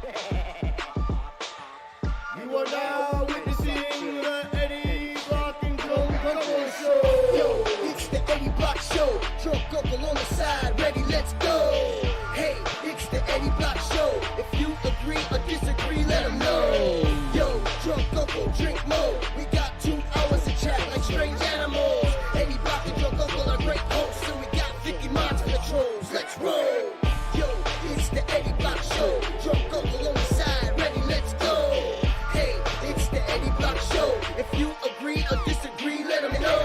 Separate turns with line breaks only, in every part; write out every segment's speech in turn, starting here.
You are now witnessing the Eddie Block and Joe Carnival Show.
Yo, it's the Eddie Block Show. Drunk uncle on the side, ready, let's go. Hey, it's the Eddie Block Show. If you agree or disagree, let them know. Yo, drunk uncle, drink more. We got 2 hours to chat like strange animals. Eddie Block and drunk uncle are great hosts, and we got 50 minds for the trolls. Let's roll. Yo, it's the Eddie Block Show. Drunk uncle on the side, ready, let's go. Hey, it's the Eddie Block Show. If you agree or disagree, let them know.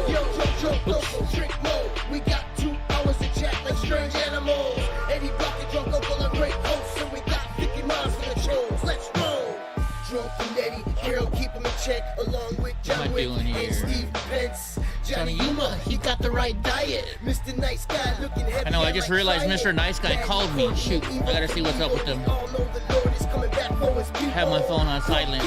Yo, drunk uncle, drink more. We got 2 hours to chat like strange animals. Eddie Block and drunk uncle are great hosts, and we got 50 miles for the trolls. Let's roll. Drunk and Eddie, Carol, keep him in check, along with John Wick and Steve Pence. Johnny Yuma, he got the right diet. Mr. Nice Guy looking heavy.
I know, I just realized Mr. Nice Guy called me. Shoot, I gotta see what's up with him. Have my phone on silent.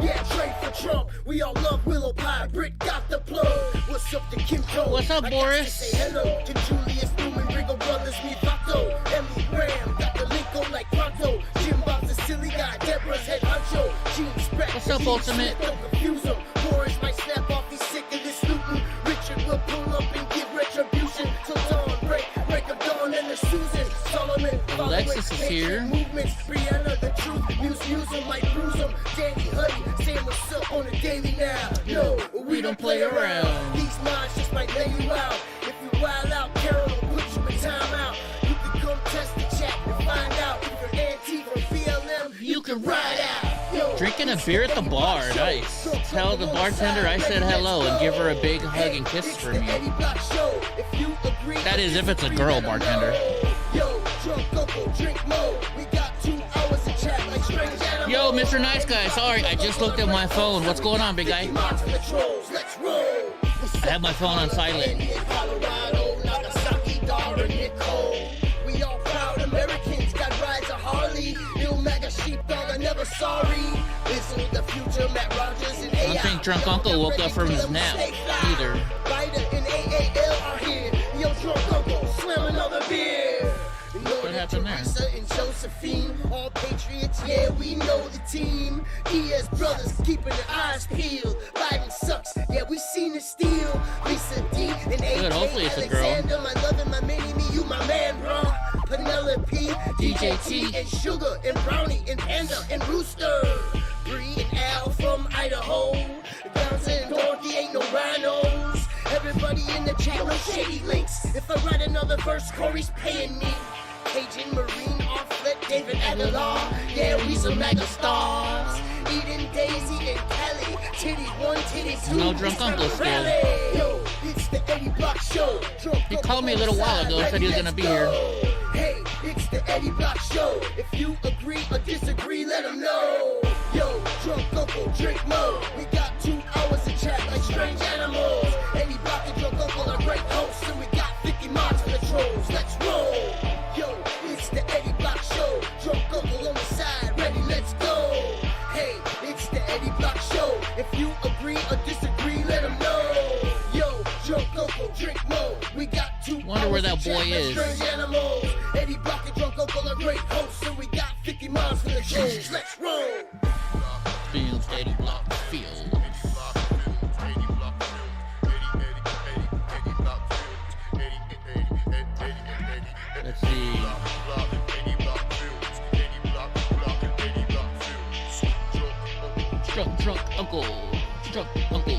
Yeah, trade for Trump. We all love Willow Pie. Britt got the plug. What's up to Kim Cho?
What's up, Boris?
Say hello to Julius Newman, Ringo Brothers, me Fato. Emily Graham got the link on like Pronto. Jim Bob's a silly guy. Deborah's head honcho. Gene Spratt.
What's up, Ultimate?
Don't confuse him. Boris might snap off. He's sick of this looting. Richard will pull up and give retribution. So Dawn, break of dawn and the Susan. Solomon,
Alexis is here.
Movements, Brianna, the truth. Muse him like bruise him. Danny Huddy, saying what's up on the daily now. No, we don't play around. These minds just might lay you out. If you wild out, Carol will put you in timeout. You can come test the chat and find out if you're anti or BLM. You can ride out. Yo,
Drinking a beer at the bar, nice. Tell the bartender I said hello and give her a big hug and kiss for me. That is if it's a girl bartender. Yo, Mr. Nice Guy, sorry, I just looked at my phone. What's going on, big guy? I have my phone on silent.
We all proud Americans, got rides a Harley. Ill MAGA sheepdog, I never sorry. This is the future, Matt Rogers and AI.
I don't think Drunk Uncle woke up from his nap either.
Ryder and AAL are here. Yo, Drunk Uncle, slam another beer.
What happened there?
Teresa and Josephine, all patriots, yeah, we know the team. Diaz brothers keeping their eyes peeled. Biden sucks, yeah, we seen the steal. Lisa D and AJ
Good, hopefully it's a girl.
Alexander, my loving, my mini-me, you my man, bro. Penelope, DJ T and Sugar and Brownie and Panda and Rooster. Bree and Al from Idaho. Bouncer and Dorothy ain't no rhinos. Everybody in the chat, no shady links. If I write another verse, Corey's paying me. Cajun, Marine, Offlet, David Aguilar. Yeah, we some mega stars. Eden, Daisy, and Kelly. Titty 1, titty 2.
No Drunk Uncle still.
Yo, it's the Eddie Block Show.
He called me a little while ago, said he was gonna be here.
Hey, it's the Eddie Block Show. If you agree or disagree, let them know. Yo, Drunk Uncle, drink more. We got 2 hours to chat like strange animals. Eddie Block and Drunk Uncle are great hosts, and we got 50 mods for the trolls. Let's roll. Yo, it's the Eddie Block Show. Drunk Uncle on the side, ready, let's go. Hey, it's the Eddie Block Show. If you agree or disagree, let them know. Yo, Drunk Uncle, drink more. We got 2
Wonder where that
hours to
boy
chat like
is.
strange animals. Eddie Block and Drunk Uncle are great hosts, and we got 50 miles for the trolls. Let's roll.
Fields, Eddie Block, Fields. Let's see. Drunk Uncle. Drunk Uncle.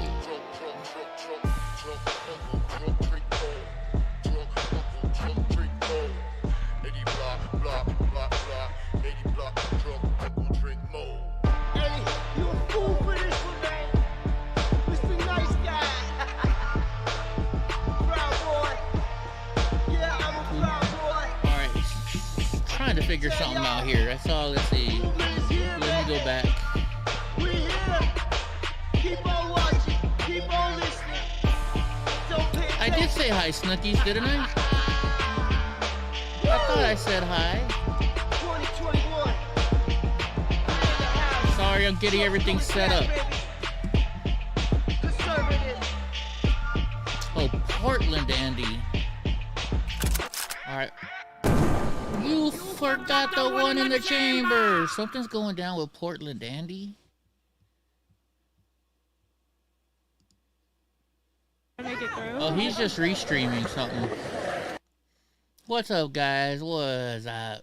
Trying to figure something out here. I saw, let's see. Let me go back.
We here. Keep on watching. Keep on listening.
I did say hi, Snookies, didn't I? I thought I said hi.
2021.
Sorry, I'm getting everything set up. Oh, Portland, Andy. Alright. You forgot the one in the chamber. Something's going down with Portland Andy.
Make it through.
Oh, he's just restreaming something. What's up, guys? What's up?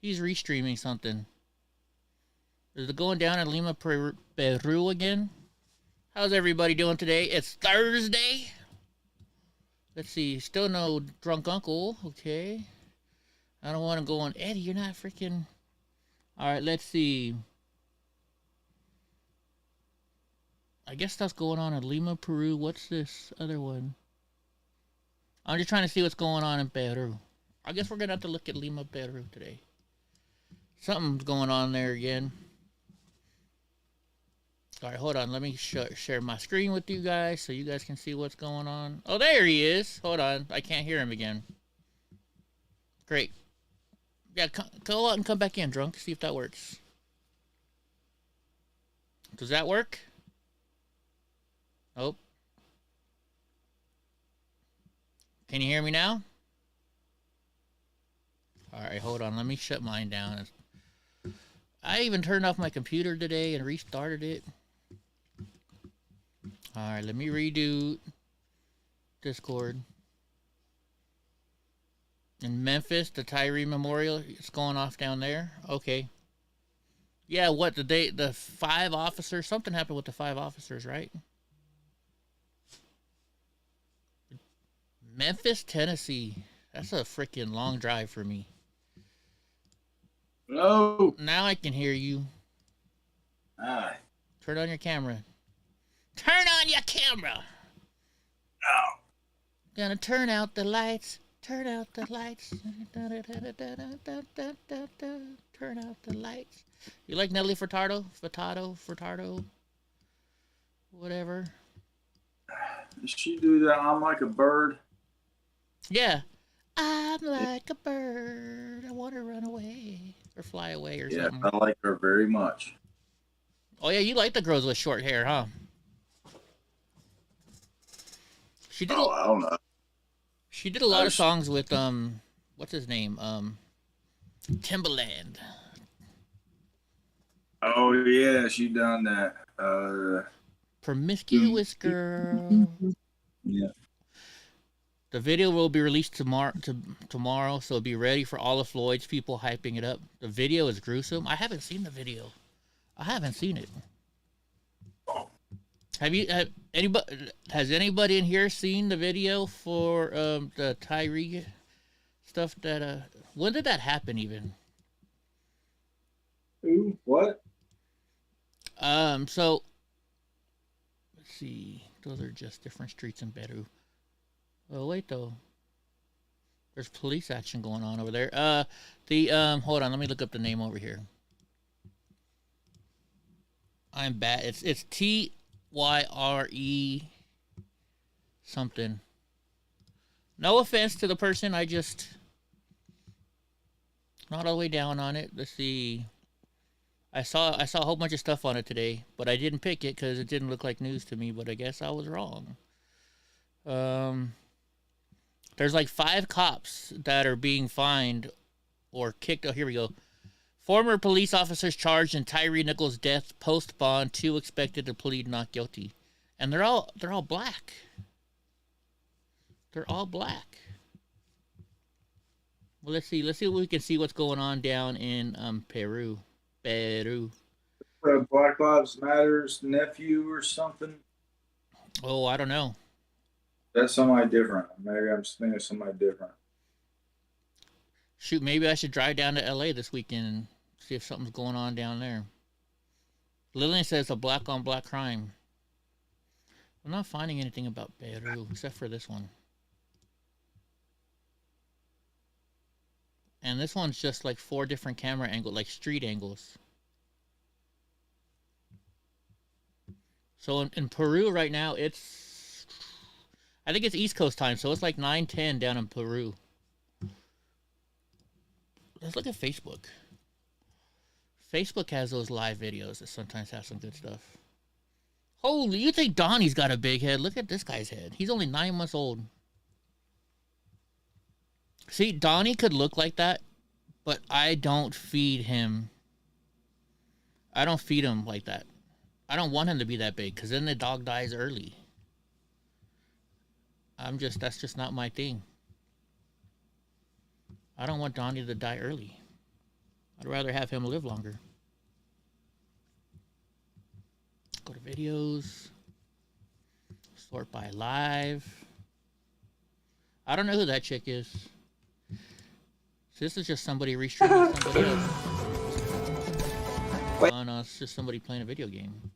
He's restreaming something. Is it going down in Lima, Peru again? How's everybody doing today? It's Thursday. Let's see. Still no drunk uncle. Okay. I don't want to go on. Eddie, you're not freaking. All right, let's see. I guess stuff's going on in Lima, Peru. What's this other one? I'm just trying to see what's going on in Peru. I guess we're going to have to look at Lima, Peru today. Something's going on there again. All right, hold on. Let me share my screen with you guys so you guys can see what's going on. Oh, there he is. Hold on. I can't hear him again. Great. Yeah, go out and come back in, drunk. See if that works. Does that work? Oh. Can you hear me now? All right, hold on. Let me shut mine down. I even turned off my computer today and restarted it. All right, let me redo Discord. In Memphis, the Tyree Memorial is going off down there. Okay. Yeah, what the 5 officers, something happened with the 5 officers, right? Memphis, Tennessee. That's a freaking long drive for me.
Hello.
Now I can hear you.
Hi.
Turn on your camera. Turn on your camera.
Oh.
Gonna turn out the lights. Turn out the lights. Turn out the lights. You like Nelly Furtado? Furtado? Whatever.
Does she do that? I'm like a bird.
Yeah. I'm like a bird. I want to run away or fly away or something.
Yeah, I like her very much.
Oh, yeah, you like the girls with short hair, huh? She did.
I don't know.
She did a lot of songs with what's his name? Timbaland.
Oh yeah, she done that.
Promiscuous girl.
Yeah.
The video will be released tomorrow, so be ready for all of Floyd's people hyping it up. The video is gruesome. I haven't seen the video. I haven't seen it. Has anybody in here seen the video for the Tyree stuff that when did that happen even?
Who? What?
So let's see. Those are just different streets in Peru. Oh wait though. There's police action going on over there. Hold on, let me look up the name over here. I'm bad. It's TYRE something. No offense to the person, I just not all the way down on it. Let's see. I saw a whole bunch of stuff on it today, but I didn't pick it because it didn't look like news to me, but I guess I was wrong. There's like 5 cops that are being fined or kicked. Oh, here we go. Former police officers charged in Tyree Nichols' death post bond. 2 expected to plead not guilty, and they're all black. They're all black. Well, let's see if we can see what's going on down in Peru.
Black Lives Matter's nephew or something.
Oh, I don't know.
That's somebody different. Maybe I'm thinking of somebody different.
Shoot, maybe I should drive down to LA this weekend and see if something's going on down there. Lillian says a black on black crime. I'm not finding anything about Peru except for this one. And this one's just like 4 different camera angles, like street angles. So in Peru right now, I think it's East Coast time, so it's like 9:10 down in Peru. Let's look at Facebook. Facebook has those live videos that sometimes have some good stuff. Holy, you think Donnie's got a big head? Look at this guy's head. He's only 9 months old. See, Donnie could look like that But I don't feed him. I don't feed him like that. I don't want him to be that big because then the dog dies early. That's just not my thing. I don't want Donnie to die early. I'd rather have him live longer. Go to videos. Sort by live. I don't know who that chick is. So this is just somebody restreaming somebody else. Oh no, it's just somebody playing a video game.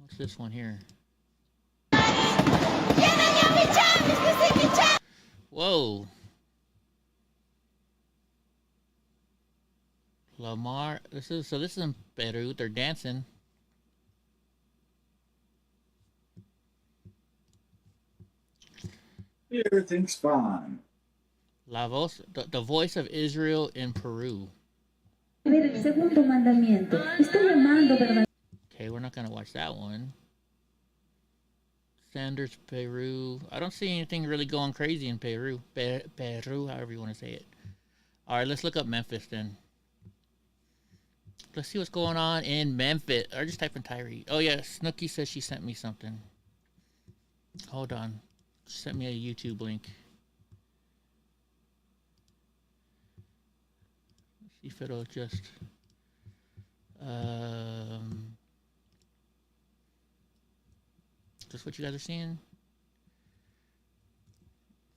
What's this one here? Whoa. Lamar, this is in Peru. They're dancing.
Everything's fine.
La voz, the voice of Israel in Peru.
Okay,
we're not gonna watch that one. Sanders, Peru. I don't see anything really going crazy in Peru. Peru, however you want to say it. All right, let's look up Memphis then. Let's see what's going on in Memphis. Or just type in Tyree. Oh yeah, Snooki says she sent me something. Hold on. She sent me a YouTube link. Let's see if it'll just... Is this what you guys are seeing?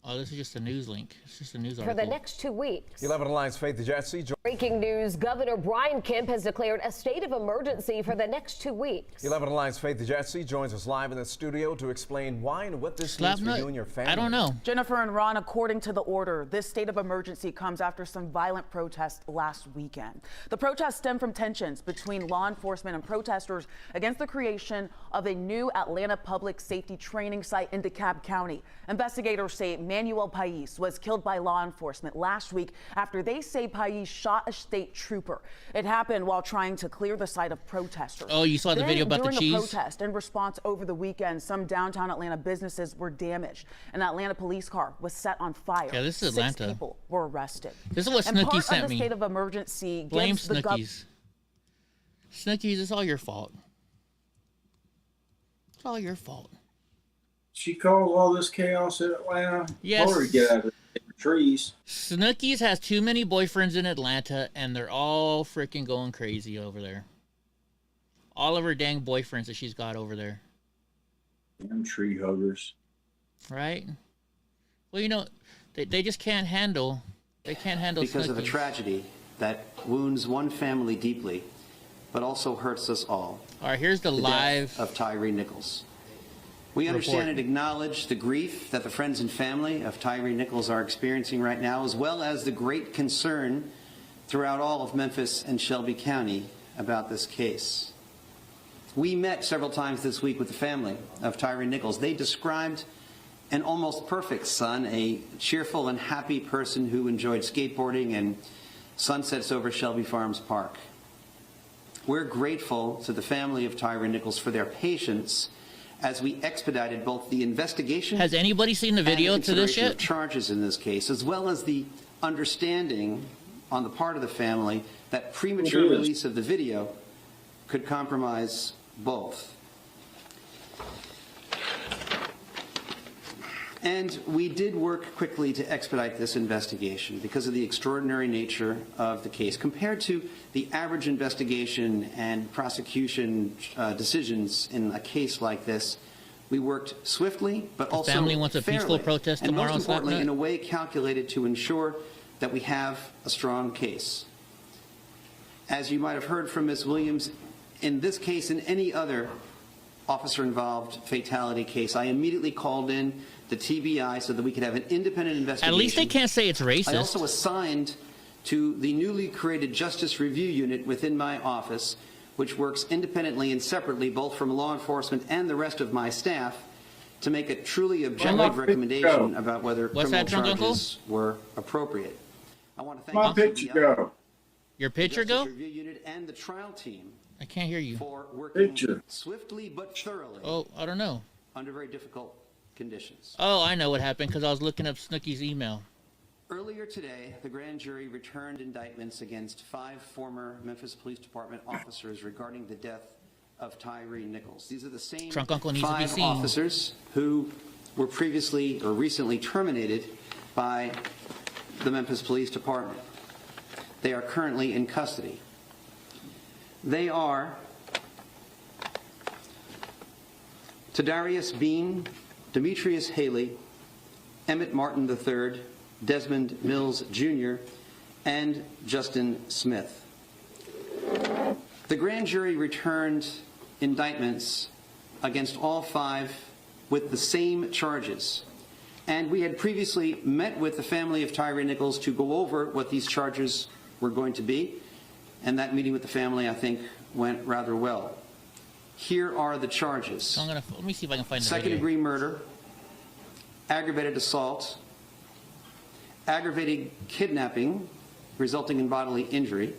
Oh, this is just a news link. It's just a news article.
For the next 2 weeks.
11 Alliance Faith the Jesse.
Breaking news, Governor Brian Kemp has declared a state of emergency for the next 2 weeks.
11 Alliance Faith the Jesse joins us live in the studio to explain why and what this means for you and your family.
I don't know.
Jennifer and Ron, according to the order, this state of emergency comes after some violent protests last weekend. The protests stem from tensions between law enforcement and protesters against the creation of a new Atlanta public safety training site in DeKalb County. Investigators say Manuel Pais was killed by law enforcement last week after they say Pais shot a state trooper. It happened while trying to clear the site of protesters.
Oh, you saw the video about the cheese?
During a protest in response over the weekend, some downtown Atlanta businesses were damaged. An Atlanta police car was set on fire.
Yeah, this is Atlanta.
6 people were arrested.
This is what
and
Snooki
part
sent
of the
me.
state of emergency
Blame
gives the
Snookies. Snookies, it's all your fault. It's all your fault.
She caused all this chaos in Atlanta.
Yes.
Told her to get out of the trees.
Snookies has too many boyfriends in Atlanta, and they're all freaking going crazy over there. All of her dang boyfriends that she's got over there.
Damn tree huggers.
Right? Well, you know, they just can't handle. They can't handle
because
Snookies.
of a tragedy that wounds one family deeply, but also hurts us all.
All right, here's the live
death of Tyree Nichols. We understand and acknowledge the grief that the friends and family of Tyree Nichols are experiencing right now, as well as the great concern throughout all of Memphis and Shelby County about this case. We met several times this week with the family of Tyree Nichols. They described an almost perfect son, a cheerful and happy person who enjoyed skateboarding and sunsets over Shelby Farms Park. We're grateful to the family of Tyree Nichols for their patience as we expedited both the investigation.
Has anybody seen the video
and
to this
consideration
yet?
of charges in this case, as well as the understanding on the part of the family that premature release of the video could compromise both. And we did work quickly to expedite this investigation because of the extraordinary nature of the case. Compared to the average investigation and prosecution decisions in a case like this, we worked swiftly, but also
family wants a
fairly,
peaceful protest
and
tomorrow
most
on
importantly,
Slapnut?
in a way calculated to ensure that we have a strong case. As you might have heard from Ms. Williams, in this case and any other officer-involved fatality case, I immediately called in the TBI so that we could have an independent investigation.
At least they can't say it's racist.
I also assigned to the newly created Justice Review Unit within my office, which works independently and separately both from law enforcement and the rest of my staff, to make a truly objective recommendation about whether criminal charges were appropriate. I want to thank
My picture go.
Your picture go?
Review Unit and the trial team
I can't hear you.
for working swiftly but thoroughly
Oh, I don't know.
under very difficult conditions.
Oh, I know what happened because I was looking up Snooki's email.
Earlier today, the grand jury returned indictments against 5 former Memphis Police Department officers regarding the death of Tyree Nichols. These are the same
Drunk Uncle needs to be
5
seen.
officers who were previously or recently terminated by the Memphis Police Department. They are currently in custody. They are Tadarius Bean, Demetrius Haley, Emmett Martin III, Desmond Mills Jr., and Justin Smith. The grand jury returned indictments against all 5 with the same charges. And we had previously met with the family of Tyree Nichols to go over what these charges were going to be. And that meeting with the family, I think, went rather well. Here are the charges.
So let me see if I can find the
Second-degree murder, aggravated assault, aggravated kidnapping resulting in bodily injury,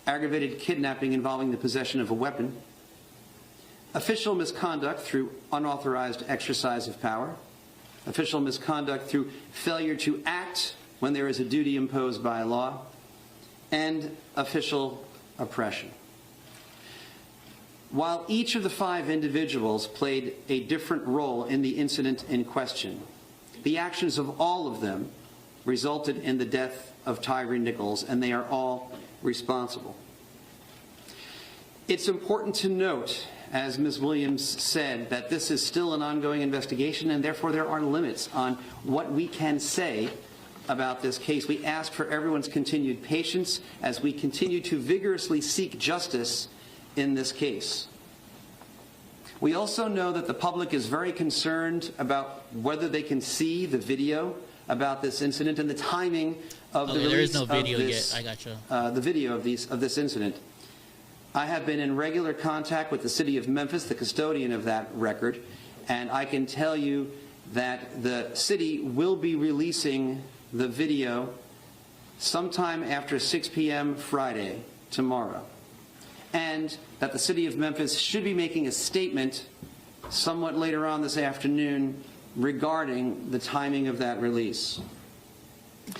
aggravated kidnapping involving the possession of a weapon, official misconduct through unauthorized exercise of power, official misconduct through failure to act when there is a duty imposed by law, and official oppression. While each of the 5 individuals played a different role in the incident in question, the actions of all of them resulted in the death of Tyree Nichols, and they are all responsible. It's important to note, as Ms. Williams said, that this is still an ongoing investigation, and therefore there are limits on what we can say about this case. We ask for everyone's continued patience as we continue to vigorously seek justice in this case. We also know that the public is very concerned about whether they can see the video about this incident and the timing of the release
there is no video
of this,
yet. I gotcha.
The video of this incident. I have been in regular contact with the city of Memphis, the custodian of that record, and I can tell you that the city will be releasing the video sometime after 6 p.m. Friday, tomorrow, and that the city of Memphis should be making a statement somewhat later on this afternoon regarding the timing of that release.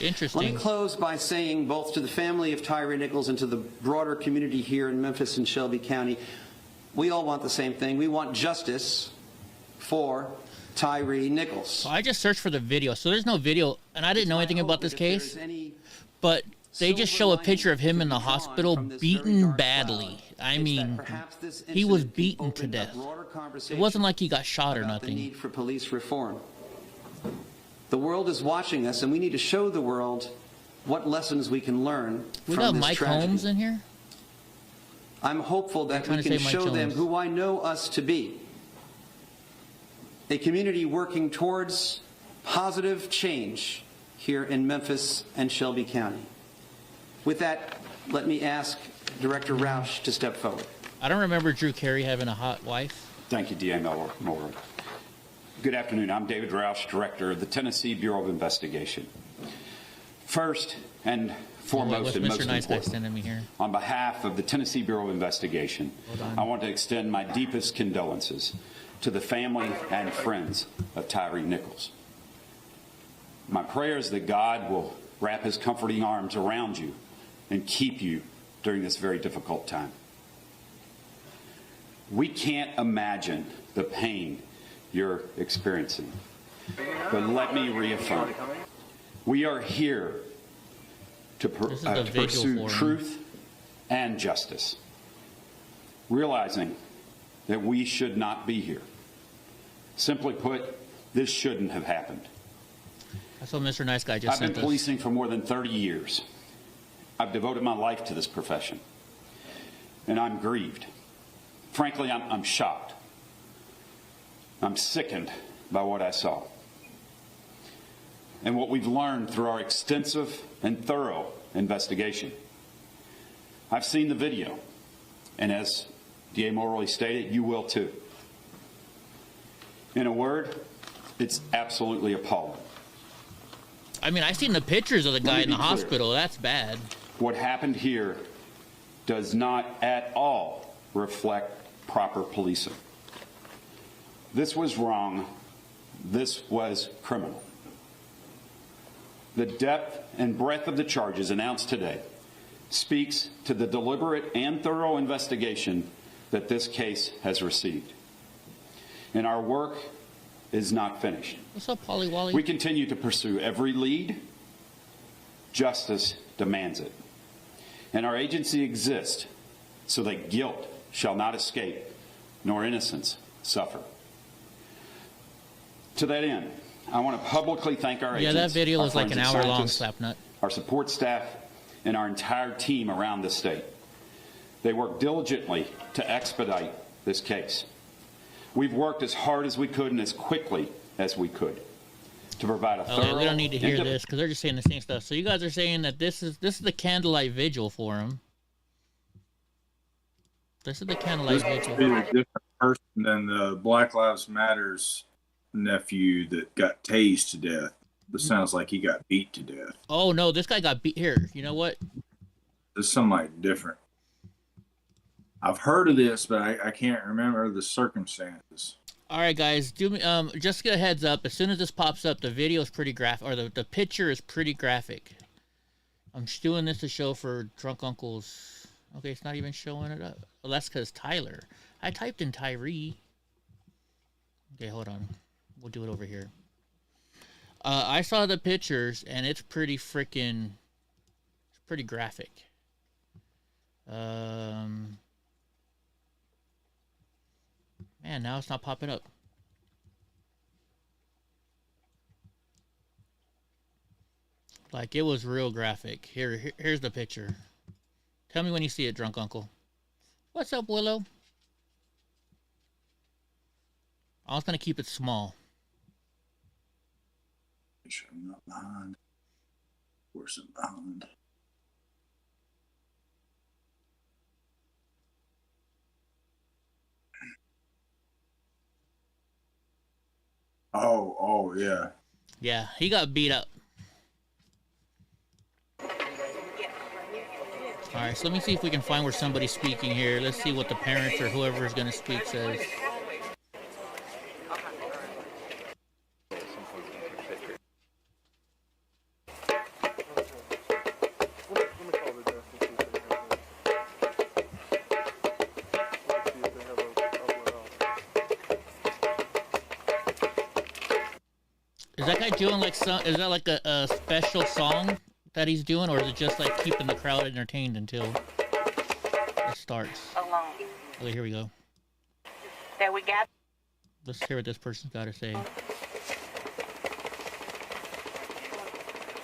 Interesting.
Let me close by saying, both to the family of Tyree Nichols and to the broader community here in Memphis and Shelby County, we all want the same thing. We want justice for Tyree Nichols.
So I just searched for the video. So there's no video, and I didn't know anything about this case, but they just show a picture of him in the hospital beaten badly. I mean, he was beaten to death. It wasn't like he got shot or nothing.
The need for police reform. The world is watching us, and we need to show the world what lessons we can learn
We
from
got
this
Mike
tragedy.
Holmes in here?
I'm hopeful that
trying
we
to
can
say Mike
show them
Jones.
who I know us to be. A community working towards positive change here in Memphis and Shelby County. With that, let me ask Director Roush to step forward.
I don't remember Drew Carey having a hot wife.
Thank you, D.A. Miller. Good afternoon. I'm David Roush, Director of the Tennessee Bureau of Investigation. First and foremost
what's
and
Mr.
most
Nice Guy
important,
sending me here?
on behalf of the Tennessee Bureau of Investigation, I want to extend my deepest condolences to the family and friends of Tyree Nichols. My prayer is that God will wrap his comforting arms around you and keep you during this very difficult time. We can't imagine the pain you're experiencing, but let me reaffirm, we are here to pursue truth and justice, realizing that we should not be here. Simply put, this shouldn't have happened.
That's what Mr. Nice Guy just
I've been
sent us.
policing for more than 30 years. I've devoted my life to this profession, and I'm grieved. Frankly, I'm shocked. I'm sickened by what I saw and what we've learned through our extensive and thorough investigation. I've seen the video, and as D.A. Morley stated, you will too. In a word, it's absolutely appalling.
I mean, I've seen the pictures of the guy in the
clear.
hospital. That's bad.
What happened here does not at all reflect proper policing. This was wrong this was criminal. The depth and breadth of the charges announced today speaks to the deliberate and thorough investigation that this case has received. And our work is not finished.
What's up, Polly Wally?
We continue to pursue every lead. Justice demands it. And our agency exists so that guilt shall not escape, nor innocence suffer. To that end, I want to publicly thank our agents,
that video was like an hour long, Slapnut.
our support staff, and our entire team around the state. They worked diligently to expedite this case. We've worked as hard as we could and as quickly as we could to provide a thorough...
Okay, we don't need to hear this because they're just saying the same stuff. So you guys are saying that this is the candlelight vigil for him. This is the candlelight vigil.
This is a different person than the Black Lives Matter's nephew that got tased to death. This sounds like he got beat to death.
Oh no, this guy got beat. Here, you know what?
This is somebody different. I've heard of this, but I can't remember the circumstances.
All right, guys, do me just get a heads up. As soon as this pops up, the video is pretty graphic, or the picture is pretty graphic. I'm just doing this to show for drunk uncles. Okay, it's not even showing it up. Well, that's because Tyler. I typed in Tyree. Okay, hold on. We'll do it over here. I saw the pictures, and it's pretty freaking... It's pretty graphic. Man, now it's not popping up. Like, it was real graphic. Here's the picture. Tell me when you see it, drunk uncle. What's up, Willow? I was going to keep it small.
I'm not behind. Where's it behind? Oh, yeah.
Yeah, he got beat up. Alright, so let me see if we can find where somebody's speaking here. Let's see what the parents or whoever is going to speak says. Is that guy doing like is that like a special song that he's doing, or is it just like keeping the crowd entertained until it starts?
Alone.
Okay, here we go.
That we got.
Let's hear what this person's got to say.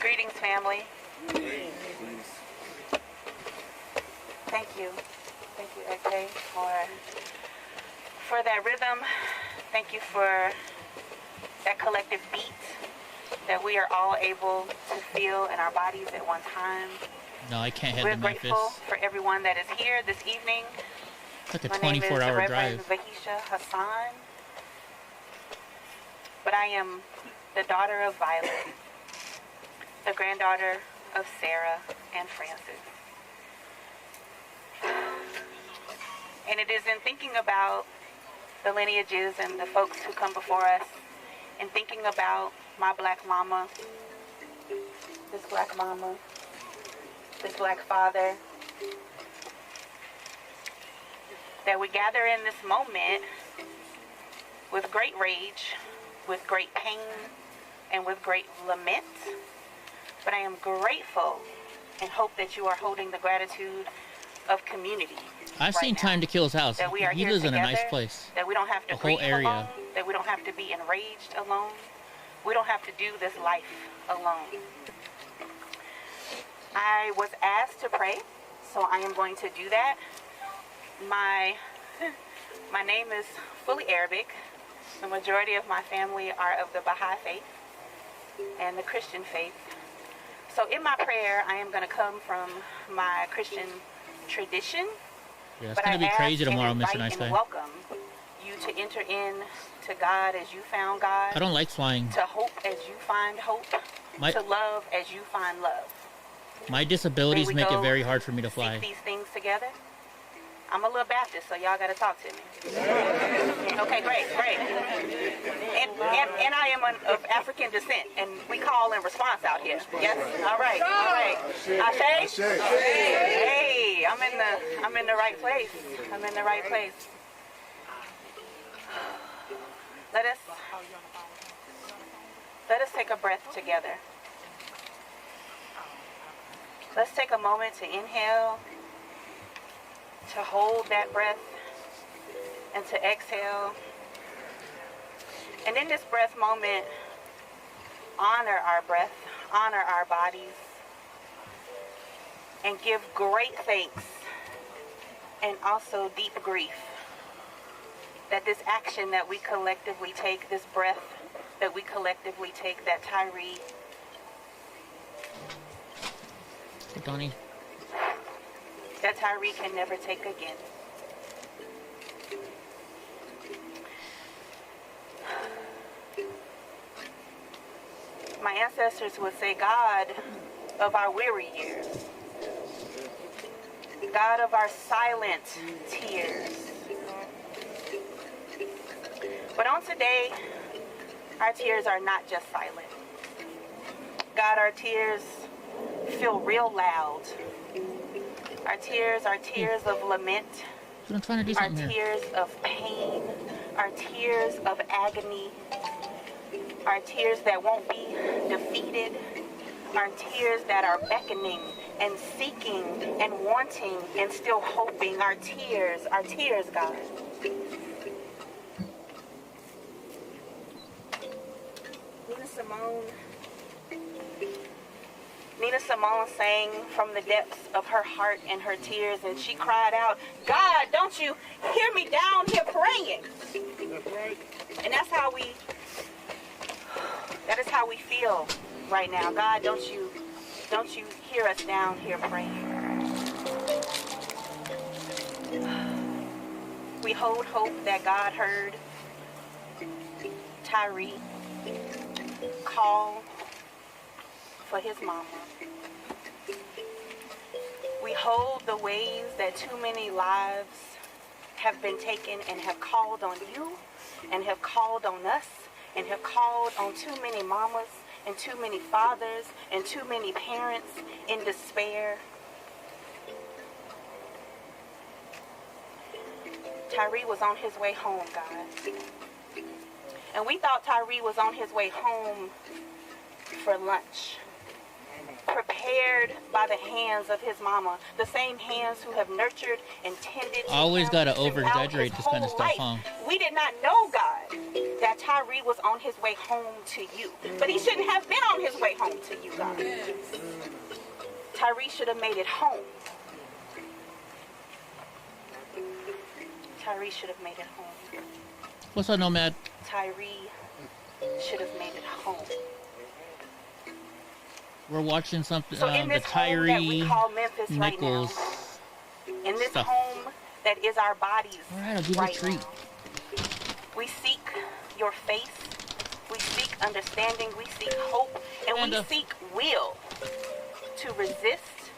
Greetings, family. Thank you, AK, for that rhythm. Thank you for that collective beat that we are all able to feel in our bodies at one time.
No, I can't head
We're
to Memphis.
grateful for everyone that is here this evening.
It's like a
My name is
24-hour
Reverend
drive.
Vahisha Hassan, but I am the daughter of Violet, the granddaughter of Sarah and Francis. And it is in thinking about the lineages and the folks who come before us, and thinking about my black mama, this black father, that we gather in this moment with great rage, with great pain, and with great lament. But I am grateful and hope that you are holding the gratitude of community.
I've seen Time to Kill's house.
That we are
He
here
lives in a
together,
nice place.
that we don't have to
The whole
grieve
area.
alone, that we don't have to be enraged alone. We don't have to do this life alone. I was asked to pray, so I am going to do that. My name is fully Arabic. The majority of my family are of the Baha'i faith and the Christian faith. So in my prayer, I am going to come from my Christian tradition.
Yeah, it's going to be crazy tomorrow, Mr. Nice Guy.
Welcome you to enter in to God as you found God.
I don't like flying.
To hope as you find hope. To love as you find love.
My disabilities make it very hard for me to fly.
Seek these things together. I'm a little Baptist, so y'all got to talk to me. Okay, great. And I am of African descent, and we call in response out here. Yes? All right. Ashe? Hey, I'm in the right place. I'm in the right place. Let us take a breath together. Let's take a moment to inhale, to hold that breath, and to exhale. And in this breath moment, honor our breath, honor our bodies, and give great thanks and also deep grief that this action that we collectively take, this breath that we collectively take, that Tyree,
Donnie,
that Tyree can never take again. My ancestors would say, God of our weary years, God of our silent tears. But on today, our tears are not just silent. God, our tears feel real loud. Our tears are tears of lament.
I'm trying to do
Our
something
tears of pain. Our tears of agony. Our tears that won't be defeated. Our tears that are beckoning and seeking and wanting and still hoping. Our tears, God. Nina Simone sang from the depths of her heart and her tears, and she cried out, God, don't you hear me down here praying? And that is how we feel right now. God, don't you hear us down here praying? We hold hope that God heard Tyree call for his mama. We hold the ways that too many lives have been taken and have called on you and have called on us and have called on too many mamas and too many fathers and too many parents in despair. Tyree was on his way home, God. And we thought Tyree was on his way home for lunch, prepared by the hands of his mama, the same hands who have nurtured and tended to
always
him
got to
throughout
over-exaggerate
his
this kind of
whole
stuff,
life.
huh?
We did not know, God, that Tyree was on his way home to you. But he shouldn't have been on his way home to you, God. Tyree should have made it home. Tyree should have made it home.
What's up, Nomad?
Tyree should have made it home.
We're watching something,
So in
the
this home that we
Tyree
call Memphis right now,
Nichols
in this
stuff.
home that is our bodies
All right, I'll give you a
right
treat.
now, we seek your face, we seek understanding, we seek hope, and we seek will to resist,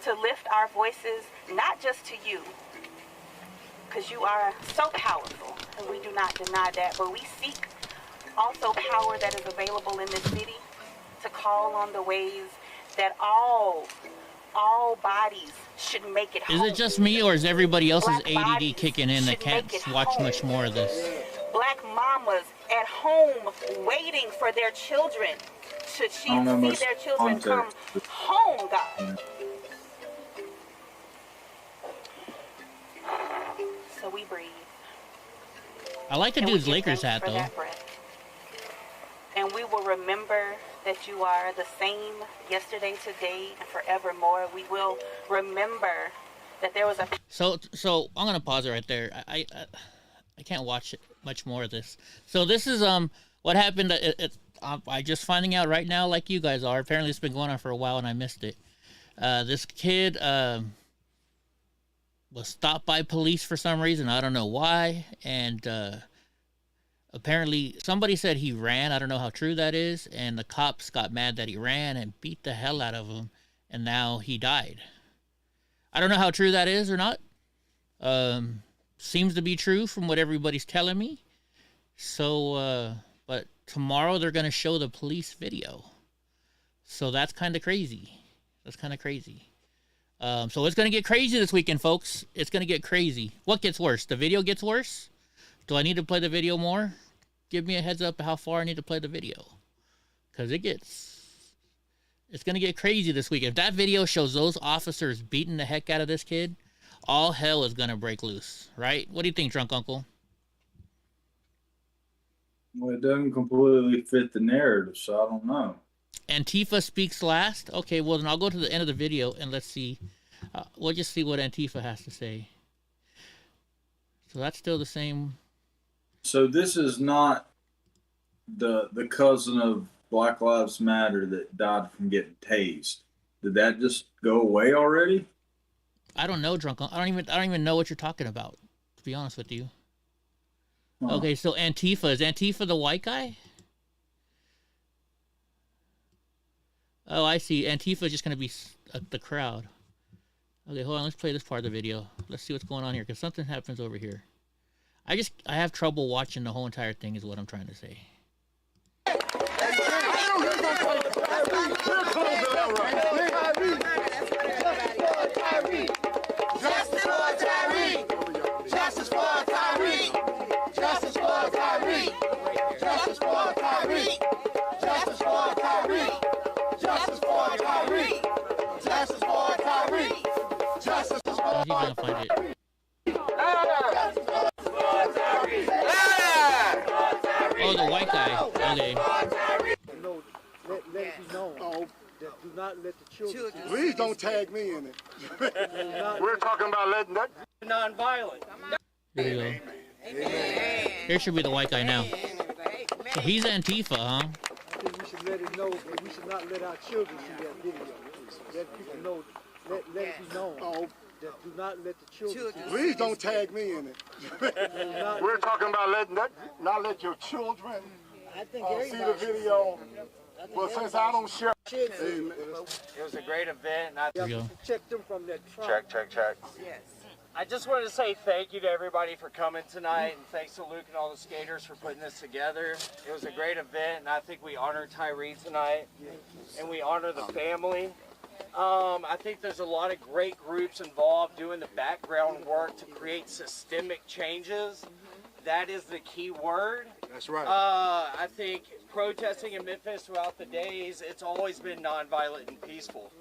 to lift our voices, not just to you, because you are so powerful, and we do not deny that, but we seek also power that is available in this city to call on the ways that all bodies should make it home.
Is it just me, or is everybody else's
Black
ADD
bodies
kicking in that
should
can't
make it
watch
home.
much more of this?
Black mamas at home waiting for their children to see their children come home, God. So we breathe.
I like the
And we
dude's
give
Lakers
thanks
hat,
for
though.
that breath. And we will remember that you are the same yesterday, today, and forevermore. We will remember that there was a...
So I'm gonna pause it right there. I can't watch it, much more of this. So this is what happened. I just finding out right now, like you guys are. Apparently, it's been going on for a while, and I missed it. This kid was stopped by police for some reason. I don't know why, and apparently somebody said he ran. I don't know how true that is, and the cops got mad that he ran and beat the hell out of him, and now he died. I don't know how true that is or not. Seems to be true from what everybody's telling me. So, but tomorrow they're going to show the police video. So that's kind of crazy. That's kind of crazy. So it's going to get crazy this weekend, folks. It's going to get crazy. What gets worse? The video gets worse? Do I need to play the video more? Give me a heads up how far I need to play the video. Because it's going to get crazy this week. If that video shows those officers beating the heck out of this kid, all hell is going to break loose, right? What do you think, Drunk Uncle?
Well, it doesn't completely fit the narrative, so I don't know.
Antifa speaks last? Okay, well, then I'll go to the end of the video and let's see. We'll just see what Antifa has to say. So that's still the same.
So this is not the cousin of Black Lives Matter that died from getting tased. Did that just go away already?
I don't know, Drunk Uncle. I don't even know what you're talking about, to be honest with you. Huh. Okay, so Antifa. Is Antifa the white guy? Oh, I see. Antifa is just going to be the crowd. Okay, hold on. Let's play this part of the video. Let's see what's going on here, because something happens over here. I have trouble watching the whole entire thing is what I'm trying to say.
Justice for Tyreek! Justice for Tyreek! Justice for Tyreek! Justice for Tyreek! Justice for Tyreek! Justice for Tyreek! Justice for Tyreek! Justice for Tyreek!
How's he gonna find it? Oh, the white guy. Okay.
Let it be known that do not let the children. Please don't tag me in it. We're talking about letting that non-violent.
Here we go. Here should be the white guy now. So he's Antifa, huh?
I think we should let it know that we should not let our children see that video. Let people know. Let it be known. That do not let the children. Please don't tag me in it. We're talking about letting that not let your children see the video. But since I don't share, it was a great event. And I check them from that truck. Check. Yes. I just wanted to say thank you to everybody for coming tonight, and thanks to Luke and all the skaters for putting this together. It was a great event, and I think we honor Tyree tonight, and we honor the family. I think there's a lot of great groups involved doing the background work to create systemic changes. That is the key word. That's right. I think protesting in Memphis throughout the days, it's always been nonviolent and peaceful.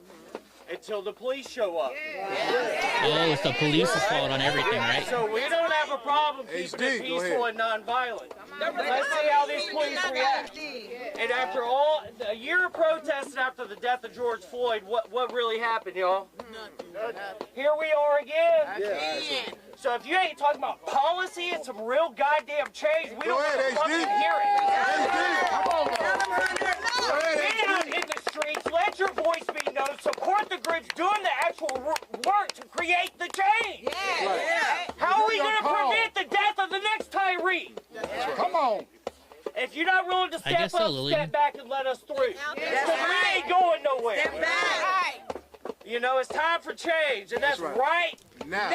Until the police show up.
Oh, it's the police's fault on everything, right?
So we don't have a problem keeping it peaceful and nonviolent. Let's see how these police react. And after a year of protesting after the death of George Floyd, what really happened, y'all? Here we are again. So if you ain't talking about policy and some real goddamn change, we don't want to fucking hear it. Come on, get out in the streets, let your voice be known, support the groups doing the actual work to create the change. How are we going to prevent the death of the next Tyree? Come on. If you're not willing to step up, step back and let us through. We ain't going nowhere. Step back. You know, it's time for change, and that's right now.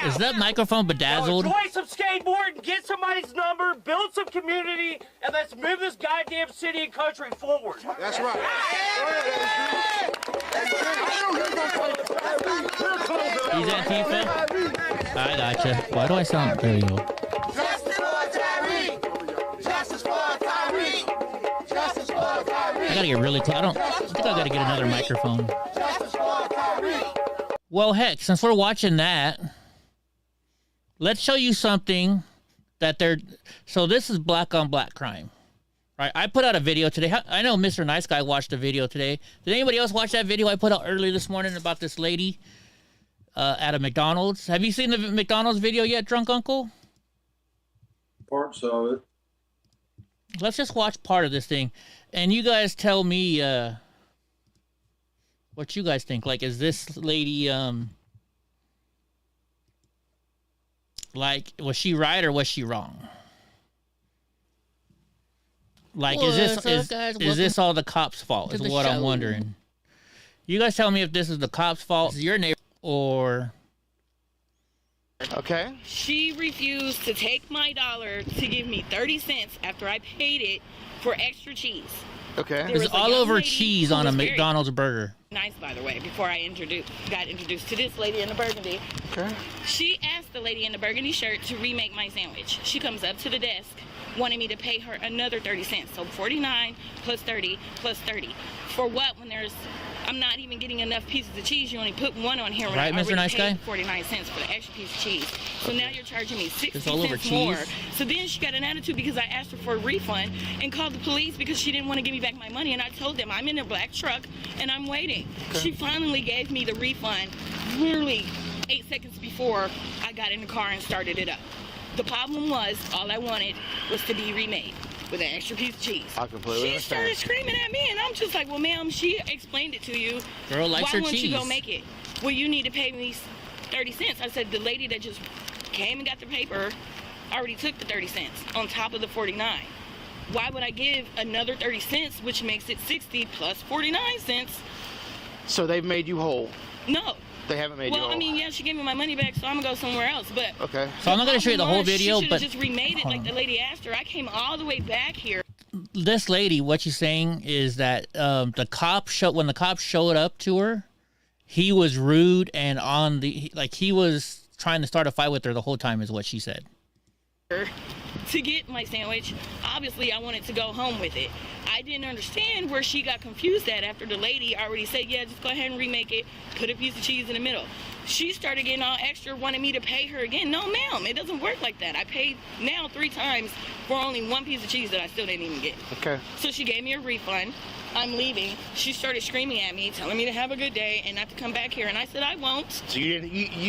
Is that microphone bedazzled?
Enjoy some skateboarding, get somebody's number, build some community, and let's move this goddamn city and country forward. That's right.
He's Antifa? I gotcha. Why do I sound... There you go.
Justice for Tyreek! Justice for Tyreek! Justice for Tyreek!
I gotta get really close. I think I gotta get another microphone.
Justice for Tyreek!
Well, heck, since we're watching that, let's show you something that they're... So this is black on black crime, right? I put out a video today. I know Mr. Nice Guy watched a video today. Did anybody else watch that video I put out early this morning about this lady at a McDonald's? Have you seen the McDonald's video yet, Drunk Uncle?
Parts of it.
Let's just watch part of this thing. And you guys tell me what you guys think. Like, is this lady, like, was she right or was she wrong? Like, is this all the cops' fault is what I'm wondering. You guys tell me if this is the cops' fault, is your neighbor, or
Okay.
She refused to take my dollar to give me 30 cents after I paid it for extra cheese.
Okay.
There's all over cheese on a McDonald's burger.
Nice, by the way, before I got introduced to this lady in the burgundy.
Okay.
She asked the lady in the burgundy shirt to remake my sandwich. She comes up to the desk, wanted me to pay her another 30 cents. So 49 plus 30 plus 30. For what when I'm not even getting enough pieces of cheese. You only put one on here when
right,
I
Mr. Nice Guy?
49 cents for the extra piece of cheese. So now you're charging me 60
it's all over
cents more.
cheese.
So then she got an attitude because I asked her for a refund and called the police because she didn't want to give me back my money. And I told them I'm in a black truck and I'm waiting. Okay. She finally gave me the refund literally 8 seconds before I got in the car and started it up. The problem was all I wanted was to be remade with an extra piece of cheese.
I completely
She
understand.
started screaming at me, and I'm just like, well, ma'am, she explained it to you.
Girl likes
Why
her
won't
cheese.
you go make it? Well, you need to pay me 30 cents. I said, the lady that just came and got the paper already took the 30 cents on top of the 49. Why would I give another 30 cents, which makes it 60 plus 49 cents?
So they've made you whole?
No.
They haven't made you whole?
Well, I mean, yeah, she gave me my money back, so I'm going to go somewhere else. But
okay.
So I'm not going to show you the whole video,
she
but...
She should have just remade it like the lady asked her. I came all the way back here.
This lady, what she's saying is that when the cops showed up to her, he was rude and he was trying to start a fight with her the whole time is what she said.
To get my sandwich, obviously I wanted to go home with it. I didn't understand where she got confused at after the lady already said, yeah, just go ahead and remake it, put a piece of cheese in the middle. She started getting all extra, wanted me to pay her again. No, ma'am, it doesn't work like that. I paid now 3 times for only 1 piece of cheese that I still didn't even get.
Okay.
So she gave me a refund. I'm leaving. She started screaming at me, telling me to have a good day and not to come back here. And I said, I won't.
So you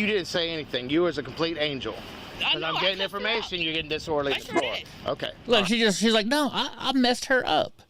didn't say anything. You was a complete angel. Because I'm getting information, you're getting disorderly at the store. Okay.
Look, she's like, no, I messed her up.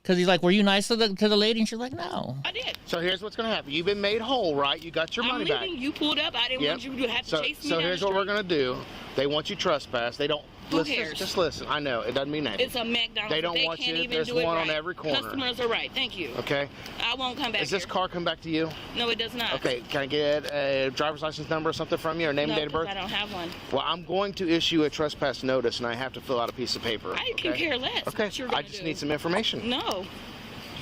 Because he's like, were you nice to the lady? And she's like, no.
I did.
So here's what's going to happen. You've been made whole, right? You got your money back.
You pulled up. I didn't want you to have to chase me
So
down
here's
the
what we're
street.
going to do. They want you trespass. They don't.
Who cares?
Just listen. I know. It doesn't mean anything.
It's a McDonald's.
They don't want
can't
you.
Even
There's
do it
one
right.
on every corner.
Customers are right. Thank you.
Okay.
I won't come back
Does this car come back to you?
No, it does not.
Okay. Can I get a driver's license number or something from you, or name and date of birth?
I don't have one.
Well, I'm going to issue a trespass notice, and I have to fill out a piece of paper.
I can care less.
Okay.
What you're
I just need some information.
No.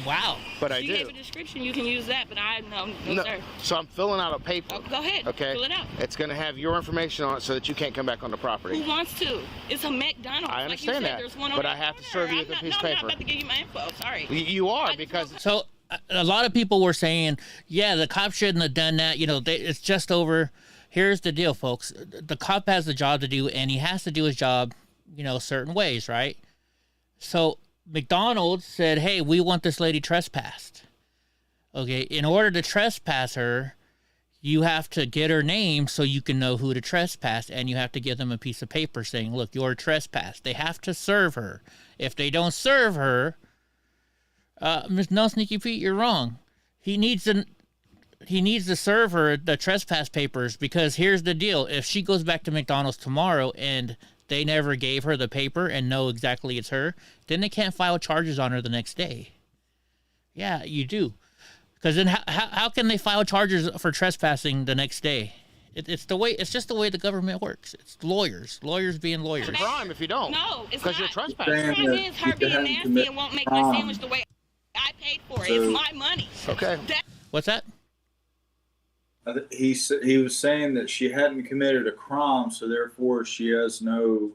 Wow.
But I
She
do.
gave a description. You can use that, but no, sir.
So I'm filling out a paper.
Oh, go ahead.
Okay.
Fill it out.
It's going to have your information on it so that you can't come back on the property.
Who wants to? It's a McDonald's.
I understand
like you said,
that,
there's one
but
on
I have to serve you with a piece of paper.
I'm not about to give you my info. Sorry.
You are, because...
So a lot of people were saying, yeah, the cop shouldn't have done that. You know, it's just over. Here's the deal, folks. The cop has a job to do, and he has to do his job, certain ways, right? So McDonald's said, hey, we want this lady trespassed. Okay, in order to trespass her, you have to get her name so you can know who to trespass, and you have to give them a piece of paper saying, look, you're trespassed. They have to serve her. If they don't serve her, no, Sneaky Pete, you're wrong. He needs to serve her the trespass papers, because here's the deal. If she goes back to McDonald's tomorrow and they never gave her the paper and know exactly it's her, then they can't file charges on her the next day. Yeah, you do. Because then how can they file charges for trespassing the next day? It's just the way the government works. It's lawyers being lawyers.
It's a crime if you don't.
No, it's
because
not.
you're trespassing.
The crime is her being nasty and won't make my sandwich the way I paid for it. It's my money.
Okay.
What's that?
He was saying that she hadn't committed a crime, so therefore she has no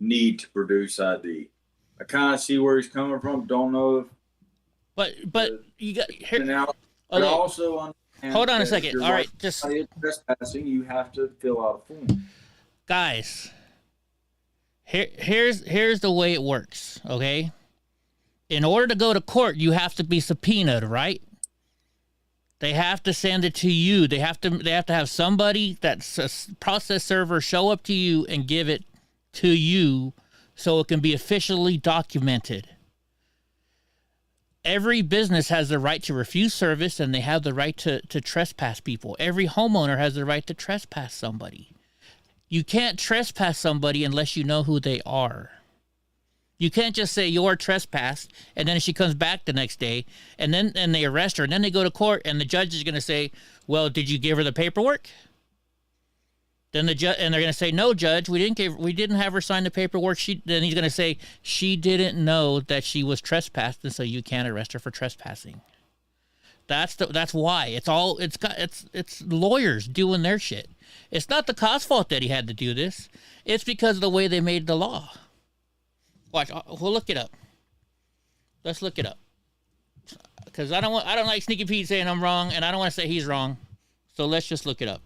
need to produce ID. I kind of see where he's coming from. Don't know if.
But you got here.
Now,
okay.
also
Hold on a second. All right, just
trespassing. You have to fill out a form.
Guys, here's the way it works. Okay, in order to go to court, you have to be subpoenaed, right? They have to send it to you. They have to have somebody that's a process server show up to you and give it to you so it can be officially documented. Every business has the right to refuse service, and they have the right to trespass people. Every homeowner has the right to trespass somebody. You can't trespass somebody unless you know who they are. You can't just say you're trespassed, and then she comes back the next day, and they arrest her, and then they go to court, and the judge is going to say, well, did you give her the paperwork? Then they're going to say, no, judge, we didn't have her sign the paperwork. Then he's going to say she didn't know that she was trespassed, and so you can't arrest her for trespassing. That's why it's lawyers doing their shit. It's not the cop's fault that he had to do this. It's because of the way they made the law. Watch, we'll look it up. Let's look it up. Because I don't like Sneaky Pete saying I'm wrong, and I don't want to say he's wrong. So let's just look it up.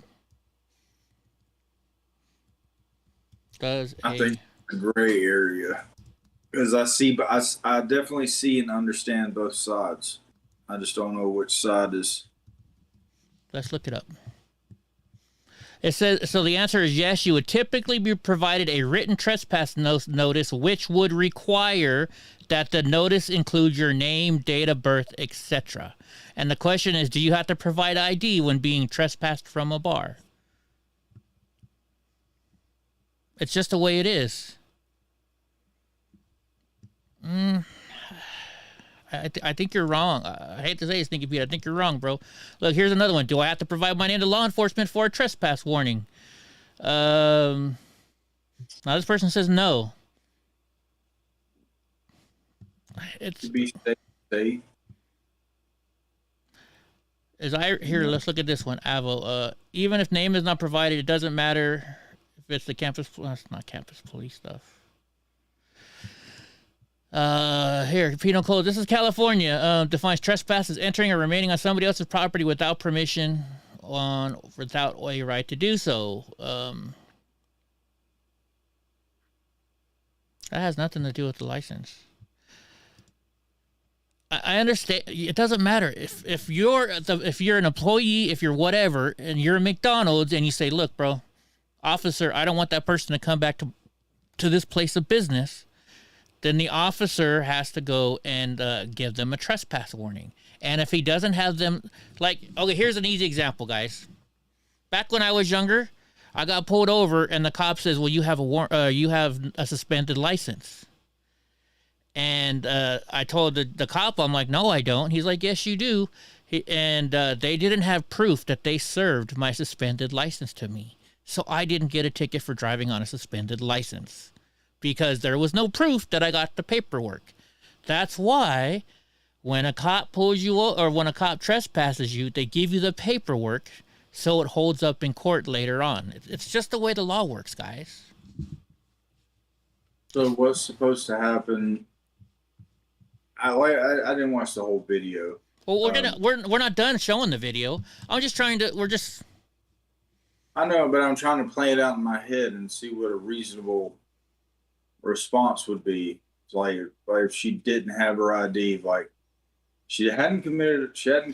I think the gray area, because I definitely see and understand both sides. I just don't know which side is.
Let's look it up. It says, so the answer is yes, you would typically be provided a written trespass notice, which would require that the notice include your name, date of birth, etc. And the question is, do you have to provide ID when being trespassed from a bar? It's just the way it is. I think you're wrong. I hate to say it, Sneaky Pete. I think you're wrong, bro. Look, here's another one. Do I have to provide my name to law enforcement for a trespass warning? Now this person says no. It's
to be safe.
Here, let's look at this one. Avo. Even if name is not provided, it doesn't matter if it's the campus. That's not campus police stuff. Here, penal code. This is California. Defines trespass as entering or remaining on somebody else's property without permission without a right to do so. That has nothing to do with the license. I understand. It doesn't matter if you're an employee, if you're whatever, and you're a McDonald's and you say, "Look, bro, officer, I don't want that person to come back to this place of business." Then the officer has to go and give them a trespass warning. And if he doesn't have them, okay, here's an easy example, guys. Back when I was younger, I got pulled over, and the cop says, "Well, you have a suspended license." And I told the cop, I'm like, "No, I don't." He's like, "Yes, you do." They didn't have proof that they served my suspended license to me, so I didn't get a ticket for driving on a suspended license. Because there was no proof that I got the paperwork. That's why when a cop pulls you or when a cop trespasses you, they give you the paperwork so it holds up in court later on. It's just the way the law works, guys.
So what's supposed to happen? I didn't watch the whole video.
Well, we're not done showing the video. I'm just trying to.
I know, but I'm trying to play it out in my head and see what a reasonable response would be. Like if she didn't have her ID, like she hadn't committed a crime.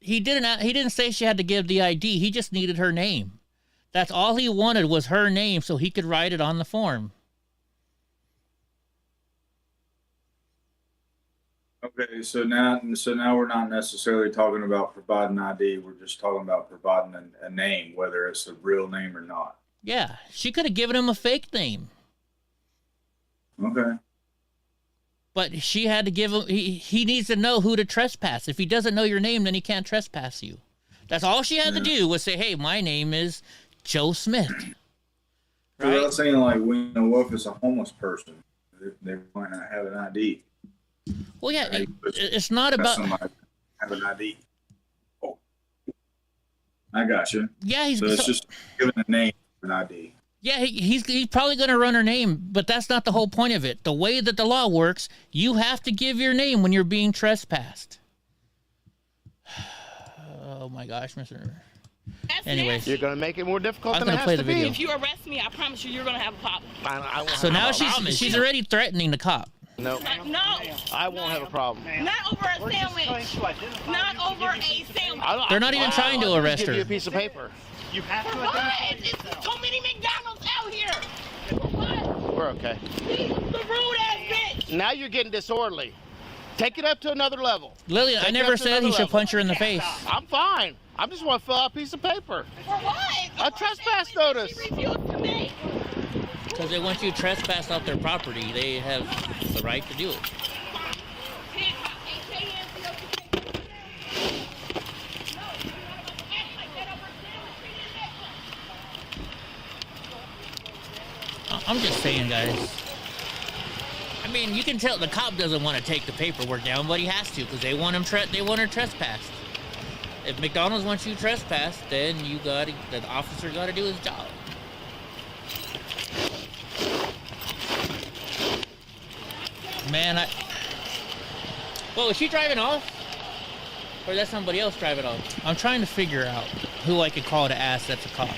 He didn't say she had to give the ID. He just needed her name. That's all he wanted was her name so he could write it on the form.
Okay, so now we're not necessarily talking about providing ID. We're just talking about providing a name, whether it's a real name or not.
Yeah, she could have given him a fake name.
Okay.
But she had to give him, he needs to know who to trespass. If he doesn't know your name, then he can't trespass you. That's all she had to do was say, "Hey, my name is Joe Smith."
Right? So that's saying, like, we know if it's a homeless person, they might not have an ID.
Well, yeah, it's not about
somebody have an ID. Oh, I got you.
Yeah,
it's just giving a name. An ID.
Yeah, he's probably going to run her name, but that's not the whole point of it. The way that the law works, you have to give your name when you're being trespassed. Oh my gosh, Mr. Anyway,
you're going to make it more difficult
than
it has to be.
If you arrest me, I promise you're going to have a problem.
So now she's already threatening the cop.
No.
No.
I won't have a problem.
Not over a sandwich. Not over a sandwich.
They're not even trying to arrest her.
Give you a piece of paper.
You have to identify yourself. So many McDonald's out here.
We're okay.
The rude ass bitch.
Now you're getting disorderly. Take it up to another level.
Lillian, I never said he should punch her in the face.
I'm fine. I just want to fill out a piece of paper.
For what?
A trespass notice.
She refused to make.
Because they want you to trespass off their property. They have the right to do it. I'm just saying, guys. I mean, you can tell the cop doesn't want to take the paperwork down, but he has to because they want him. They want her trespassed. If McDonald's wants you trespassed, then the officer got to do his job. Man, well, is she driving off? Or is that somebody else driving off? I'm trying to figure out who I could call to ask that's a cop.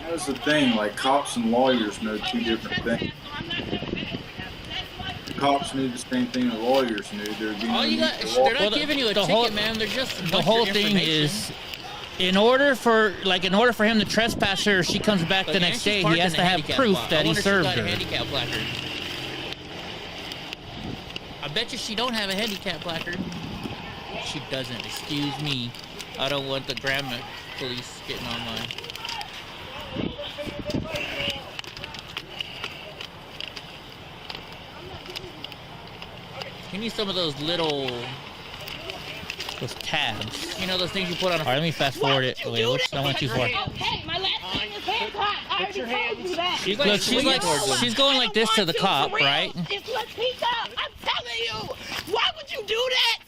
That's the thing, like cops and lawyers know two different things. The cops knew the same thing the lawyers knew. They're
not giving you a ticket, man. They're just the whole thing is, in order for him to trespass her, she comes back the next day. He has to have proof that he served her. Handicap placard. I bet you she don't have a handicap placard. She doesn't. Excuse me. I don't want the grandma police getting on mine. You need some of those tabs. You know those things you put on a... All right, let me fast forward it. Wait, I went too far.
Okay, my last name is Hancock. I already told you that.
Look, she's going like this to the cop, right?
It's Latika. I'm telling you. Why would you do that?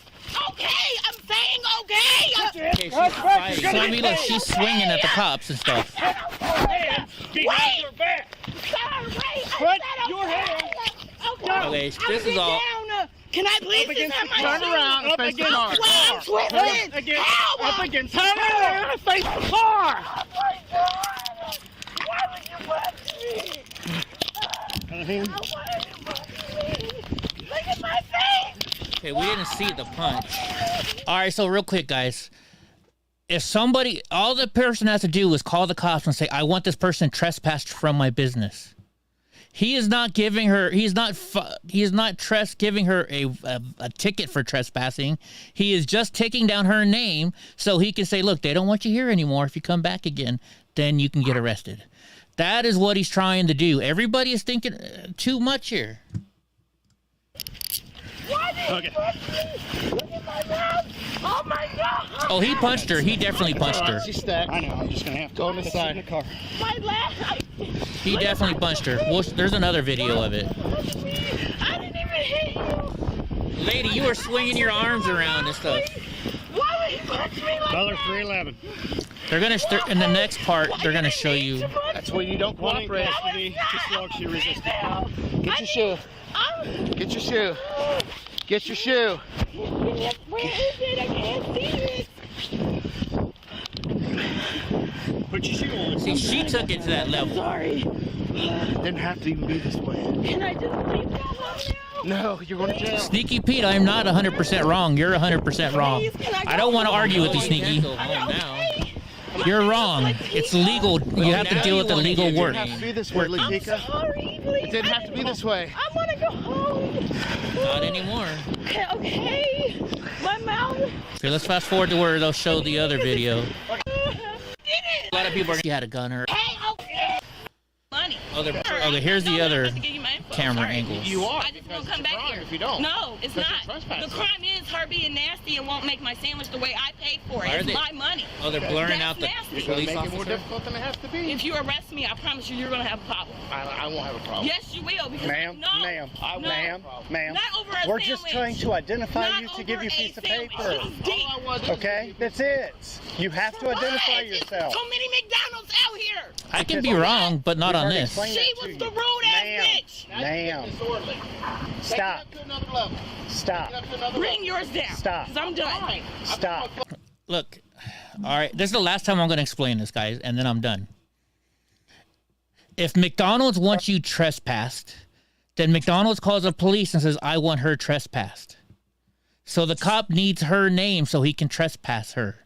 Okay, I'm saying okay.
Okay, she's fighting. So I mean, look, she's swinging at the cops and stuff.
Behind your back.
Put your hands.
Okay, this is all...
Can I please just have my
turn around and face the car.
I'm twisted.
Up against turn around and face the car.
Oh my God. Why would you punch me? Look at my face.
Okay, we didn't see the punch. All right, so real quick, guys. If somebody, all the person has to do is call the cops and say, I want this person trespassed from my business. He is not giving her, giving her a ticket for trespassing. He is just taking down her name so he can say, look, they don't want you here anymore. If you come back again, then you can get arrested. That is what he's trying to do. Everybody is thinking too much here.
Okay.
Look at my mouth. Oh my God.
Oh, he punched her. He definitely punched her.
She's stacked. I know. I'm just gonna have to go on the side of the car.
My last.
He definitely punched her. Well, there's another video of it.
I didn't even hit you.
Lady, you were swinging your arms around and stuff.
Why would he punch me like
Color
that?
311.
They're gonna in the next part. They're gonna show you.
That's when you don't cooperate. Just long as you resist. Get your shoe. Get your shoe. Get your shoe.
Where is it? I can't see it.
Put your shoe on.
See, she took it to that level.
Sorry.
It didn't have to even be this way.
Can I just leave that alone now?
No, you're going to jail.
Sneaky Pete, I'm not 100% wrong. You're 100% wrong. I don't want to argue with you, Sneaky. You're wrong. It's legal. You have to deal with the legal work.
It didn't have to be this way, Latika.
Sorry, please.
It didn't have to be this way.
I want to go home.
Not anymore.
Okay. My mouth.
Okay, let's fast forward to where they'll show the other video. A lot of people are. She had a gun. Her.
Hey, okay. Money.
Okay, here's the other camera angle.
You are.
I just won't come back here.
If you don't.
No, it's not. The crime is her being nasty and won't make my sandwich the way I paid for it. It's my money.
Oh, they're blurring out the police
Make it more
officer?
difficult than it has to be.
If you arrest me, I promise you're going to have a problem.
I won't have a problem.
Yes, you will. Because
Ma'am,
no,
ma'am,
no,
ma'am.
Not over a
We're
sandwich.
just trying to identify
Not
you to
over
give you a piece of
sandwich.
paper.
This is deep.
Okay, that's it. You have to identify yourself.
So many McDonald's out here.
I can be wrong, but not on this.
She was the rude ass bitch.
Ma'am. Stop. Stop.
Bring yours down.
Stop.
Because I'm done.
Stop.
Look, all right, this is the last time I'm going to explain this, guys, and then I'm done. If McDonald's wants you trespassed, then McDonald's calls the police and says, I want her trespassed. So the cop needs her name so he can trespass her.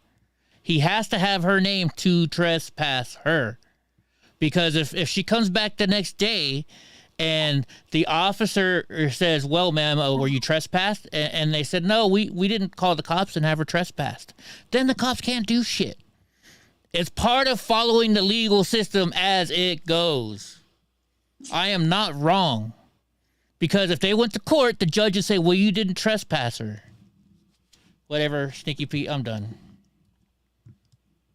He has to have her name to trespass her. Because if she comes back the next day and the officer says, well, ma'am, were you trespassed? And they said, no, we didn't call the cops and have her trespassed. Then the cops can't do shit. It's part of following the legal system as it goes. I am not wrong. Because if they went to court, the judge would say, well, you didn't trespass her. Whatever, Sneaky Pete, I'm done.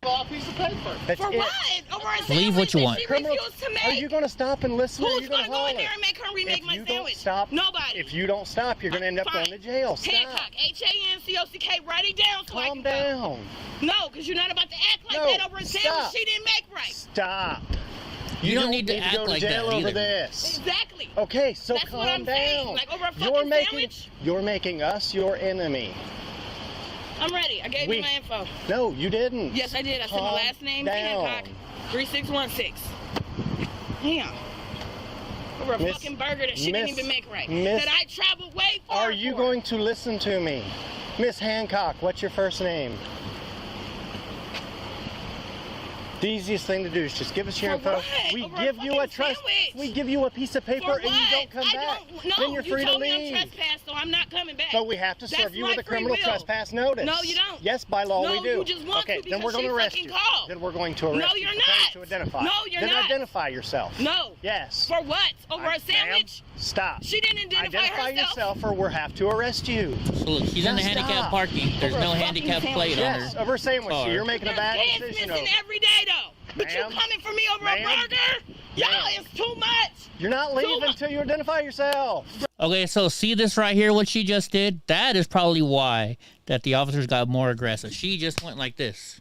A piece of paper. That's
For
it.
what? Over a
Leave what you want.
She refused to make.
Are you going to stop and listen? or are
Who's
you
going
going
to go in there and make her remake my
Don't
sandwich?
stop,
Nobody.
If you don't stop, you're going to end up going to jail. Stop.
Hancock, Hancock, write it down so I
Calm
can
down.
go. No, because you're not about to act like
No,
that over a sandwich
stop.
she didn't make right.
Stop.
You don't need to act
go to
like
jail
that
over
either.
this.
Exactly.
Okay, so
That's what
calm
I'm
down.
saying. Like over a fucking sandwich.
You're making us your enemy.
I'm ready. I gave you my info.
No, you didn't.
Yes, I did. I said my last name, Hancock, 3616. Damn. Over a fucking burger that she didn't even make right. That I traveled way far
Are you going to listen to me? Miss Hancock, what's your first name? The easiest thing to do is just give us your info. We give you a We give you a piece of paper and you don't come back. Then you're free to
told me
leave.
I'm trespassed, so I'm not coming back.
But we have to serve
That's
you
my
with a
free
criminal
will.
trespass notice.
No, you don't.
Yes, by law we do.
No, you just want
okay,
to
then we're
because
going to
she
arrest
fucking
you.
called.
Then we're going to arrest
No,
you.
you're
for
not.
failing to identify.
No, you're
then
not.
identify yourself.
No.
Yes.
For what? Over a sandwich?
Stop.
She didn't identify herself.
yourself or we'll have to arrest you.
So look, she's in the handicap parking. There's no handicap plate on her.
Yes, over a sandwich. So you're making a bad
There's
decision.
missing every day, though. But you coming for me over a burger? Y'all, it's too much.
You're not leaving until you identify yourself.
Okay, so see this right here, what she just did? That is probably why that the officers got more aggressive. She just went like this.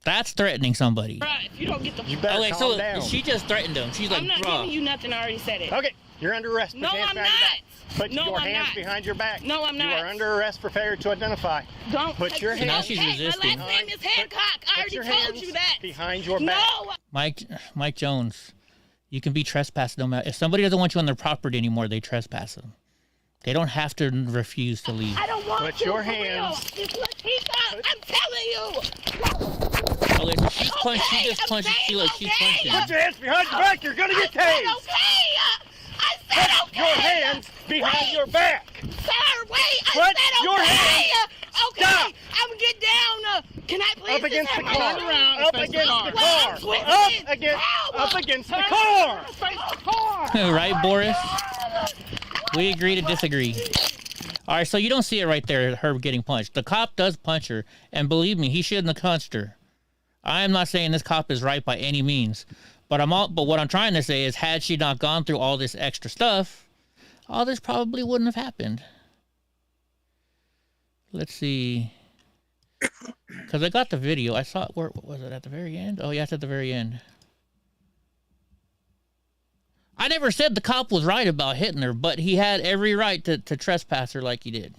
That's threatening somebody.
Right, if you don't get the...
You better
okay,
calm
so
down.
she just threatened him. She's like,
I'm not
bruh.
giving you nothing. I already said it.
Okay, you're under arrest. Put
No,
your hands
I'm
behind your
not.
back. Put
No,
your
I'm
hands
not.
behind your back.
No, I'm not.
You are under arrest for failure to identify.
Don't
put your hands.
Now she's resisting.
My last name is Hancock. I already
your
told
hands
you that.
behind your back.
No.
Mike Jones, you can be trespassed no matter. If somebody doesn't want you on their property anymore, they trespass them. They don't have to refuse to leave.
I don't want
Put
to.
your
for
hands.
real. It's Latifah. I'm telling you.
Okay, so she's punched. She just punched. She look. She's punching.
Put your hands behind your back. You're gonna get tased.
I said okay.
Your hands behind your back.
Sir, wait. I
Put
said
your
okay.
hands.
Okay.
Stop.
I'm gonna get down. Can I please
Up against the
just have
car.
my shoe?
Up against the car. Up against the car.
Right, Boris? We agree to disagree. All right, so you don't see it right there, her getting punched. The cop does punch her, and believe me, he shouldn't have punched her. I am not saying this cop is right by any means, but what I'm trying to say is, had she not gone through all this extra stuff, all this probably wouldn't have happened. Let's see, because I got the video. I saw it. Where was it? At the very end? Oh yeah, it's at the very end. I never said the cop was right about hitting her, but he had every right to trespass her like he did.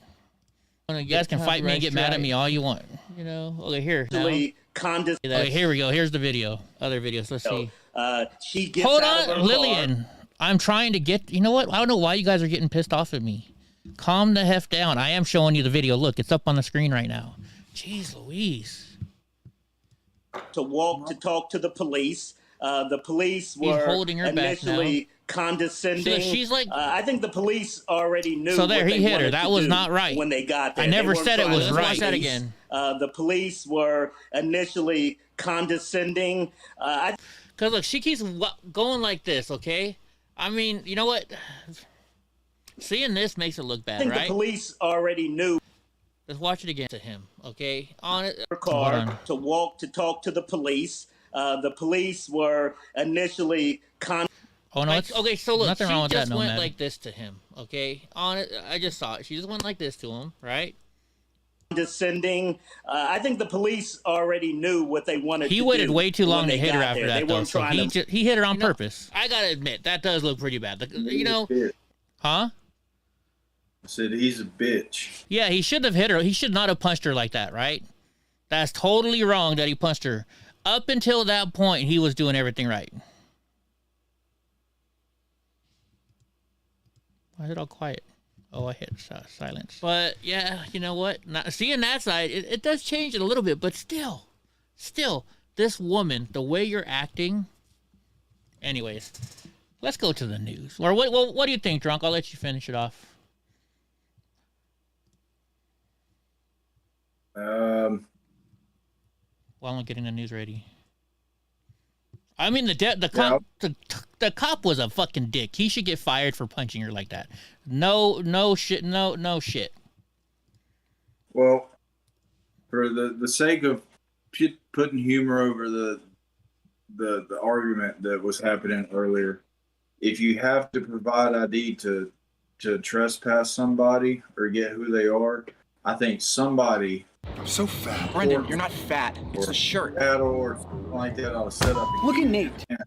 You guys can fight me and get mad at me all you want. You know? Okay, here. Okay, here we go. Here's the video. Other videos. Let's see.
She gets
Hold
out of
on,
her
Lillian.
car.
I'm trying to get... You know what? I don't know why you guys are getting pissed off at me. Calm the hell down. I am showing you the video. Look, it's up on the screen right now. Jeez Louise.
To walk to talk to the police. The police were
holding her back
initially
now.
condescending.
So she's like,
I think the police already knew.
So there,
what
he
they
hit her.
wanted
That
to
was
do
not right.
when they got there.
I never
They weren't
said it
trying
was
to
right. Watch that
police.
again.
The police were initially condescending.
Because look, she keeps going like this, okay? I mean, you know what? Seeing this makes it look bad,
I think
right?
the police already knew.
Let's watch it again to him, okay? On it.
Her car to walk to talk to the police. The police were initially
Oh no, it's okay. So look,
Nothing
she
wrong with
just
that,
went
Nomad.
like this to him, okay? On it, I just saw it. She just went like this to him, right?
condescending. I think the police already knew what they wanted.
He
to
waited
do
way too
when
long to
they
hit her
got
after
there.
that,
They
though.
weren't
So
trying to.
he hit her on purpose. I gotta admit, that does look pretty bad. You know, huh?
I said he's a bitch.
Yeah, he should have hit her. He should not have punched her like that, right? That's totally wrong that he punched her. Up until that point, he was doing everything right. Why is it all quiet? Oh, I hit silence. But yeah, you know what? Not, seeing that side, it does change it a little bit, but still, this woman, the way you're acting. Anyways, let's go to the news. Or what do you think, Drunk? I'll let you finish it off. while I'm getting the news ready. I mean, the cop was a fucking dick. He should get fired for punching her like that. No shit. No shit.
Well, for the sake of putting humor over the argument that was happening earlier, if you have to provide ID to trespass somebody or get who they are, I think somebody.
I'm so fat. Brendan, you're not fat. It's a shirt.
Or something like that ought to set up.
Look at Nate.
And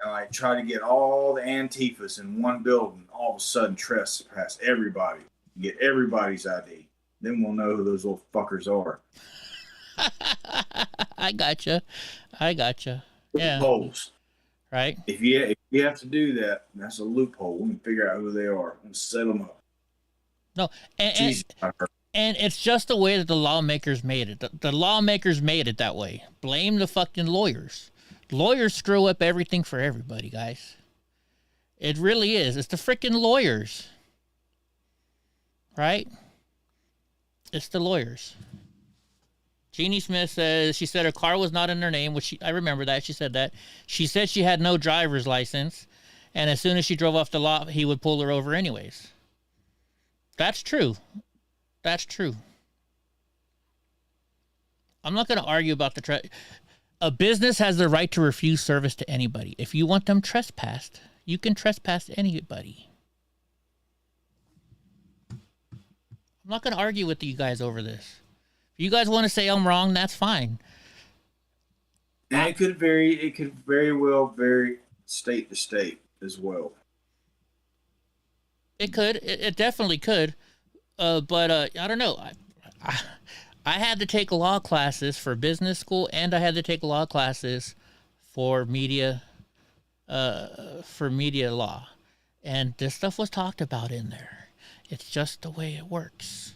like try to get all the Antifas in one building, all of a sudden trespass everybody, get everybody's ID. Then we'll know who those little fuckers are.
I gotcha. Yeah.
Loopholes.
Right.
If you have to do that, that's a loophole. We can figure out who they are and set them up.
No, and it's just the way that the lawmakers made it. The lawmakers made it that way. Blame the fucking lawyers. Lawyers screw up everything for everybody, guys. It really is. It's the freaking lawyers. Right? It's the lawyers. Jeannie Smith says, she said her car was not in her name, which I remember that. She said that. She said she had no driver's license, and as soon as she drove off the lot, he would pull her over anyways. That's true. That's true. I'm not going to argue about a business has the right to refuse service to anybody. If you want them trespassed, you can trespass anybody. I'm not going to argue with you guys over this. If you guys want to say I'm wrong, that's fine.
And it could very well vary state to state as well.
It could. It definitely could. But I don't know. I had to take law classes for business school, and I had to take law classes for media law, and this stuff was talked about in there. It's just the way it works.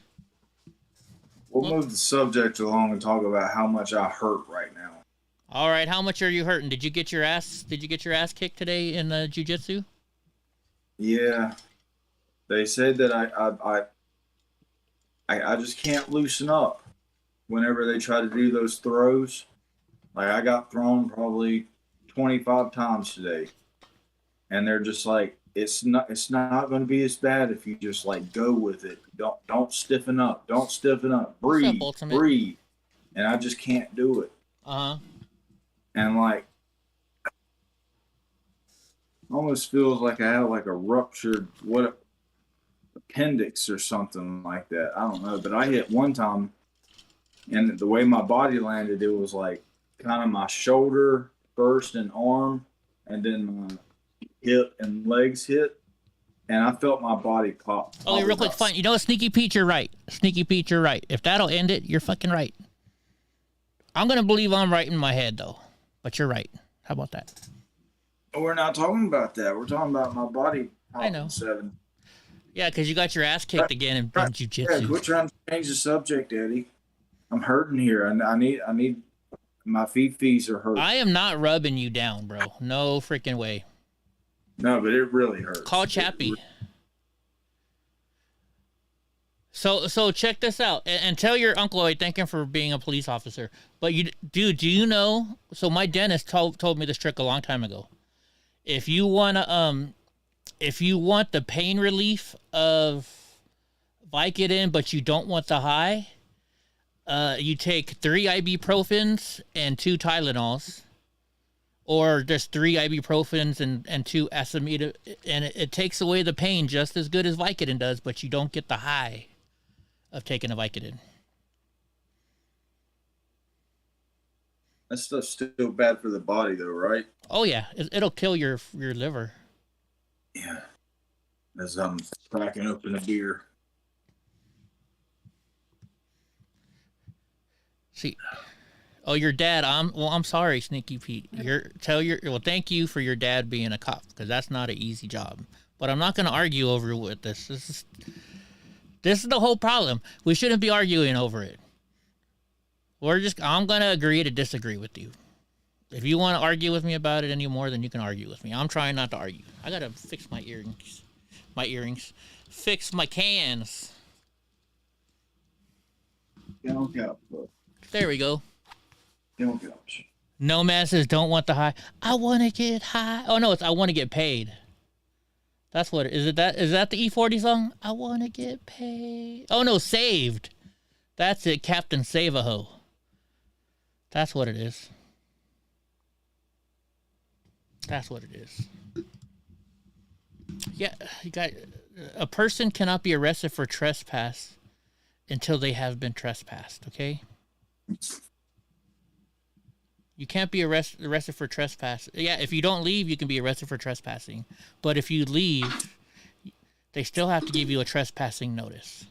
We'll move the subject along and talk about how much I hurt right now.
All right, how much are you hurting? Did you get your ass kicked today in jiu-jitsu?
Yeah, they said that I just can't loosen up whenever they try to do those throws. Like I got thrown probably 25 times today, and they're just like, it's not going to be as bad if you just like go with it. Don't stiffen up. Don't stiffen up. Breathe. Breathe. And I just can't do it. And like, almost feels like I have like a ruptured appendix or something like that. I don't know, but I hit one time, and the way my body landed, it was like kind of my shoulder first and arm, and then my hip and legs hit, and I felt my body pop.
Oh, real quick, fine. You know what, Sneaky Pete, you're right. Sneaky Pete, you're right. If that'll end it, you're fucking right. I'm gonna believe I'm right in my head though, but you're right. How about that?
We're not talking about that. We're talking about my body.
I know. Yeah, because you got your ass kicked again in jiu-jitsu.
Yeah, quit trying to change the subject, Eddie. I'm hurting here, and I need my feet are hurt.
I am not rubbing you down, bro. No freaking way.
No, but it really hurts.
Call Chappie. So check this out, and tell your uncle I thank him for being a police officer. But do you know? So my dentist told me this trick a long time ago. If you want the pain relief of Vicodin, but you don't want the high, you take 3 ibuprofens and 2 Tylenols, or just 3 ibuprofens and 2 acetaminophen, and it takes away the pain just as good as Vicodin does, but you don't get the high of taking a Vicodin.
That stuff's still bad for the body, though, right?
Oh yeah, it'll kill your liver.
Yeah. As I'm cracking open a beer.
See, oh, your dad. I'm sorry, Sneaky Pete. Thank you for your dad being a cop, because that's not an easy job. But I'm not going to argue over with this. This is the whole problem. We shouldn't be arguing over it. I'm going to agree to disagree with you. If you want to argue with me about it anymore, then you can argue with me. I'm trying not to argue. I got to fix my earrings. Fix my cans.
There we go. Oh gosh.
No Man says, don't want the high. I want to get high. Oh, no, it's I want to get paid. That's what it is. Is that the E40 song? I want to get paid. Oh, no, Saved. That's it, Captain Save-A-Ho. That's what it is. That's what it is. Yeah, you got a person cannot be arrested for trespass until they have been trespassed, okay? You can't be arrested for trespass. Yeah, if you don't leave, you can be arrested for trespassing. But if you leave, they still have to give you a trespassing notice.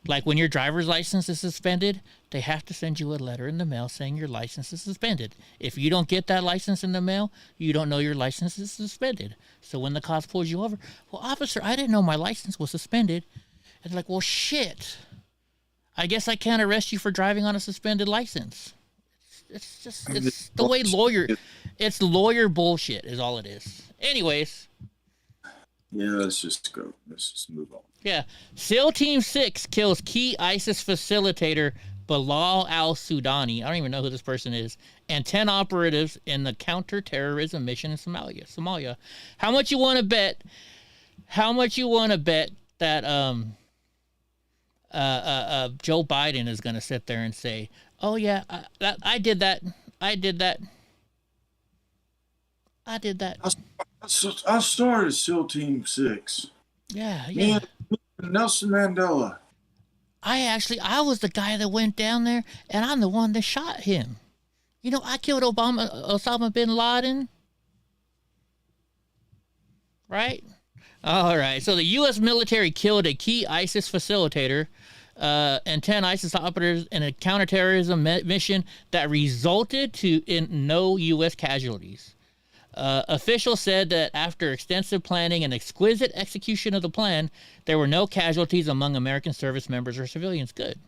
Like when your driver's license is suspended, they have to send you a letter in the mail saying your license is suspended. If you don't get that license in the mail, you don't know your license is suspended. So when the cops pulls you over, well, officer, I didn't know my license was suspended. And they're like, well, shit. I guess I can't arrest you for driving on a suspended license. It's the way it's lawyer bullshit is all it is. Anyways.
Yeah, let's just move on.
Yeah. SEAL Team 6 kills key ISIS facilitator Bilal al-Sudani. I don't even know who this person is. And 10 operatives in the counter-terrorism mission in Somalia. How much you want to bet? How much you want to bet that Joe Biden is going to sit there and say, oh, yeah, I did that. I did that. I did that.
I started SEAL Team 6.
Yeah.
Me and Nelson Mandela.
I was the guy that went down there, and I'm the one that shot him. You know, I killed Osama bin Laden. Right? All right. So the U.S. military killed a key ISIS facilitator and 10 ISIS operatives in a counterterrorism mission that resulted in no U.S. casualties. Officials said that after extensive planning and exquisite execution of the plan, there were no casualties among American service members or civilians. Good.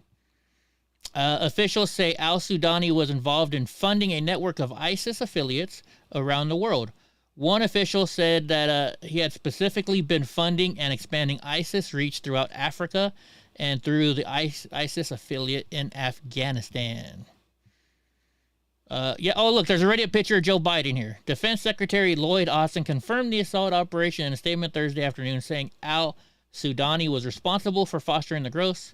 Officials say al-Sudani was involved in funding a network of ISIS affiliates around the world. One official said that he had specifically been funding and expanding ISIS reach throughout Africa and through the ISIS affiliate in Afghanistan. Yeah. Oh, look, there's already a picture of Joe Biden here. Defense Secretary Lloyd Austin confirmed the assault operation in a statement Thursday afternoon, saying al-Sudani was responsible for fostering the growth.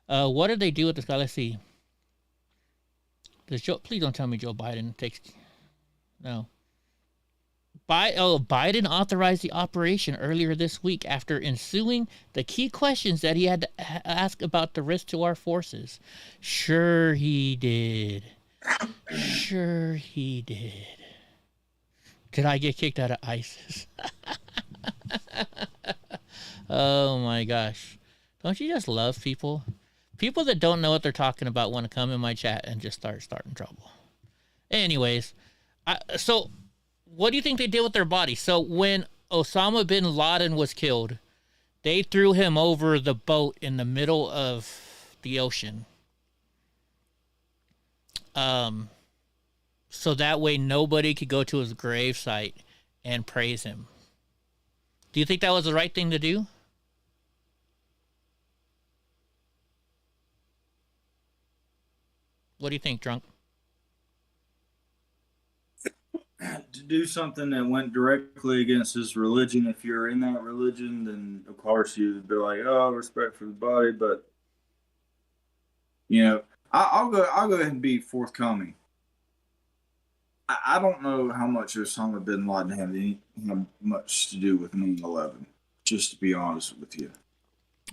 What did they do with this guy? Let's see. Please don't tell me Joe Biden takes. No. Biden authorized the operation earlier this week after ensuing the key questions that he had to ask about the risk to our forces. Sure, he did. Sure he did. Did I get kicked out of ISIS? Oh my gosh. Don't you just love people? People that don't know what they're talking about want to come in my chat and just starting trouble. Anyways, so what do you think they did with their body? So when Osama bin Laden was killed, they threw him over the boat in the middle of the ocean. So that way nobody could go to his gravesite and praise him. Do you think that was the right thing to do? What do you think, Drunk?
To do something that went directly against his religion, if you're in that religion, then of course you'd be like, oh, respect for the body, but you know, I'll go ahead and be forthcoming. I don't know how much Osama bin Laden had much to do with 9/11, just to be honest with you.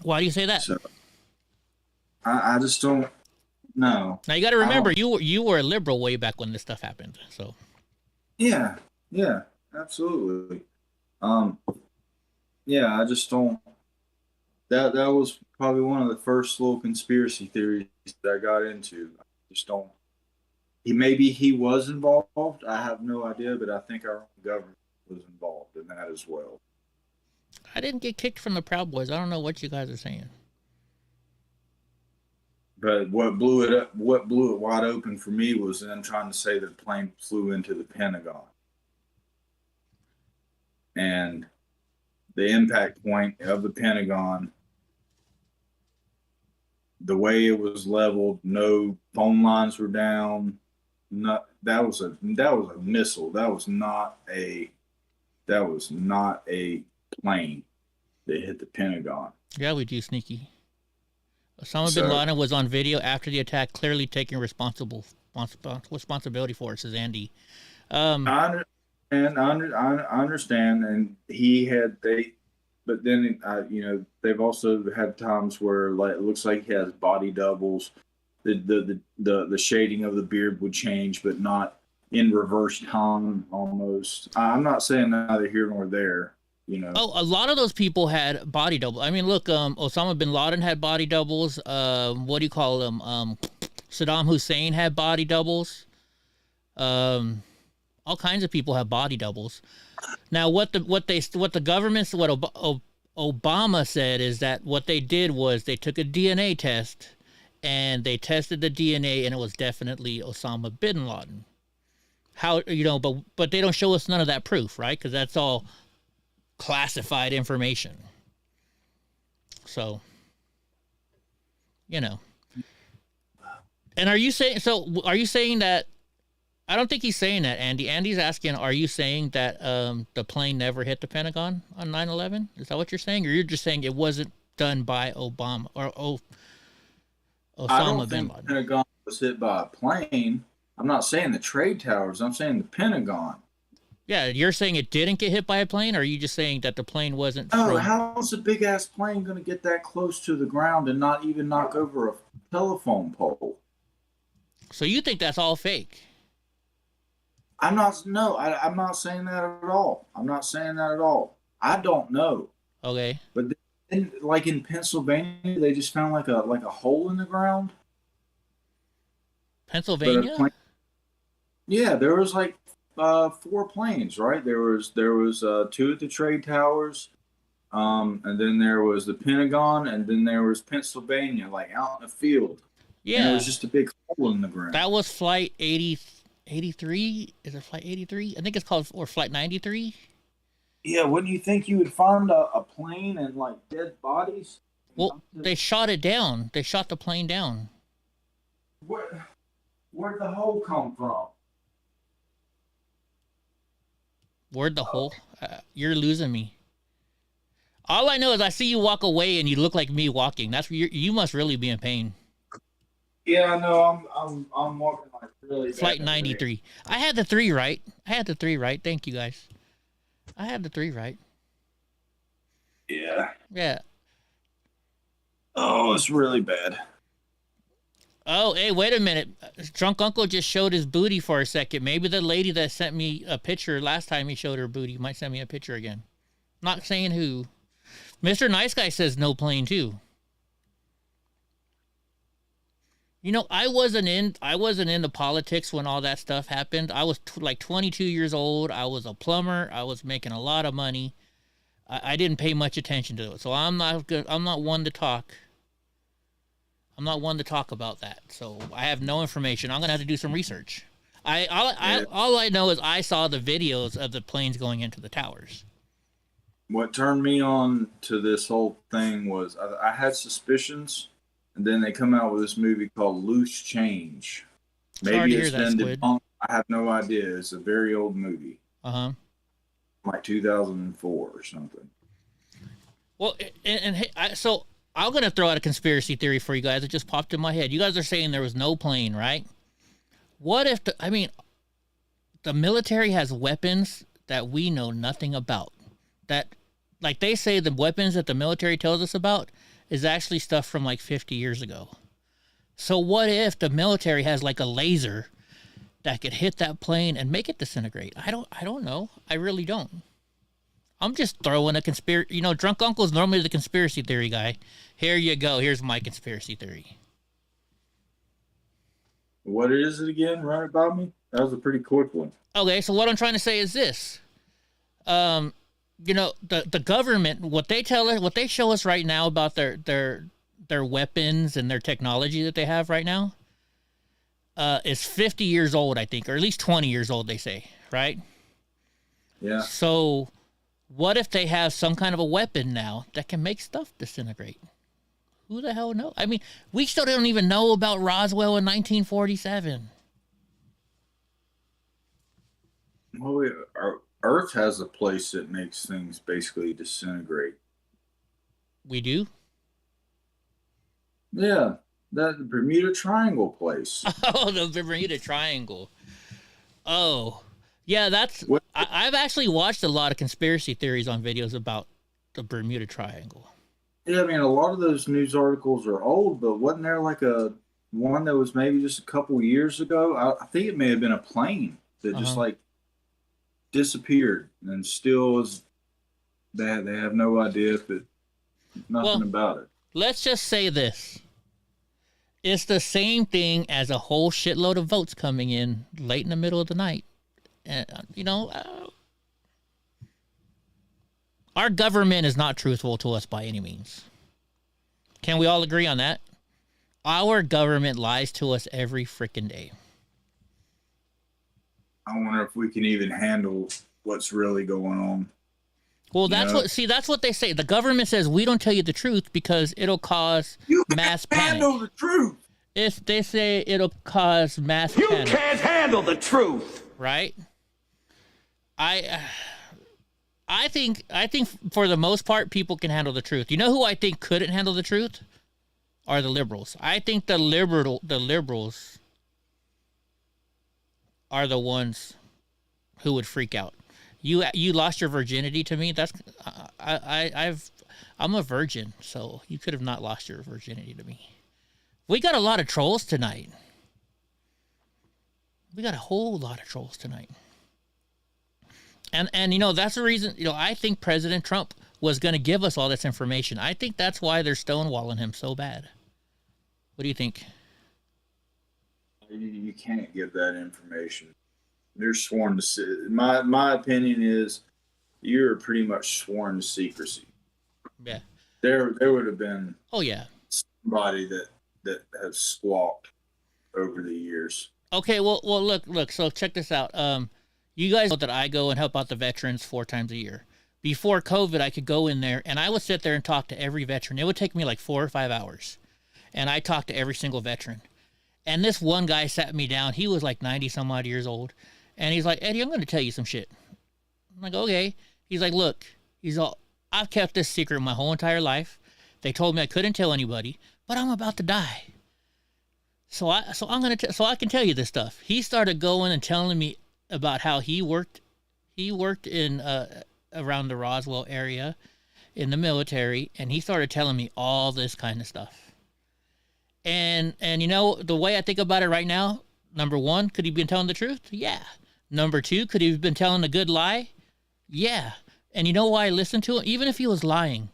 Why do you say that?
So, I just don't know.
Now you got to remember, you were a liberal way back when this stuff happened. So.
Yeah, absolutely. Yeah, I just don't. That was probably one of the first little conspiracy theories that I got into. I just don't. Maybe he was involved. I have no idea, but I think our own government was involved in that as well.
I didn't get kicked from the Proud Boys. I don't know what you guys are saying.
But what blew it wide open for me was them trying to say that the plane flew into the Pentagon. And the impact point of the Pentagon the way it was leveled, no phone lines were down. That was a missile. That was not a plane that hit the Pentagon.
Yeah, we do, Sneaky. Osama bin Laden was on video after the attack, clearly taking responsibility for it, says Andy.
I understand, and but then they've also had times where like it looks like he has body doubles. The shading of the beard would change, but not in reverse time almost. I'm not saying neither here nor there.
Oh, a lot of those people had body doubles. I mean, look, Osama bin Laden had body doubles. What do you call them? Saddam Hussein had body doubles. All kinds of people have body doubles. Now, what Obama said is that what they did was they took a DNA test and they tested the DNA and it was definitely Osama bin Laden. How, but they don't show us none of that proof, right? Because that's all classified information. So, And are you saying that, I don't think he's saying that, Andy. Andy's asking, are you saying that the plane never hit the Pentagon on 9/11? Is that what you're saying? Or you're just saying it wasn't done by Obama or Osama bin Laden?
The Pentagon was hit by a plane. I'm not saying the trade towers. I'm saying the Pentagon.
Yeah, you're saying it didn't get hit by a plane, or are you just saying that the plane wasn't?
Oh, how's a big ass plane going to get that close to the ground and not even knock over a telephone pole?
So you think that's all fake?
I'm not saying that at all. I'm not saying that at all. I don't know.
Okay.
But then, like in Pennsylvania, they just found like a hole in the ground.
Pennsylvania?
Yeah, there was like 4 planes, right? There was 2 at the trade towers, and then there was the Pentagon, and then there was Pennsylvania, like out in the field.
Yeah,
and it was just a big hole in the ground.
That was flight 83. Is it flight 83? I think it's called, or flight 93.
Yeah, wouldn't you think you would find a plane and like dead bodies?
Well, they shot it down. They shot the plane down.
Where'd the hole come from?
Where'd the hole? You're losing me. All I know is I see you walk away and you look like me walking. That's you must really be in pain.
Yeah, no, I'm walking like really bad.
Flight 93. I had the 3 right. Thank you guys. I had the 3 right.
Yeah.
Yeah.
Oh, it's really bad.
Oh, hey, wait a minute. Drunk Uncle just showed his booty for a second. Maybe the lady that sent me a picture last time he showed her booty might send me a picture again. Not saying who. Mr. Nice Guy says no plane too. I wasn't into politics when all that stuff happened. I was like 22 years old. I was a plumber. I was making a lot of money. I didn't pay much attention to it. So I'm not one to talk. I'm not one to talk about that. So I have no information. I'm going to have to do some research. All I know is I saw the videos of the planes going into the towers.
What turned me on to this whole thing was I had suspicions, and then they come out with this movie called Loose Change. Maybe it's been debunked. I have no idea. It's a very old movie. Like 2004 or something.
Well, so I'm going to throw out a conspiracy theory for you guys. It just popped in my head. You guys are saying there was no plane, right? What if the military has weapons that we know nothing about? That, like they say, the weapons that the military tells us about is actually stuff from like 50 years ago. So what if the military has like a laser that could hit that plane and make it disintegrate? I don't know. I really don't. I'm just throwing a conspiracy. Drunk Uncle's normally the conspiracy theory guy. Here you go. Here's my conspiracy theory.
What is it again? Run it by me. That was a pretty quick one.
Okay, so what I'm trying to say is this. The government, what they show us right now about their weapons and their technology that they have right now, is 50 years old, I think, or at least 20 years old, they say, right?
Yeah.
So what if they have some kind of a weapon now that can make stuff disintegrate? Who the hell knows? I mean, we still don't even know about Roswell in 1947.
Well, our Earth has a place that makes things basically disintegrate.
We do?
Yeah, that Bermuda Triangle place.
Oh, the Bermuda Triangle. Oh, yeah, that's... I've actually watched a lot of conspiracy theories on videos about the Bermuda Triangle.
Yeah, I mean, a lot of those news articles are old, but wasn't there like one that was maybe just a couple years ago? I think it may have been a plane that just like disappeared and still is... They have no idea if it... Nothing about it.
Let's just say this. It's the same thing as a whole shitload of votes coming in late in the middle of the night. And, our government is not truthful to us by any means. Can we all agree on that? Our government lies to us every freaking day.
I wonder if we can even handle what's really going on.
Well, that's what they say. The government says we don't tell you the truth because it'll cause mass panic.
Handle the truth.
If they say it'll cause mass panic.
You can't handle the truth.
Right? I think for the most part people can handle the truth. You know who I think couldn't handle the truth? Are the liberals. I think the liberals are the ones who would freak out. You lost your virginity to me. That's I'm a virgin, so you could have not lost your virginity to me. We got a lot of trolls tonight. We got a whole lot of trolls tonight. And that's the reason, I think President Trump was going to give us all this information. I think that's why they're stonewalling him so bad. What do you think?
You can't give that information. They're sworn to... My opinion is you're pretty much sworn to secrecy.
Yeah.
There would have been...
Oh, yeah.
Somebody that has squawked over the years.
Okay, well, look. So check this out. You guys know that I go and help out the veterans 4 times a year. Before COVID, I could go in there and I would sit there and talk to every veteran. It would take me like 4 or 5 hours. And I talked to every single veteran. And this one guy sat me down. He was like 90 some odd years old. And he's like, Eddie, I'm going to tell you some shit. I'm like, okay. He's like, look, I've kept this secret my whole entire life. They told me I couldn't tell anybody, but I'm about to die. So I can tell you this stuff. He started going and telling me about how he worked in around the Roswell area in the military, and he started telling me all this kind of stuff. And the way I think about it right now, number 1, could he have been telling the truth? Yeah. Number 2, could he have been telling a good lie? Yeah. And you know why I listened to him? Even if he was lying,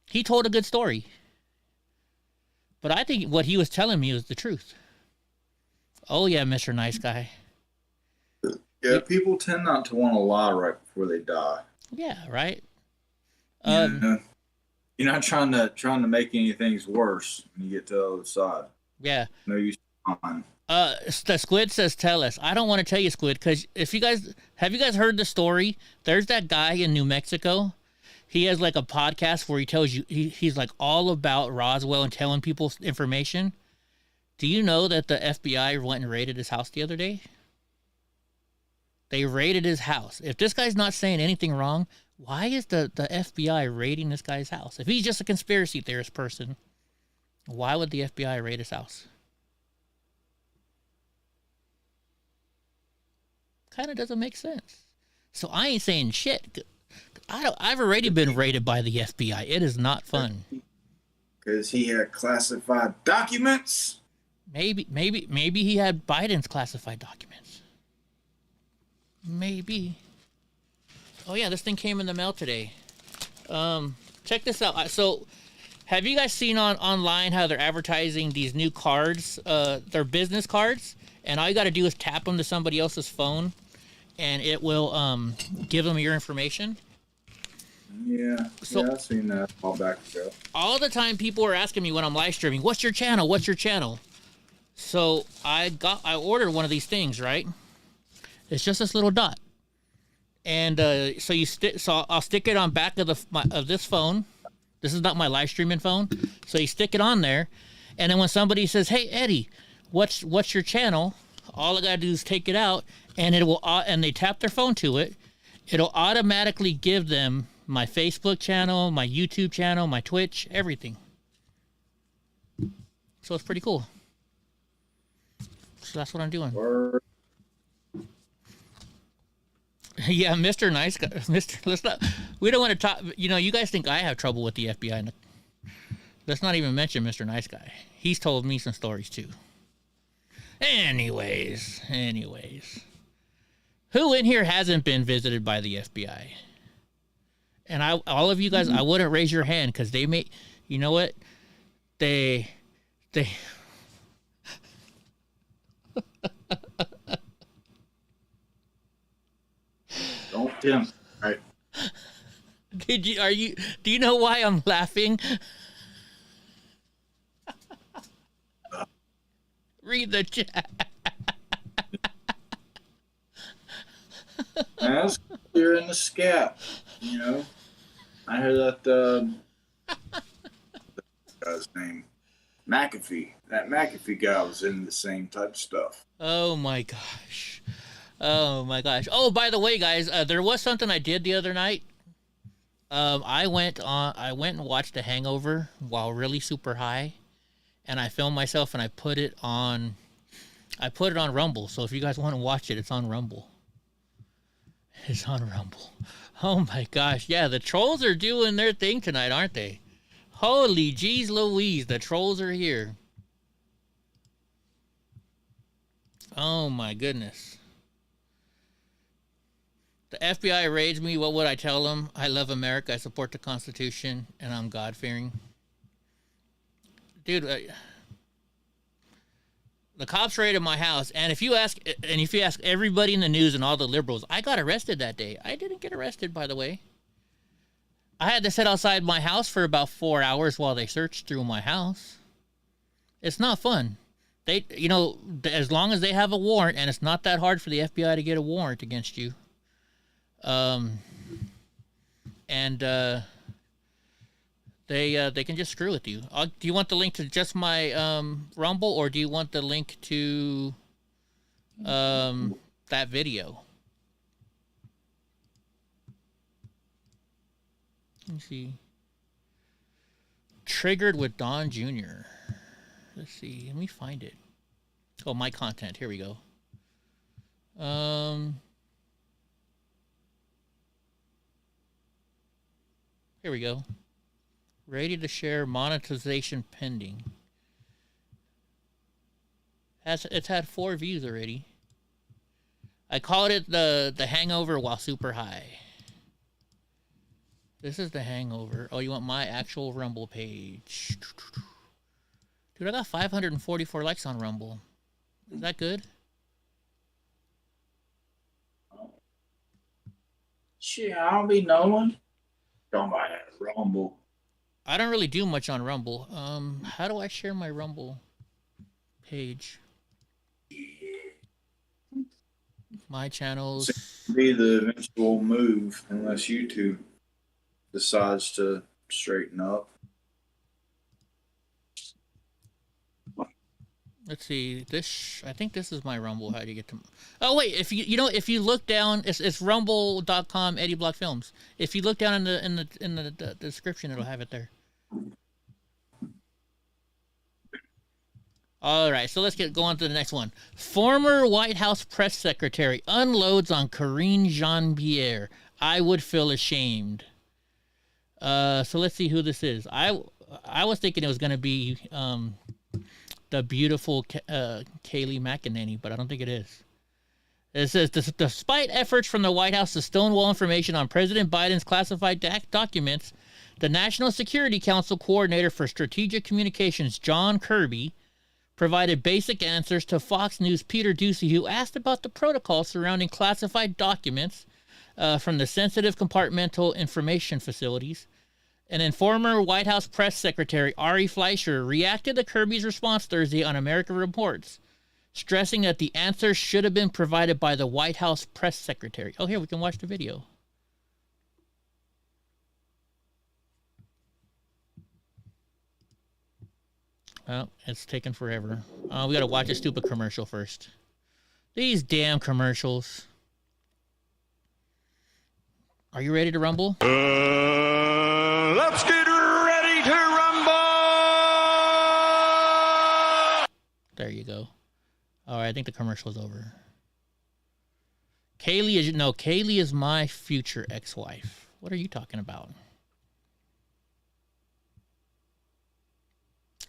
he told a good story. But I think what he was telling me was the truth. Oh, yeah, Mr. Nice Guy.
Yeah, people tend not to want to lie right before they die.
Yeah, right?
You're not trying to make anything worse when you get to the other side.
Yeah.
No use on.
The Squid says, tell us. I don't want to tell you, Squid, because have you guys heard the story? There's that guy in New Mexico. He has like a podcast where he tells you, he's like all about Roswell and telling people information. Do you know that the FBI went and raided his house the other day? They raided his house. If this guy's not saying anything wrong, why is the FBI raiding this guy's house? If he's just a conspiracy theorist person, why would the FBI raid his house? Kind of doesn't make sense. So I ain't saying shit. I've already been raided by the FBI. It is not fun.
Because he had classified documents?
Maybe he had Biden's classified documents. Maybe. Oh yeah, this thing came in the mail today. Check this out. So, have you guys seen online how they're advertising these new cards? They're business cards, and all you got to do is tap them to somebody else's phone, and it will give them your information.
Yeah, I've seen that all back ago.
All the time, people are asking me when I'm live streaming, "What's your channel? What's your channel?" So I ordered one of these things, right? It's just this little dot. And so I'll stick it on back of this phone, This is not my live streaming phone. So you stick it on there, and then when somebody says, "Hey Eddie, what's your channel?" All I gotta do is take it out, and it will, and they tap their phone to it. It'll automatically give them my Facebook channel, my YouTube channel, my Twitch, everything. So it's pretty cool. So that's what I'm doing. Yeah, Mr. Nice Guy. Let's not. We don't want to talk. You know, you guys think I have trouble with the FBI. Let's not even mention Mr. Nice Guy. He's told me some stories too. Anyways. Who in here hasn't been visited by the FBI? And all of you guys, I wouldn't raise your hand because they may. You know what? They.
Don't tempt. Right.
Do you know why I'm laughing? Read the chat.
That's clear in the scap. You know, I heard that guy's name, McAfee. That McAfee guy was in the same type of stuff.
Oh my gosh. Oh, by the way, guys, there was something I did the other night. I went and watched The Hangover while really super high, and I filmed myself and I put it on Rumble. So if you guys want to watch it, it's on Rumble. It's on Rumble. Oh my gosh. Yeah, the trolls are doing their thing tonight, aren't they? Holy jeez Louise, the trolls are here. Oh my goodness. The FBI raids me. What would I tell them? I love America. I support the Constitution, and I'm God-fearing. Dude, the cops raided my house, and if you ask everybody in the news and all the liberals, I got arrested that day. I didn't get arrested, by the way. I had to sit outside my house for about 4 hours while they searched through my house. It's not fun. They, you know, as long as they have a warrant, and it's not that hard for the FBI to get a warrant against you. They can just screw with you. Do you want the link to just my Rumble, or do you want the link to that video? Let me see. Triggered with Don Jr. Let's see. Let me find it. Oh, my content. Here we go. Here we go. Ready to share, monetization pending. It's had 4 views already. I called it the Hangover while super high. This is The Hangover. Oh, you want my actual Rumble page. Dude, I got 544 likes on Rumble. Is that good?
Shit, I don't be knowing. Don't buy that Rumble.
I don't really do much on Rumble. How do I share my Rumble page? My channels.
Be the eventual move unless YouTube decides to straighten up.
Let's see. I think this is my Rumble. How do you get to? Oh wait, if you look down, it's rumble.com EddieBlockFilms. If you look down in the description, it'll have it there. All right, so let's go on to the next one. Former White House press secretary unloads on Karine Jean-Pierre. I would feel ashamed. So let's see who this is. I was thinking it was going to be the beautiful Kayleigh McEnany, but I don't think it is. It says, despite efforts from the White House to stonewall information on President Biden's classified documents, the National Security Council Coordinator for Strategic Communications, John Kirby, provided basic answers to Fox News' Peter Doocy, who asked about the protocol surrounding classified documents from the sensitive compartmental information facilities. And then former White House press secretary Ari Fleischer reacted to Kirby's response Thursday on America Reports, stressing that the answers should have been provided by the White House press secretary. Oh, here, we can watch the video. Oh, it's taking forever. We gotta watch a stupid commercial first. These damn commercials. Are you ready to rumble?
Let's get ready to rumble!
There you go. All right, I think the commercial is over. Kaylee is my future ex-wife. What are you talking about?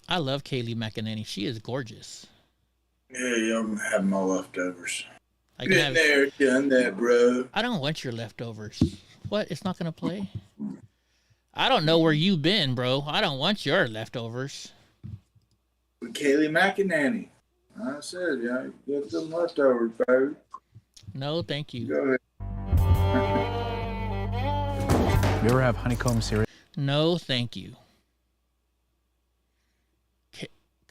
I love Kaylee McEnany. She is gorgeous.
Yeah, I'm gonna have my leftovers.
I
Been there, done that, bro.
I don't want your leftovers. What? It's not gonna play? I don't know where you've been, bro. I don't want your leftovers.
With Kaylee McEnany. I said, yeah, get some leftovers, bro.
No, thank you.
Go ahead.
You ever have honeycomb cereal?
No, thank you.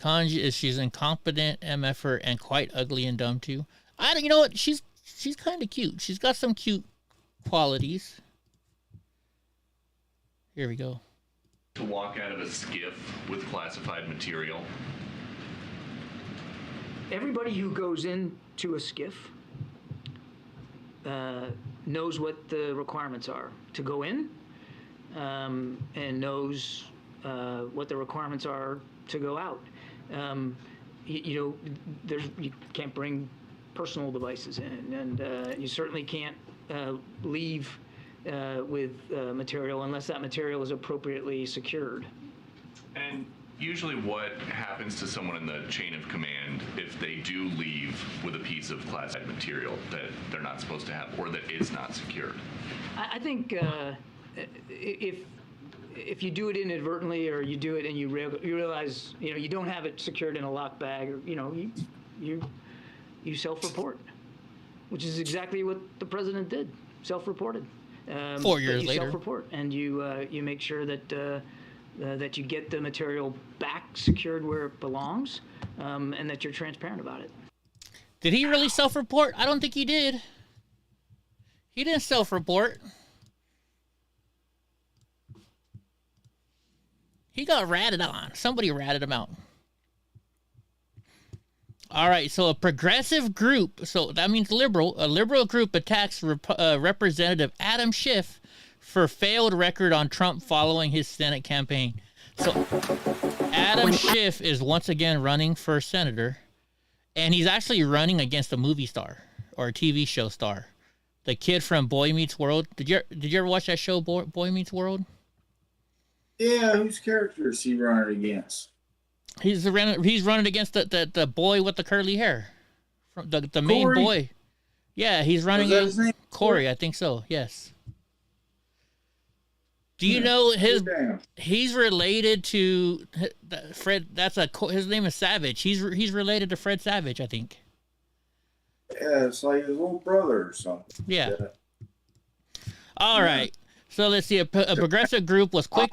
Kanji she's incompetent, MFer, and quite ugly and dumb too. You know what? She's kind of cute. She's got some cute qualities. Here we go.
To walk out of a skiff with classified material.
Everybody who goes into a skiff knows what the requirements are to go in, and knows what the requirements are to go out. You can't bring personal devices in, and you certainly can't leave with material unless that material is appropriately secured.
And usually what happens to someone in the chain of command if they do leave with a piece of classified material that they're not supposed to have or that is not secured?
I think if you do it inadvertently, or you do it and you realize you don't have it secured in a locked bag, or you self-report, which is exactly what the president did. Self-reported.
4 years
you
later.
Self-report, and you make sure that that you get the material back secured where it belongs, and that you're transparent about it.
Did he really self-report? I don't think he did. He didn't self-report. He got ratted on. Somebody ratted him out. All right, so a progressive group, so that means a liberal group attacks Representative Adam Schiff for failed record on Trump following his Senate campaign. So Adam Schiff is once again running for senator, and he's actually running against a movie star or a TV show star, the kid from Boy Meets World. Did you ever watch that show, Boy Meets World?
Yeah, whose character is he running against?
He's running against the boy with the curly hair, from the main
Corey?
boy. Yeah, he's running
his name?
Corey, I think so. Yes. Do you know he's related to Fred? His name is Savage. He's related to Fred Savage, I think.
Yeah, it's like his little brother or something.
Yeah. All right. So let's see. A progressive group was quick.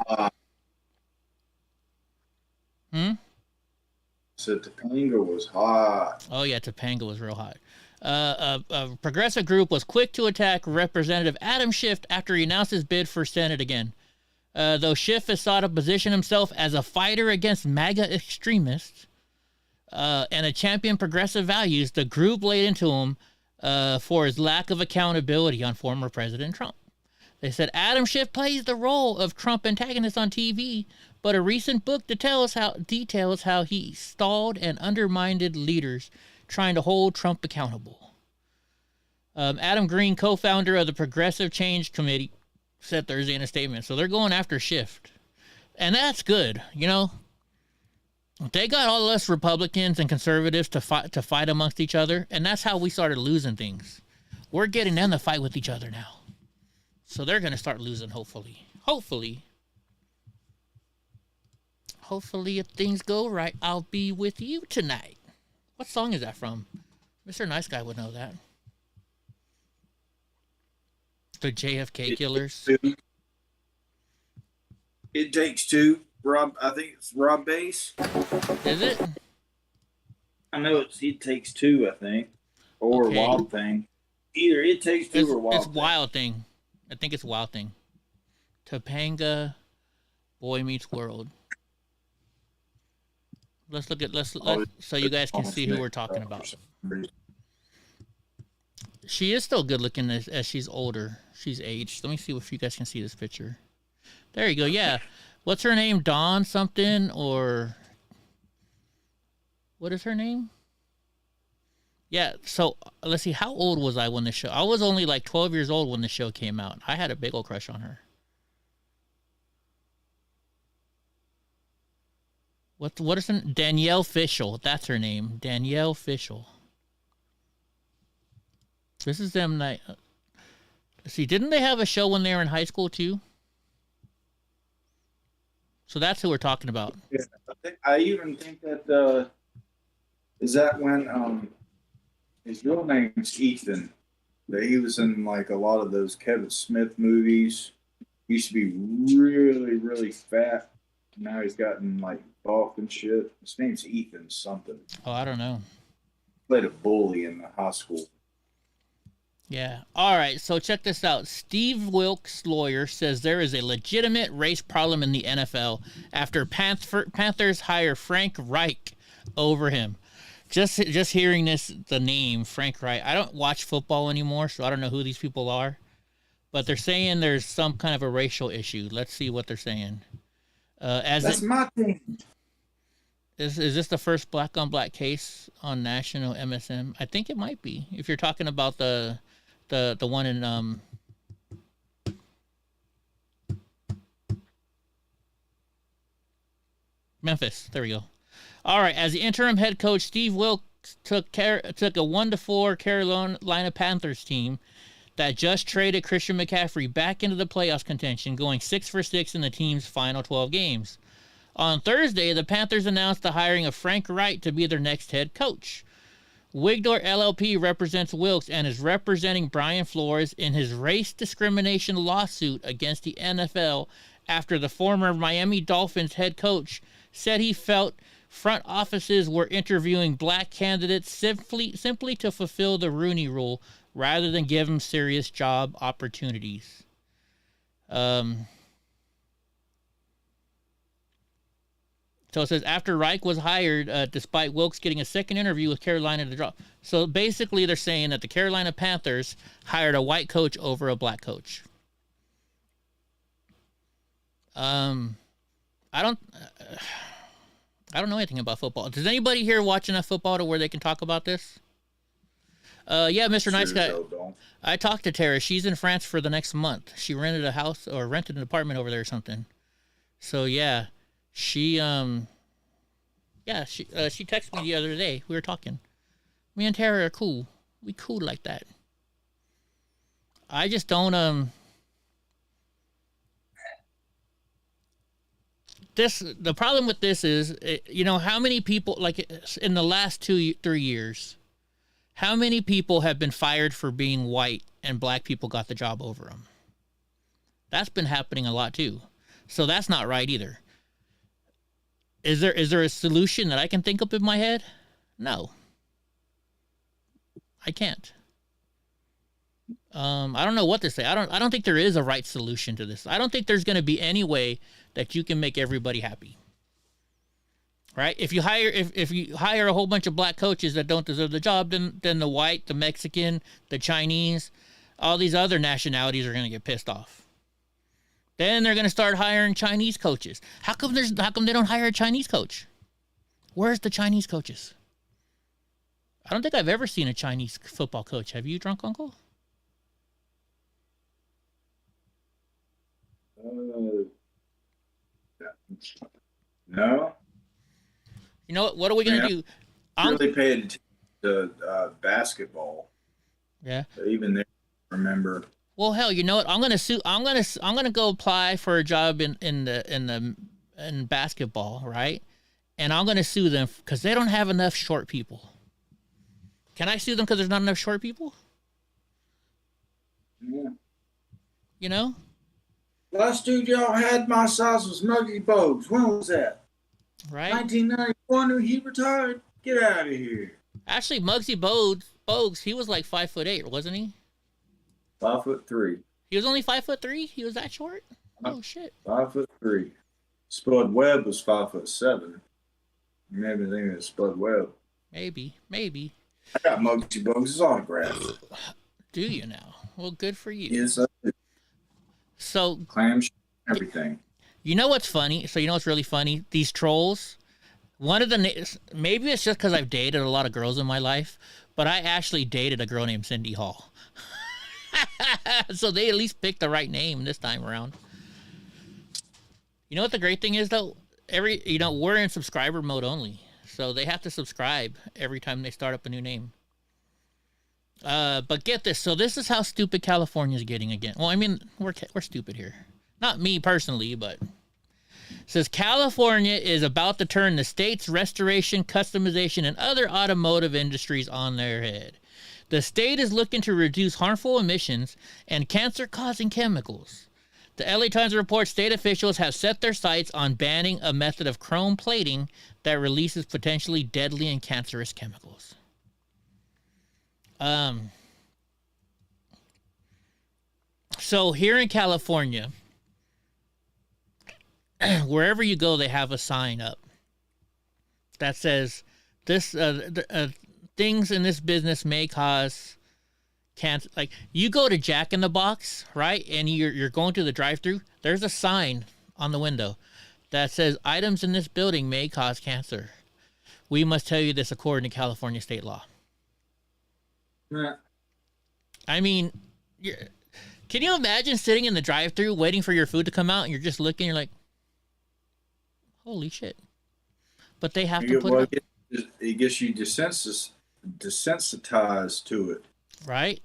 So Topanga was hot.
Oh yeah, Topanga was real hot. A progressive group was quick to attack Representative Adam Schiff after he announced his bid for Senate again. Though Schiff has sought to position himself as a fighter against MAGA extremists and a champion progressive values, the group laid into him for his lack of accountability on former President Trump. They said Adam Schiff plays the role of Trump antagonist on TV, but a recent book details how he stalled and undermined leaders trying to hold Trump accountable. Adam Green, co-founder of the Progressive Change Committee, said Thursday in a statement. So they're going after Schiff, and that's good. They got all us Republicans and conservatives to fight amongst each other, and that's how we started losing things. We're getting them to fight with each other now. So they're going to start losing, hopefully. Hopefully, if things go right, I'll be with you tonight. What song is that from? Mr. Nice Guy would know that. The JFK Killers.
It Takes Two. I think it's Rob Bass.
Is it?
I know It Takes Two, I think. Or
Okay.
Wild Thing. Either It Takes Two or Wild
It's
Thing.
Wild Thing. I think it's Wild Thing. Topanga, Boy Meets World. Let's look at so you guys can see who we're talking about. She is still good looking as she's older. She's aged. Let me see if you guys can see this picture. There you go. Yeah. What's her name? Dawn something or what is her name? Yeah. So let's see. How old was I when the show? I was only like 12 years old when the show came out. I had a big old crush on her. What is her name? Danielle Fishel. That's her name. Danielle Fishel. This is them. Let's see. Didn't they have a show when they were in high school too? So that's who we're talking about.
Yeah, I even think that is that when his real name's Ethan. That he was in like a lot of those Kevin Smith movies. He used to be really, really fat. Now he's gotten like buff and shit. His name's Ethan something.
Oh, I don't know.
Played a bully in the high school.
Yeah. All right. So check this out. Steve Wilkes' lawyer says there is a legitimate race problem in the NFL after Panthers hire Frank Reich over him. Just hearing the name Frank Reich. I don't watch football anymore, so I don't know who these people are. But they're saying there's some kind of a racial issue. Let's see what they're saying. That's my thing. Is this the first black on black case on national MSM? I think it might be. If you're talking about the one in Memphis. There we go. All right. As the interim head coach, Steve Wilkes took a 1-4 Carolina Panthers team that just traded Christian McCaffrey back into the playoffs contention, going 6 for 6 in the team's final 12 games. On Thursday, the Panthers announced the hiring of Frank Reich to be their next head coach. Wigdor LLP represents Wilkes and is representing Brian Flores in his race discrimination lawsuit against the NFL after the former Miami Dolphins head coach said he felt front offices were interviewing black candidates simply to fulfill the Rooney Rule rather than give them serious job opportunities. So it says, after Reich was hired, despite Wilkes getting a second interview with Carolina to drop. So basically they're saying that the Carolina Panthers hired a white coach over a black coach. I don't know anything about football. Does anybody here watch enough football to where they can talk about this? Yeah, Mr. Nice Guy. I talked to Tara. She's in France for the next month. She rented a house or rented an apartment over there or something. So yeah. She texted me the other day. We were talking. Me and Tara are cool. We cool like that. I just don't the problem with this is, how many people, like in the last 2-3 years, how many people have been fired for being white and black people got the job over them? That's been happening a lot too. So that's not right either. Is there a solution that I can think up in my head? No. I can't. I don't know what to say. I don't think there is a right solution to this. I don't think there's going to be any way that you can make everybody happy. Right? If you hire a whole bunch of black coaches that don't deserve the job, then the white, the Mexican, the Chinese, all these other nationalities are going to get pissed off. Then they're going to start hiring Chinese coaches. How come they don't hire a Chinese coach? Where's the Chinese coaches? I don't think I've ever seen a Chinese football coach. Have you, Drunk Uncle?
No.
You know what? What are we going to do?
I'm really paying attention to basketball.
Yeah.
Even there, remember.
Well, hell, you know what? I'm gonna go apply for a job in basketball, right? And I'm gonna sue them because they don't have enough short people. Can I sue them because there's not enough short people?
Yeah.
You know?
Last dude y'all had my size was Muggsy Bogues. When was that?
Right.
1991 when he retired. Get out of here.
Actually, Muggsy Bogues, he was like 5'8", wasn't he?
5'3".
He was only 5'3"? He was that short? Oh shit.
5'3". Spud Webb was 5'7". Maybe thinking it's Spud Webb.
Maybe.
I got Muggsy Bogues' autograph.
Do you now? Well, good for you.
Yes, I do.
So
clams, everything.
You know what's funny? So you know what's really funny? These trolls. One of the maybe it's just because I've dated a lot of girls in my life, but I actually dated a girl named Cindy Hall. So they at least picked the right name this time around. You know what the great thing is though? We're in subscriber mode only, so they have to subscribe every time they start up a new name. But get this. So this is how stupid California's getting again. Well, I mean, we're stupid here. Not me personally, but it says California is about to turn the state's restoration, customization, and other automotive industries on their head. The state is looking to reduce harmful emissions and cancer-causing chemicals. The LA Times reports state officials have set their sights on banning a method of chrome plating that releases potentially deadly and cancerous chemicals. So here in California, wherever you go, they have a sign up that says this things in this business may cause cancer. Like you go to Jack in the Box, right? And you're going to the drive-thru. There's a sign on the window that says items in this building may cause cancer. We must tell you this according to California state law.
Yeah.
I mean, can you imagine sitting in the drive-thru waiting for your food to come out and you're just looking, you're like, holy shit. But they have to put
it gets you desensitized to it.
Right?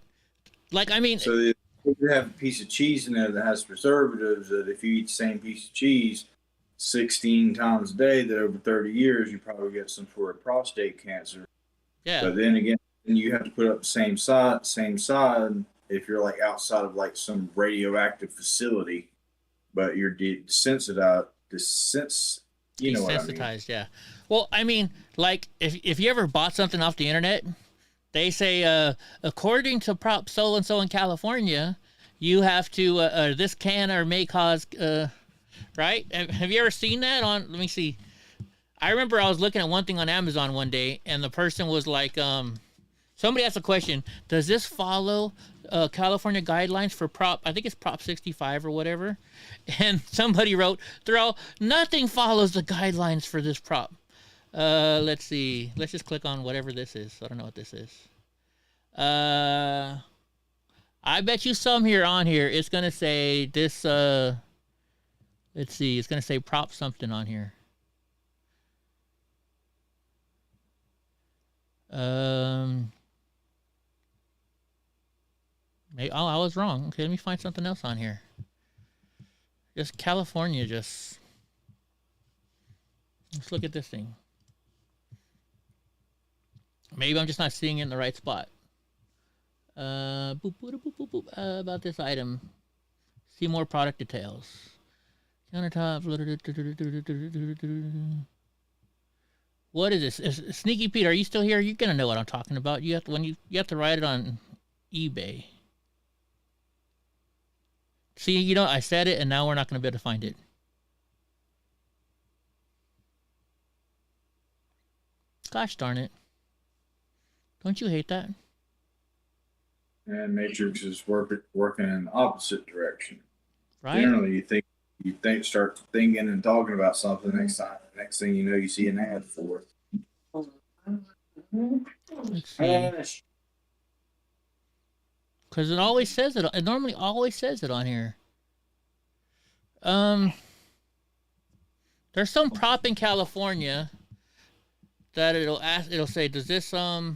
Like, I mean...
So if you have a piece of cheese in there that has preservatives, that if you eat the same piece of cheese 16 times a day, that over 30 years, you probably get some sort of prostate cancer.
Yeah.
But then again, you have to put up the same side if you're like outside of like some radioactive facility, but you're desensitized. You know what I mean?
Desensitized, yeah. Well, I mean, like if you ever bought something off the internet, they say according to prop so and so in California, you have to this can or may cause right? Have you ever seen that on? Let me see. I remember I was looking at one thing on Amazon one day, and the person was like, somebody asked a question: does this follow California guidelines for prop? I think it's Prop 65 or whatever. And somebody wrote, nothing follows the guidelines for this prop. Let's see. Let's just click on whatever this is. I don't know what this is. I bet you some here on here. It's gonna say this. Let's see. It's gonna say prop something on here. Maybe, I was wrong. Okay, let me find something else on here. Just California, let's look at this thing. Maybe I'm just not seeing it in the right spot. About this item. See more product details. Countertops. What is this? Sneaky Pete, are you still here? You're gonna know what I'm talking about. You have to you have to write it on eBay. See, I said it, and now we're not going to be able to find it. Gosh darn it. Don't you hate that?
And Matrix is working in the opposite direction.
Right.
Generally, you start thinking and talking about something next thing you know, you see an ad for it.
Let's see. Because it always says it. It normally always says it on here. There's some prop in California that it'll say, does this does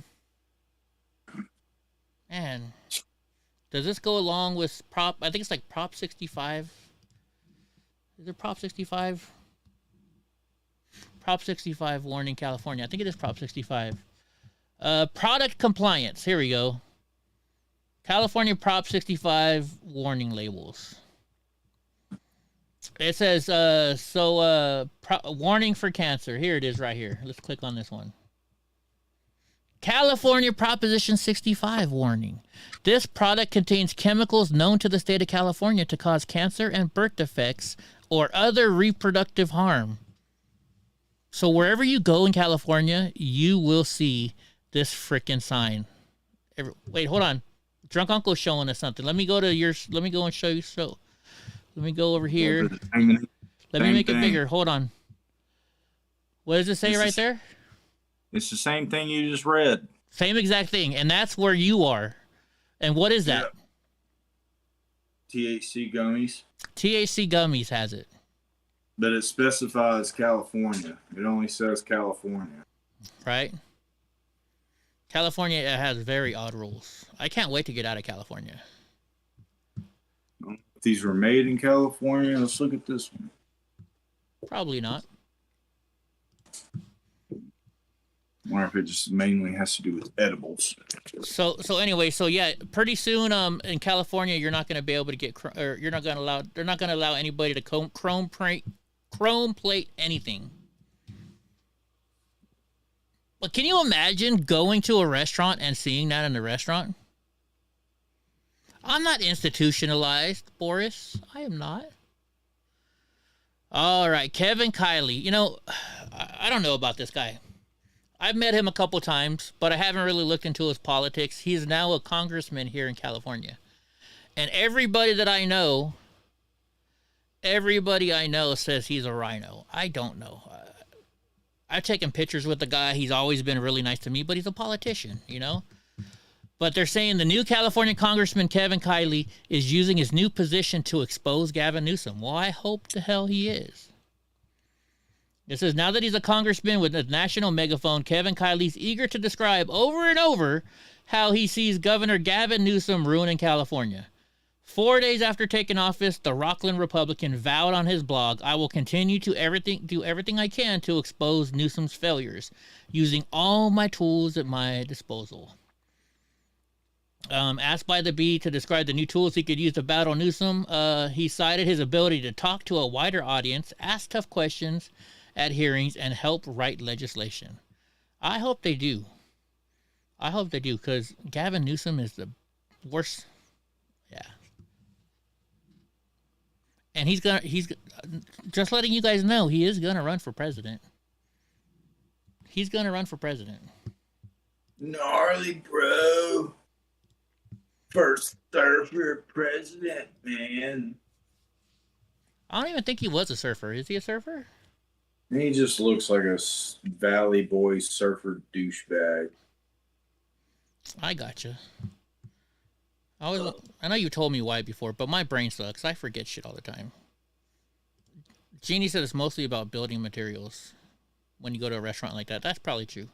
this go along with prop? I think it's like Prop 65. Is it Prop 65? Prop 65 warning California. I think it is Prop 65. Product compliance. Here we go. California Prop 65 warning labels. It says, warning for cancer. Here it is right here. Let's click on this one. California Proposition 65 warning. This product contains chemicals known to the state of California to cause cancer and birth defects or other reproductive harm. So wherever you go in California, you will see this freaking sign. Wait, hold on. Drunk Uncle's showing us something. Let me go to yours. Let me go and show you. So let me go over here. Let me make it bigger. Hold on. What does it say right there?
It's the same thing you just read.
Same exact thing. And that's where you are. And what is that?
THC gummies.
THC gummies has it.
But it specifies California. It only says California.
Right? California has very odd rules. I can't wait to get out of California.
If these were made in California, let's look at this one.
Probably not.
I wonder if it just mainly has to do with edibles.
So anyway, so yeah, pretty soon in California you're not going to be able to get they're not going to allow anybody to chrome plate anything. But can you imagine going to a restaurant and seeing that in the restaurant? I'm not institutionalized, Boris. I am not. All right, Kevin Kiley. You know, I don't know about this guy. I've met him a couple times, but I haven't really looked into his politics. He's now a congressman here in California. And everybody I know says he's a rhino. I don't know. I've taken pictures with the guy. He's always been really nice to me, but he's a politician, you know? But they're saying the new California Congressman Kevin Kiley is using his new position to expose Gavin Newsom. Well, I hope the hell he is. It says, now that he's a congressman with a national megaphone, Kevin Kiley's eager to describe over and over how he sees Governor Gavin Newsom ruining California. 4 days after taking office, the Rockland Republican vowed on his blog, I will continue to do everything I can to expose Newsom's failures, using all my tools at my disposal. Asked by the Bee to describe the new tools he could use to battle Newsom, he cited his ability to talk to a wider audience, ask tough questions at hearings, and help write legislation. I hope they do. I hope they do, because Gavin Newsom is the worst. Yeah. And he's just letting you guys know, he is gonna run for president. He's gonna run for president.
Gnarly, bro. First surfer president, man.
I don't even think he was a surfer. Is he a surfer?
He just looks like a Valley Boy surfer douchebag.
I gotcha. I know you told me why before, but my brain sucks. I forget shit all the time. Jeannie said it's mostly about building materials when you go to a restaurant like that. That's probably true.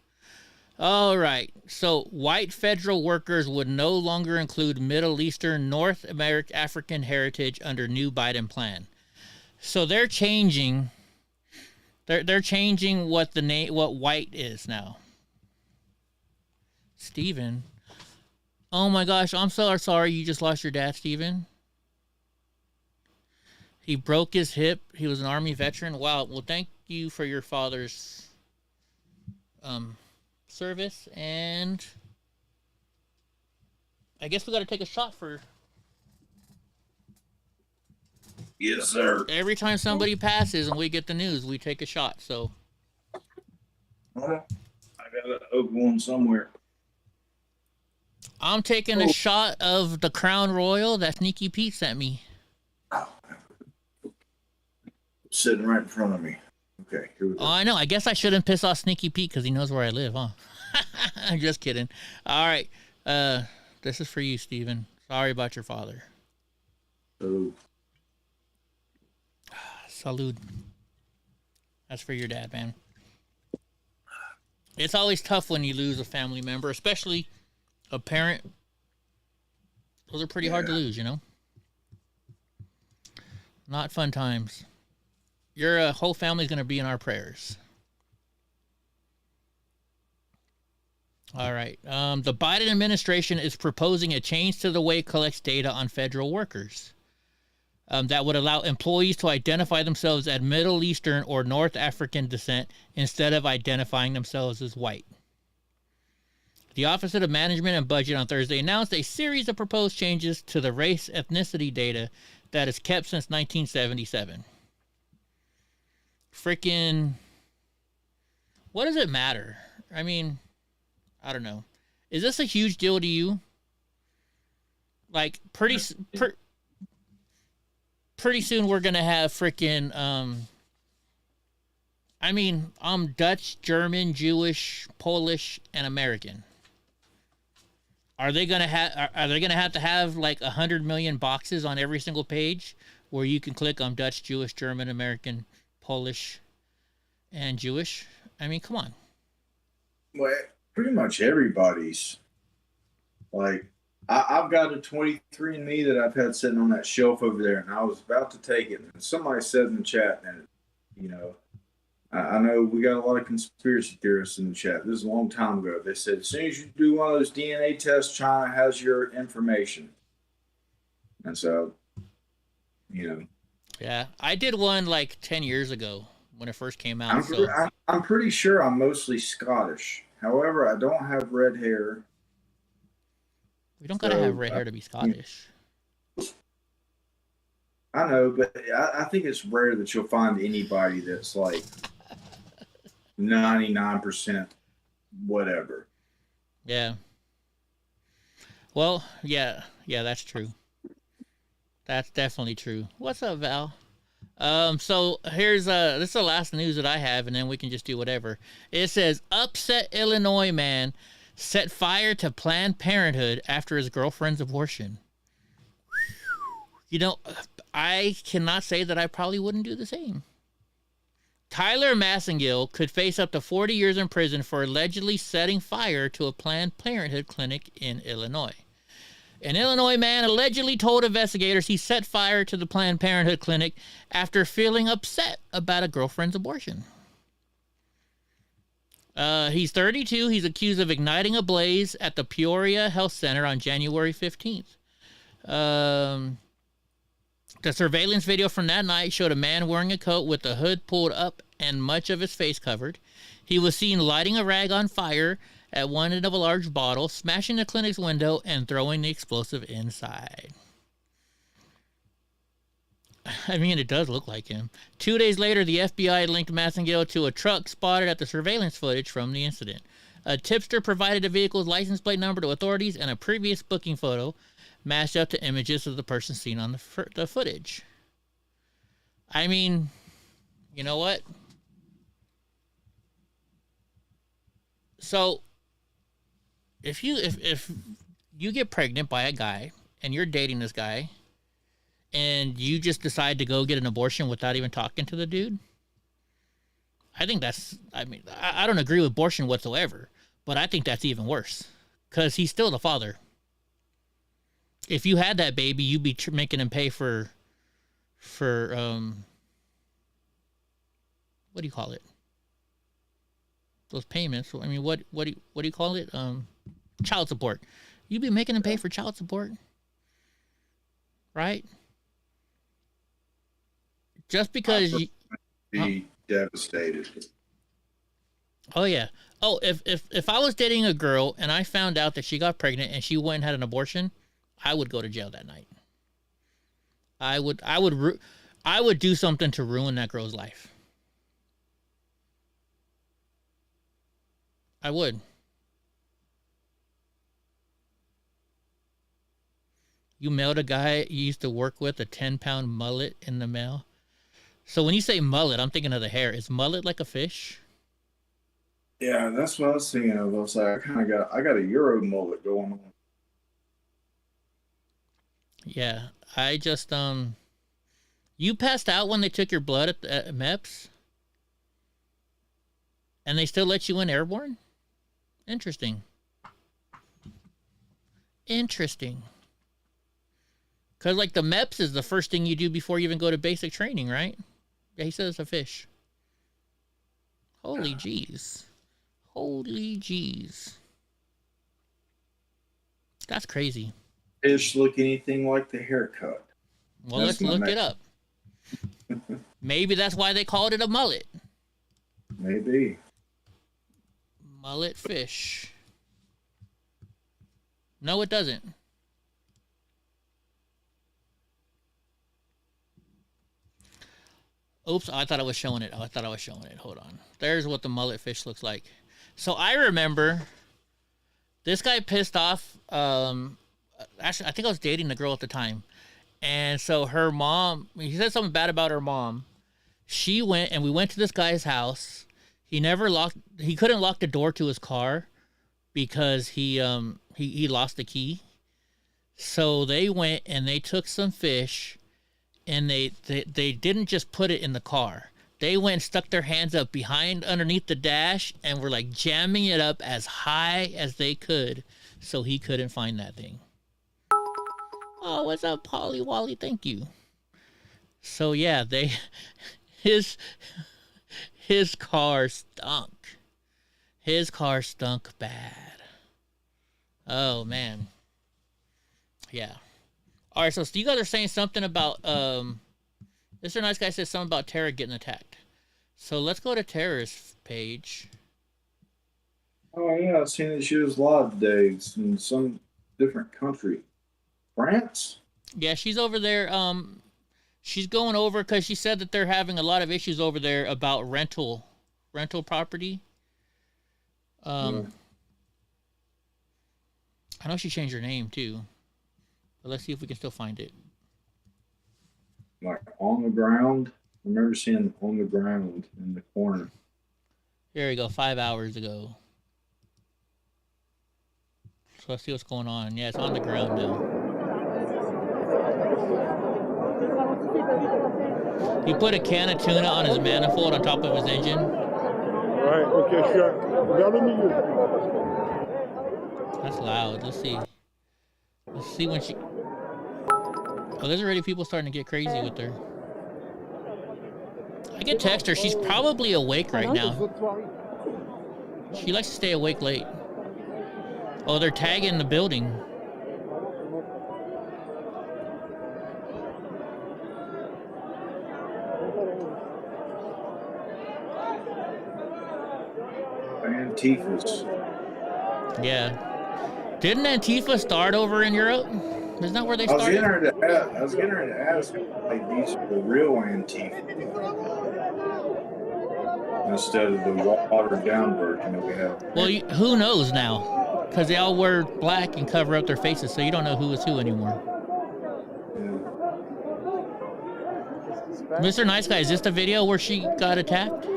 All right. So white federal workers would no longer include Middle Eastern, North African heritage under new Biden plan. So they're changing. They're changing what white is now. Steven. Oh my gosh, I'm so sorry you just lost your dad, Steven. He broke his hip. He was an Army veteran. Wow. Well, thank you for your father's service. And I guess we got to take a shot for...
Yes, sir.
Every time somebody passes and we get the news, we take a shot. So
I got to open one somewhere.
I'm taking a shot of the Crown Royal that Sneaky Pete sent me.
Sitting right in front of me. Okay, here we go.
Oh, I know. I guess I shouldn't piss off Sneaky Pete because he knows where I live, huh? I'm just kidding. All right. This is for you, Steven. Sorry about your father.
Oh.
Salud. That's for your dad, man. It's always tough when you lose a family member, especially a parent. Those are pretty hard to lose, you know? Not fun times. Your whole family's going to be in our prayers. All right. The Biden administration is proposing a change to the way it collects data on federal workers that would allow employees to identify themselves as Middle Eastern or North African descent instead of identifying themselves as white. The Office of Management and Budget on Thursday announced a series of proposed changes to the race ethnicity data that is kept since 1977. Freaking what does it matter? I mean, I don't know. Is this a huge deal to you? Like, pretty soon we're gonna have freaking I mean, I'm Dutch, German, Jewish, Polish, and American. Are they gonna have to have like 100 million boxes on every single page where you can click on Dutch, Jewish, German, American, Polish, and Jewish? I mean, come on.
Well, pretty much everybody's. Like, I've got a 23andMe that I've had sitting on that shelf over there, and I was about to take it, and somebody said in the chat, and you know, I know we got a lot of conspiracy theorists in the chat. This is a long time ago. They said, as soon as you do one of those DNA tests, China has your information. And so, you know.
Yeah, I did one like 10 years ago when it first came out.
I'm pretty sure I'm mostly Scottish. However, I don't have red hair.
We don't gotta have red hair to be Scottish.
I know, but I think it's rare that you'll find anybody that's like 99% whatever.
Yeah. Well, yeah, that's true. That's definitely true. What's up, Val? So here's this is the last news that I have, and then we can just do whatever. It says upset Illinois man set fire to Planned Parenthood after his girlfriend's abortion. You know, I cannot say that I probably wouldn't do the same. Tyler Massengill could face up to 40 years in prison for allegedly setting fire to a Planned Parenthood clinic in Illinois. An Illinois man allegedly told investigators he set fire to the Planned Parenthood clinic after feeling upset about a girlfriend's abortion. He's 32. He's accused of igniting a blaze at the Peoria Health Center on January 15th. The surveillance video from that night showed a man wearing a coat with the hood pulled up and much of his face covered. He was seen lighting a rag on fire at one end of a large bottle, smashing the clinic's window, and throwing the explosive inside. I mean, it does look like him. 2 days later, the FBI linked Massengill to a truck spotted at the surveillance footage from the incident. A tipster provided the vehicle's license plate number to authorities, and a previous booking photo matched up to images of the person seen on the footage. I mean, you know what? So, if you get pregnant by a guy and you're dating this guy, and you just decide to go get an abortion without even talking to the dude, I think that's, I mean, I don't agree with abortion whatsoever, but I think that's even worse, because he's still the father. If you had that baby, you'd be making him pay for what do you call it? Those payments. I mean, what do you call it? Child support. You'd be making him pay for child support, right? Just because you
be devastated.
Oh yeah. Oh, if I was dating a girl and I found out that she got pregnant and she went and had an abortion, I would go to jail that night. I would do something to ruin that girl's life. I would. You mailed a guy you used to work with a 10-pound mullet in the mail. So when you say mullet, I'm thinking of the hair. Is mullet like a fish?
Yeah, that's what I was thinking of. I was like, I got a Euro mullet going on.
Yeah, I just you passed out when they took your blood at MEPS, and they still let you in airborne. Interesting. Because, like, the MEPS is the first thing you do before you even go to basic training, right? Yeah, he says it's a fish. Holy jeez. Holy jeez. That's crazy.
Fish look anything like the haircut.
Well, let's look it up. Maybe that's why they called it a mullet.
Maybe.
Mullet fish. No, it doesn't. Oops, I thought I was showing it. Hold on. There's what the mullet fish looks like. So I remember this guy pissed off. Actually, I think I was dating the girl at the time. And so her mom, he said something bad about her mom. She went, and we went to this guy's house. He couldn't lock the door to his car because he lost the key. So they went and they took some fish, and they didn't just put it in the car. They went and stuck their hands up underneath the dash and were like jamming it up as high as they could so he couldn't find that thing. Oh, what's up, Polly Wally? Thank you. So yeah, his car stunk. His car stunk bad. Oh man. Yeah. All right, so you guys are saying something about Mr. Nice Guy says something about Tara getting attacked. So let's go to Tara's page.
Oh yeah, I've seen that she was live today in some different country. France?
Yeah, she's over there. She's going over because she said that they're having a lot of issues over there about rental property. I know she changed her name too. But let's see if we can still find it.
Like on the ground? I remember seeing on the ground in the corner.
Here we go, 5 hours ago. So let's see what's going on. Yeah, it's on the ground now. He put a can of tuna on his manifold on top of his engine.
Right, okay, sure.
That's loud. Let's see. Let's see when she... Oh, there's already people starting to get crazy with her. I can text her. She's probably awake right now. She likes to stay awake late. Oh, they're tagging the building.
Antifa's.
Yeah. Didn't Antifa start over in Europe? Isn't that where they started?
I was getting ready to ask if like, these are the real Antifa instead of the watered down version that we have.
Well, who knows now? Because they all wear black and cover up their faces, so you don't know who is who anymore. Yeah. Mr. Nice Guy, is this the video where she got attacked?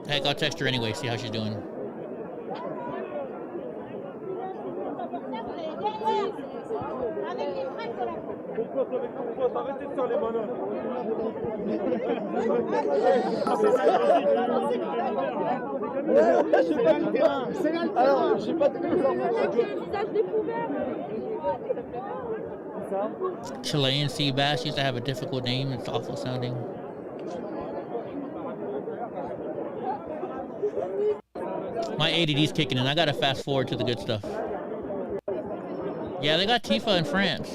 Heck, I'll text her anyway, see how she's doing. Chilean sea bass used to have a difficult name. It's awful sounding. My ADD's kicking in. I gotta fast forward to the good stuff. Yeah, they got Tifa in France.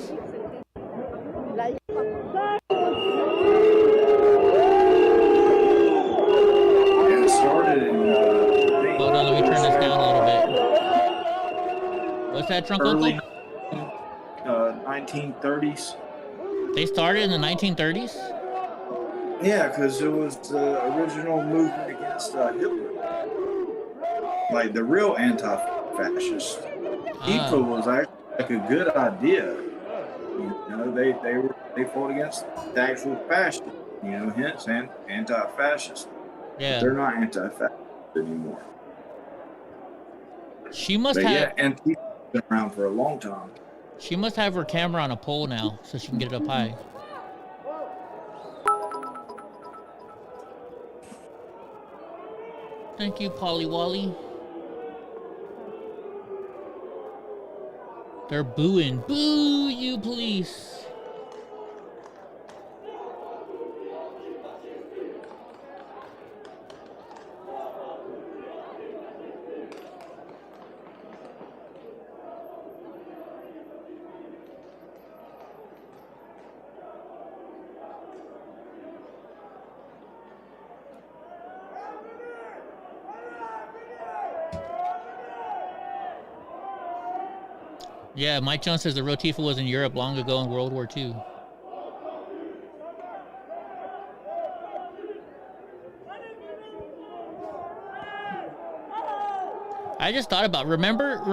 It started in.
Hold on, let me turn this down a little bit. What's that, Trunk
Early,
Uncle?
1930s.
They started in the 1930s?
Yeah, because it was the original movement against Hitler. Like the real anti-fascist. Tifa was actually like a good idea. You know, they fought against the actual fascists. You know, hence anti-fascist.
Yeah.
But they're not anti-fascist anymore.
She must
but
have.
Yeah, Antifa's been around for a long time.
She must have her camera on a pole now, so she can get it up high. Thank you, Polly Wally. They're booing. Boo, you police. Yeah, Mike Jones says the real Tifa was in Europe long ago in World War II. I just thought about remember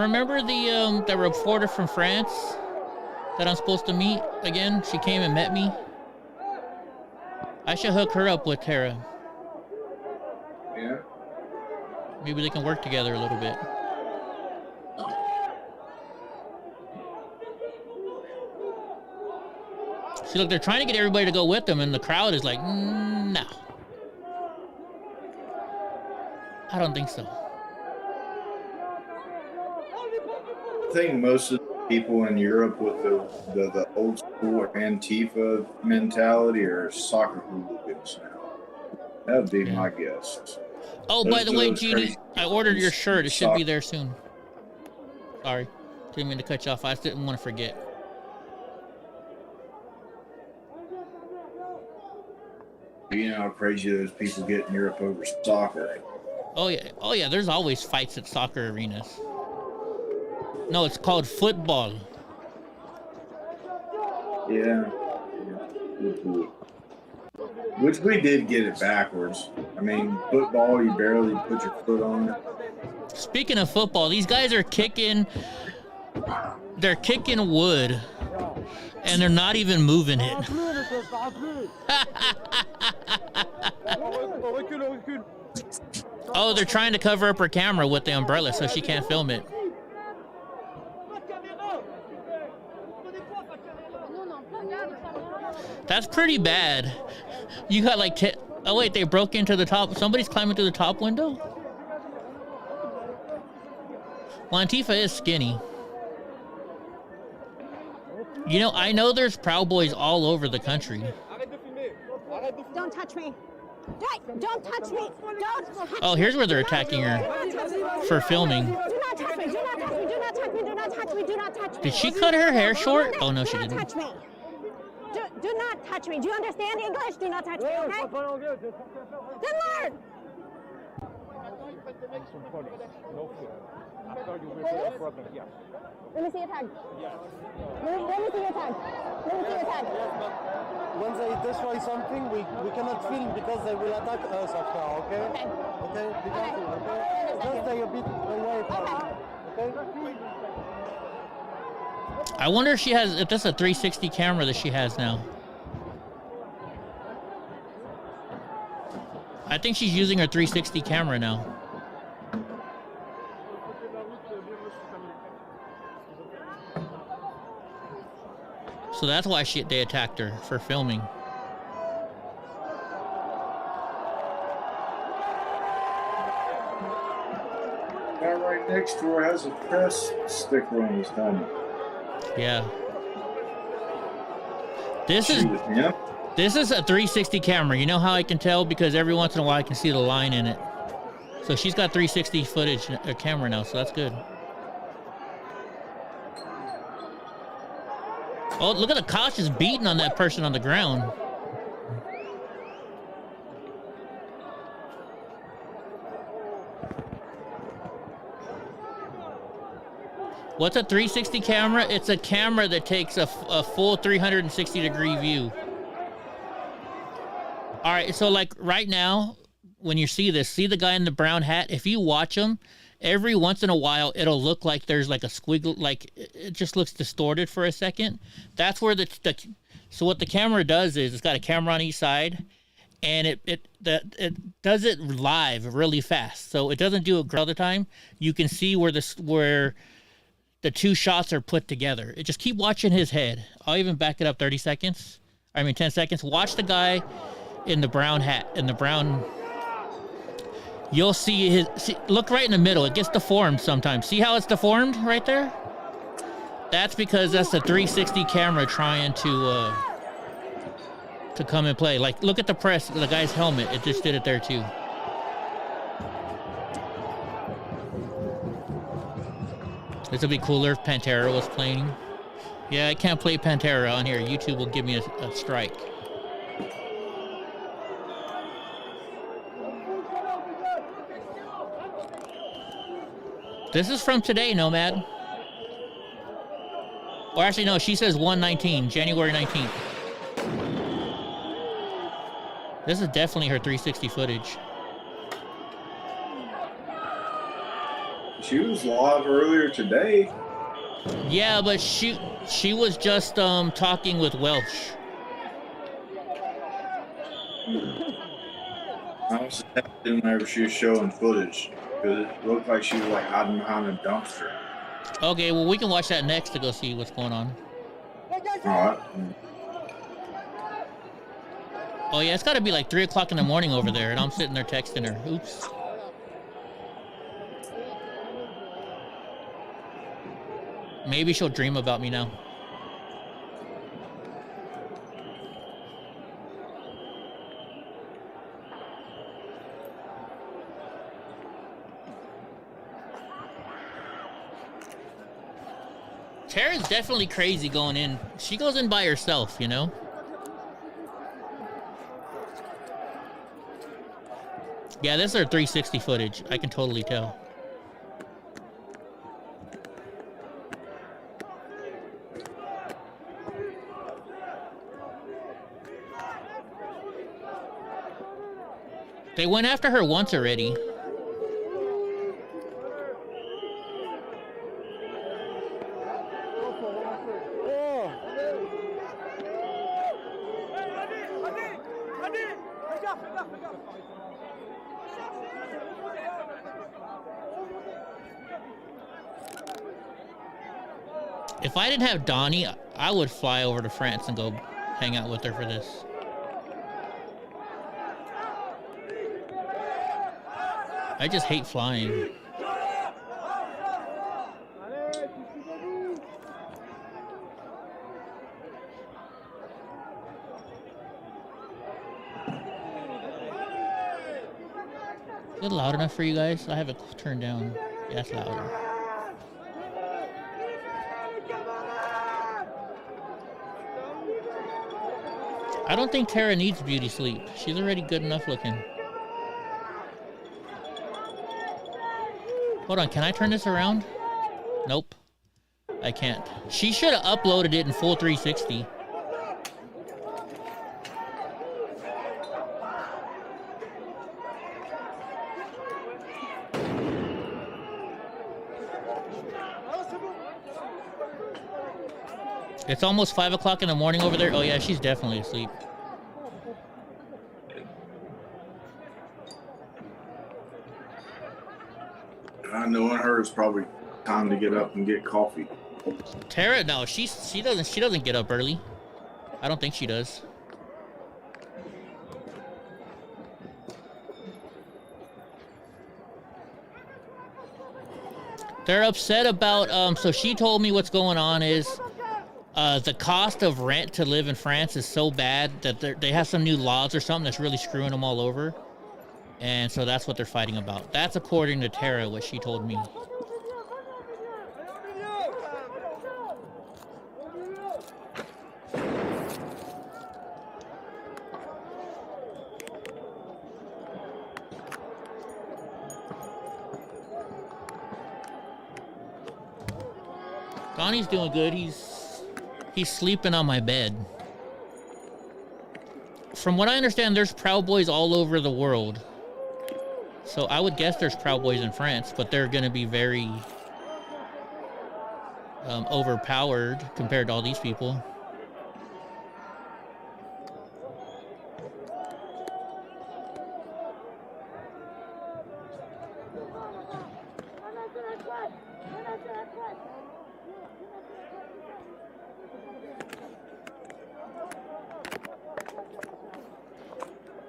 the reporter from France that I'm supposed to meet again? She came and met me. I should hook her up with Tara.
Yeah.
Maybe they can work together a little bit. See, look, they're trying to get everybody to go with them, and the crowd is like, no. I don't think so.
I think most of the people in Europe with the old school Antifa mentality are soccer hooligans now. That would be my guess.
Oh, by the way, Jeannie, I ordered your shirt. It should be there soon. Sorry. Didn't mean to cut you off. I just didn't want to forget.
You know how crazy those people get in Europe over soccer.
Oh yeah. There's always fights at soccer arenas. No, it's called football.
Yeah. Which we did get it backwards. I mean, football, you barely put your foot on it.
Speaking of football, these guys are kicking. They're kicking wood, and they're not even moving it. Oh, they're trying to cover up her camera with the umbrella so she can't film it. That's pretty bad. You got like oh wait, they broke into the top. Somebody's climbing through the top window? Well, Antifa is skinny. You know, I know there's Proud Boys all over the country.
Don't touch me. Don't touch me. Don't.
Oh, here's where they're attacking her for filming.
Do not touch me. Do not touch me. Do not touch me. Do not touch me. Do not touch me.
Did she cut her hair short? Oh no, she didn't.
Do not touch me. Do not touch me. Do you understand English? Do not touch me, okay? Then learn. Let me see your tag. Let me see your tag. Let me see your tag.
When they destroy something, we cannot film because they will attack us after, okay? Okay? Be careful, okay? Just stay a bit away from it, okay?
I wonder if she has, if that's a 360 camera that she has now. I think she's using her 360 camera now. So that's why they attacked her, for filming.
Guy right next to her has a press sticker on his helmet.
Yeah. This is a 360 camera. You know how I can tell? Because every once in a while I can see the line in it. So she's got 360 footage, a camera now, so that's good. Oh, look at the cops just beating on that person on the ground. What's a 360 camera? It's a camera that takes a full 360 degree view. All right, so like right now, when you see this, see the guy in the brown hat? If you watch him, every once in a while, it'll look like there's like a squiggle, like it just looks distorted for a second. That's where so what the camera does is it's got a camera on each side, and it does it live really fast. So it doesn't do it all the time. You can see where the two shots are put together. Just keep watching his head. I'll even back it up 10 seconds. Watch the guy in the brown hat, you'll see look right in the middle. It gets deformed sometimes. See how it's deformed right there? That's because that's the 360 camera trying to come and play. Like, look at the press, the guy's helmet. It just did it there too. This would be cooler if Pantera was playing. Yeah, I can't play Pantera on here. YouTube will give me a strike. This is from today, Nomad. Or actually, no, she says 119, January 19th. This is definitely her 360 footage.
She was live earlier today.
Yeah, but she was just talking with Welsh.
I was testing whenever she was showing footage because it looked like she was like hiding behind a dumpster.
Okay, well we can watch that next to go see what's going on.
All right.
Oh yeah, it's got to be like 3 o'clock in the morning over there, and I'm sitting there texting her. Oops. Maybe she'll dream about me now. Tara's definitely crazy going in. She goes in by herself, you know? Yeah, this is her 360 footage. I can totally tell. They went after her once already. If I didn't have Donnie, I would fly over to France and go hang out with her for this. I just hate flying. Is it loud enough for you guys? I have it turned down. Yeah, it's louder. I don't think Tara needs beauty sleep. She's already good enough looking. Hold on, can I turn this around? Nope. I can't. She should have uploaded it in full 360. It's almost 5 o'clock in the morning over there. Oh yeah, she's definitely asleep.
I know in her it's probably time to get up and get coffee.
Tara, no, she doesn't get up early. I don't think she does. They're upset about so she told me what's going on is the cost of rent to live in France is so bad that they have some new laws or something that's really screwing them all over. And so that's what they're fighting about. That's according to Tara, what she told me. Donnie's doing good. He's sleeping on my bed. From what I understand, there's Proud Boys all over the world. So I would guess there's Proud Boys in France, but they're going to be very overpowered compared to all these people.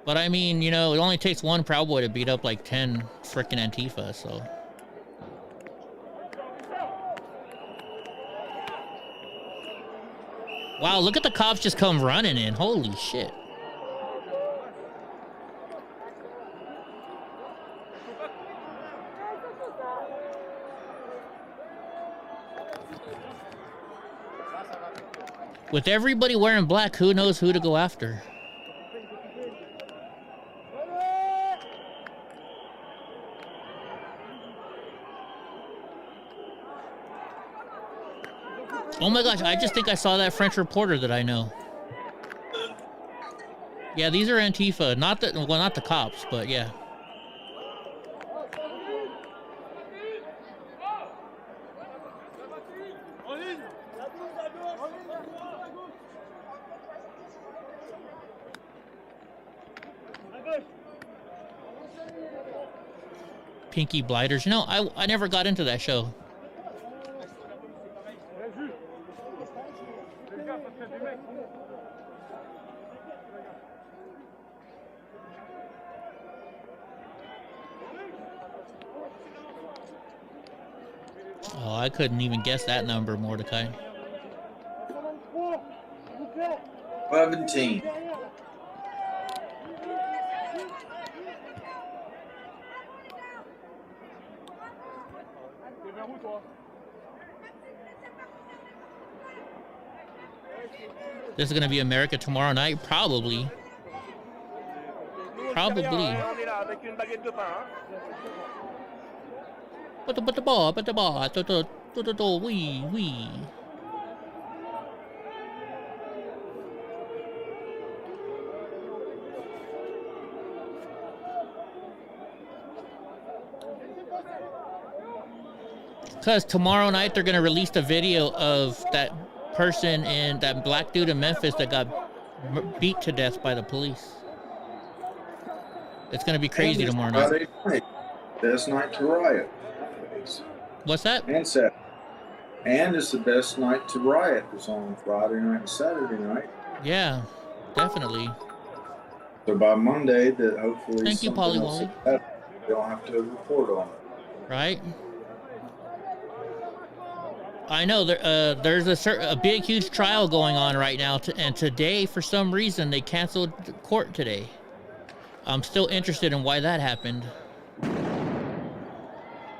But I mean, you know, it only takes one Proud Boy to beat up like 10 frickin' Antifa, so. Wow, look at the cops just come running in. Holy shit. With everybody wearing black, who knows who to go after? Oh my gosh, I just think I saw that French reporter that I know. Yeah, these are Antifa. Not the, well, not the cops, but yeah. Pinky Blinders. You know, I never got into that show. Oh, I couldn't even guess that number, Mordecai.
17.
This is gonna be America tomorrow night, probably. Probably. Wee. Because tomorrow night they're gonna release the video of that person and that black dude in Memphis that got beat to death by the police. It's gonna be crazy tomorrow night.
Best night to riot.
What's that?
And Saturday. And it's the best night to riot. It's on Friday night and Saturday night.
Yeah, definitely.
So by Monday, that hopefully
Thank you, Polly Wally.
You don't have to report on it.
Right? I know there's a big, huge trial going on right now, and today, for some reason, they canceled court today. I'm still interested in why that happened.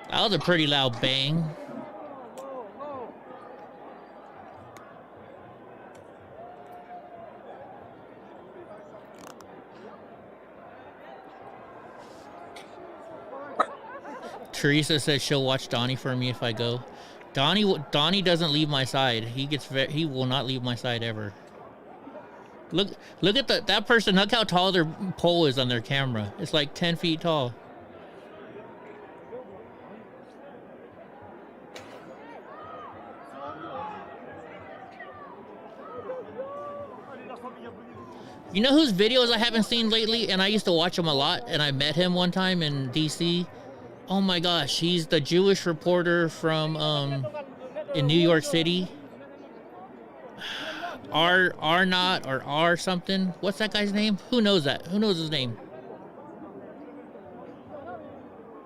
That was a pretty loud bang. Teresa says she'll watch Donnie for me if I go. Donnie doesn't leave my side. He will not leave my side ever. Look at that person. Look how tall their pole is on their camera. It's like 10 feet tall. You know whose videos I haven't seen lately, and I used to watch him a lot, and I met him one time in DC. Oh my gosh, he's the Jewish reporter from in New York City. R not or R something. What's that guy's name? Who knows that? Who knows his name?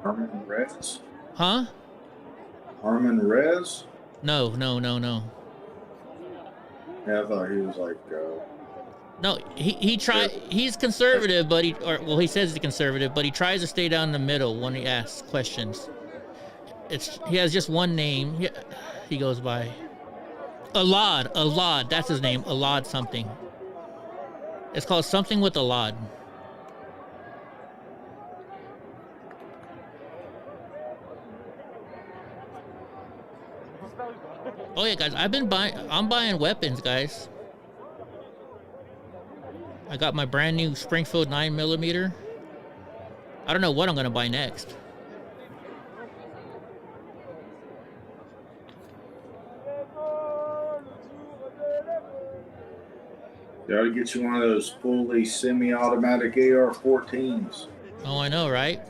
Armin Rez?
Huh?
Armin Rez?
No.
Yeah, I thought he was like
no, he tried. He's conservative, but he says he's conservative, but he tries to stay down the middle when he asks questions. He has just one name. He goes by Alad. That's his name. Alad something. It's called something with Alad. Oh yeah, guys, I'm buying weapons, guys. I got my brand new Springfield 9mm. I don't know what I'm gonna buy next.
You ought to get you one of those fully semi-automatic AR-14s.
Oh, I know, right?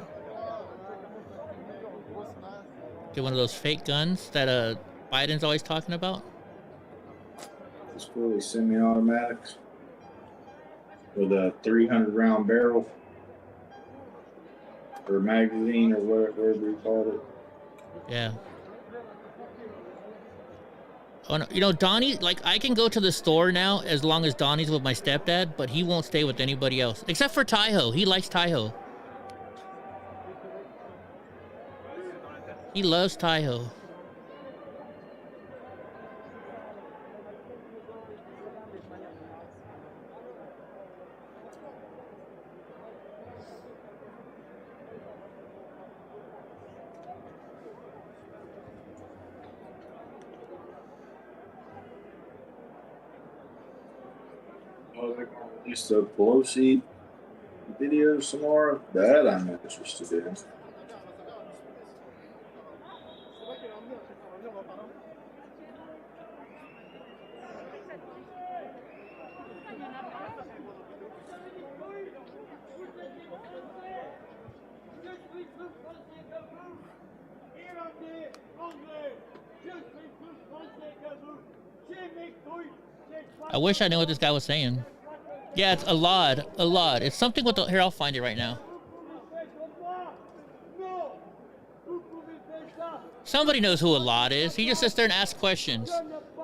Get one of those fake guns that Biden's always talking about.
It's fully semi-automatics with a 300-round barrel or magazine or whatever you call it.
Yeah. Oh no, you know, Donnie, like, I can go to the store now as long as Donnie's with my stepdad, but he won't stay with anybody else except for Taiho. He likes Taiho. He loves Taiho.
Oh, they're going to release the Pelosi video some more? That I'm interested in.
I wish I knew what this guy was saying. Yeah, it's a lot. It's something with the... Here, I'll find it right now. Somebody knows who a lot is. He just sits there and asks questions.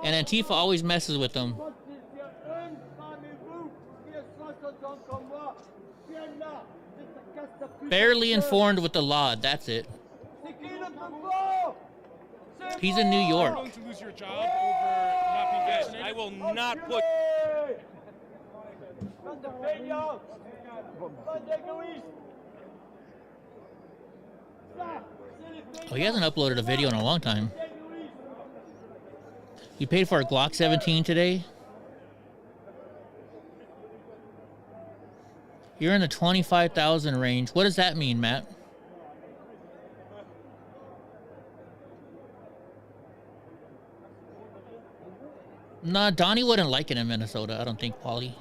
And Antifa always messes with them. Barely informed with the law. That's it. He's in New York.
You're going to lose your job over not being vaccinated. I will not put...
Oh, he hasn't uploaded a video in a long time. He paid for a Glock 17 today. You're in the 25,000 range. What does that mean, Matt? Nah, Donnie wouldn't like it in Minnesota, I don't think, Paulie.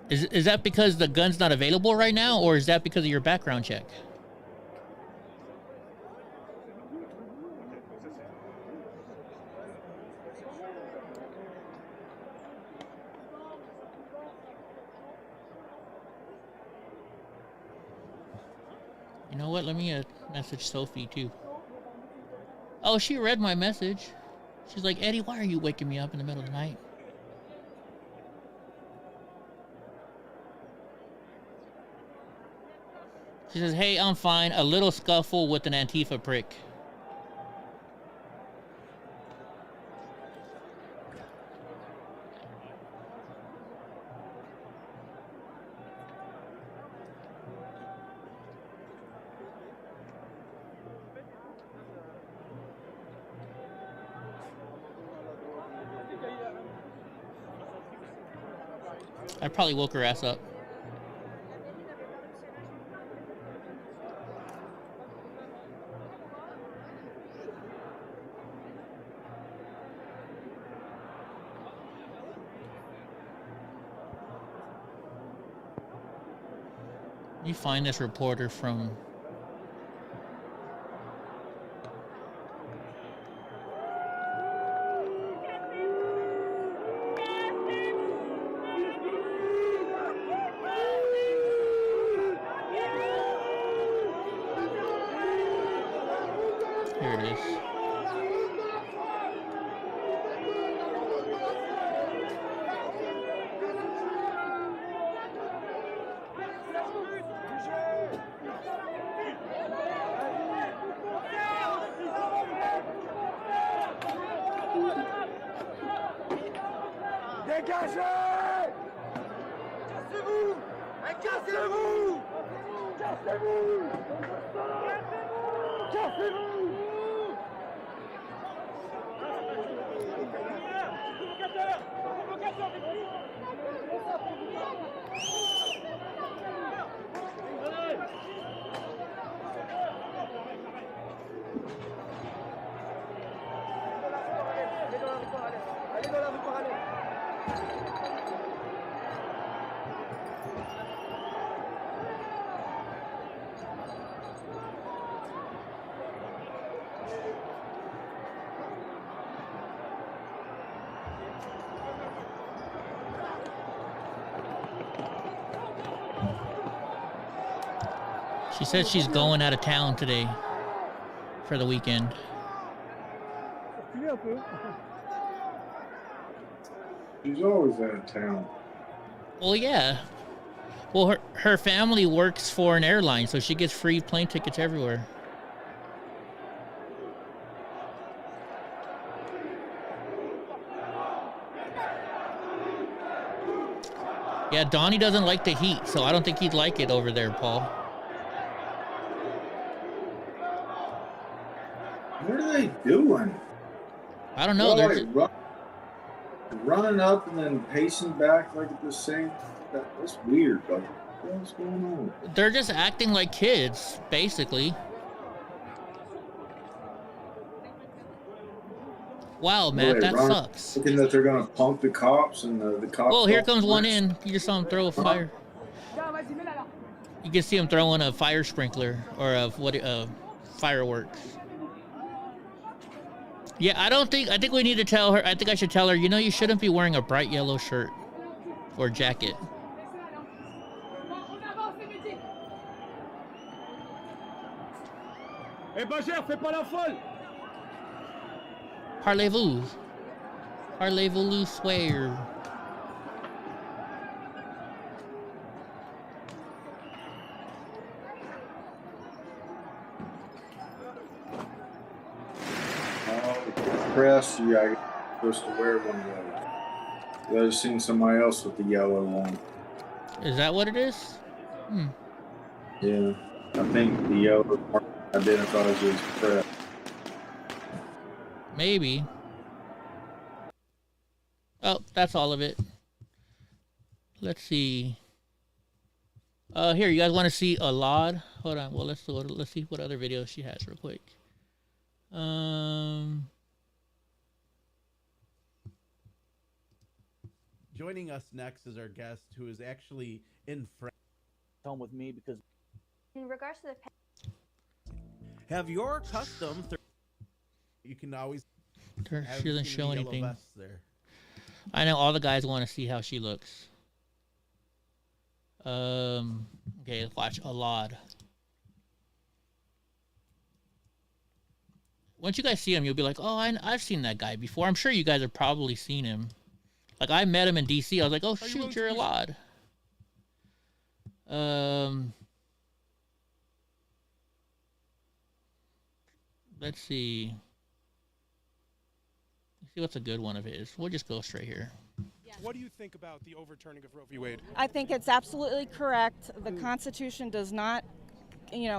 Is that because the gun's not available right now, or is that because of your background check? You know what? Let me message Sophie too. Oh, she read my message. She's like, Eddie, why are you waking me up in the middle of the night? She says, hey, I'm fine. A little scuffle with an Antifa prick. I probably woke her ass up. You find this reporter from... Here it is.
Dégagez! Cassez-vous! Cassez-vous! Cassez-vous! Cassez-vous! Allez dans la rue pour aller.
She said she's going out of town today for the weekend.
She's always out of town.
Well, yeah. Well, her family works for an airline, so she gets free plane tickets everywhere. Yeah, Donnie doesn't like the heat, so I don't think he'd like it over there, Paul.
What are they doing?
I don't know.
They're
They're
like running up and then pacing back like at the same. That's weird. Like, what's going on?
they're just acting like kids, basically. Wow, Matt, that sucks.
Thinking that they're gonna punk the cops and the cops.
Oh, here comes one in. You just saw him throw a fire. You can see him throwing a fire sprinkler or a fireworks. Yeah, I think we need to tell her. I think I should tell her, you know, you shouldn't be wearing a bright yellow shirt or jacket. Parlez-vous. Parlez-vous swear.
Press, you're supposed to wear one of those. I've seen somebody else with the yellow one.
Is that what it is? Hmm.
Yeah, I think the yellow part identifies as press.
Maybe. Oh, that's all of it. Let's see. Here, you guys want to see a lot? Hold on. Well, let's see what other videos she has real quick.
Joining us next is our guest who is actually in Fresno.
Home with me because
in regards to the
have your custom. You can always.
She doesn't show anything.
There.
I know all the guys want to see how she looks. Okay, watch a lot. Once you guys see him, you'll be like, oh, I've seen that guy before. I'm sure you guys have probably seen him. Like, I met him in DC. I was like, oh, shoot, you're a lot. Let's see. Let's see what's a good one of his. We'll just go straight here.
What do you think about the overturning of Roe v. Wade?
I think it's absolutely correct. The Constitution does not,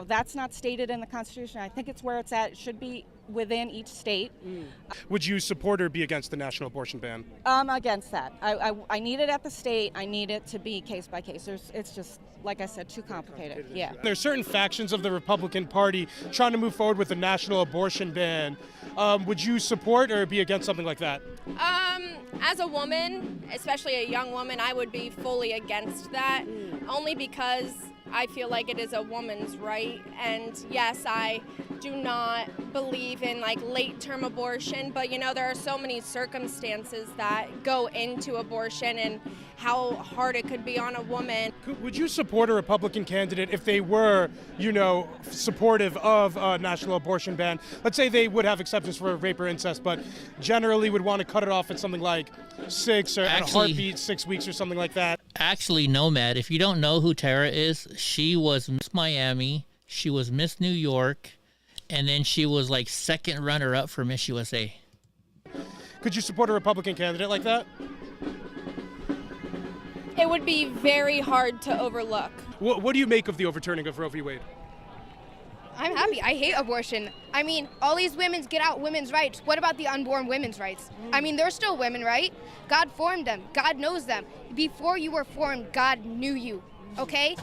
that's not stated in the Constitution. I think it's where it's at. It should be within each state.
Would you support or be against the national abortion ban?
I'm against that. I need it at the state. I need it to be case by case. It's just, like I said, too complicated. Yeah.
There are certain factions of the Republican Party trying to move forward with a national abortion ban. Would you support or be against something like that?
As a woman, especially a young woman, I would be fully against that, only because I feel like it is a woman's right. And yes, I do not believe in like late-term abortion, but there are so many circumstances that go into abortion and how hard it could be on a woman.
Would you support a Republican candidate if they were, supportive of a national abortion ban? Let's say they would have exceptions for rape or incest, but generally would want to cut it off at something like 6 or at a heartbeat 6 weeks or something like that.
Actually, Nomad, if you don't know who Tara is, she was Miss Miami, she was Miss New York, and then she was like second runner-up for Miss USA.
Could you support a Republican candidate like that?
It would be very hard to overlook.
What do you make of the overturning of Roe v. Wade?
I'm happy. I hate abortion. I mean, all these women get out women's rights. What about the unborn women's rights? I mean, they're still women, right? God formed them. God knows them. Before you were formed, God knew you. Okay?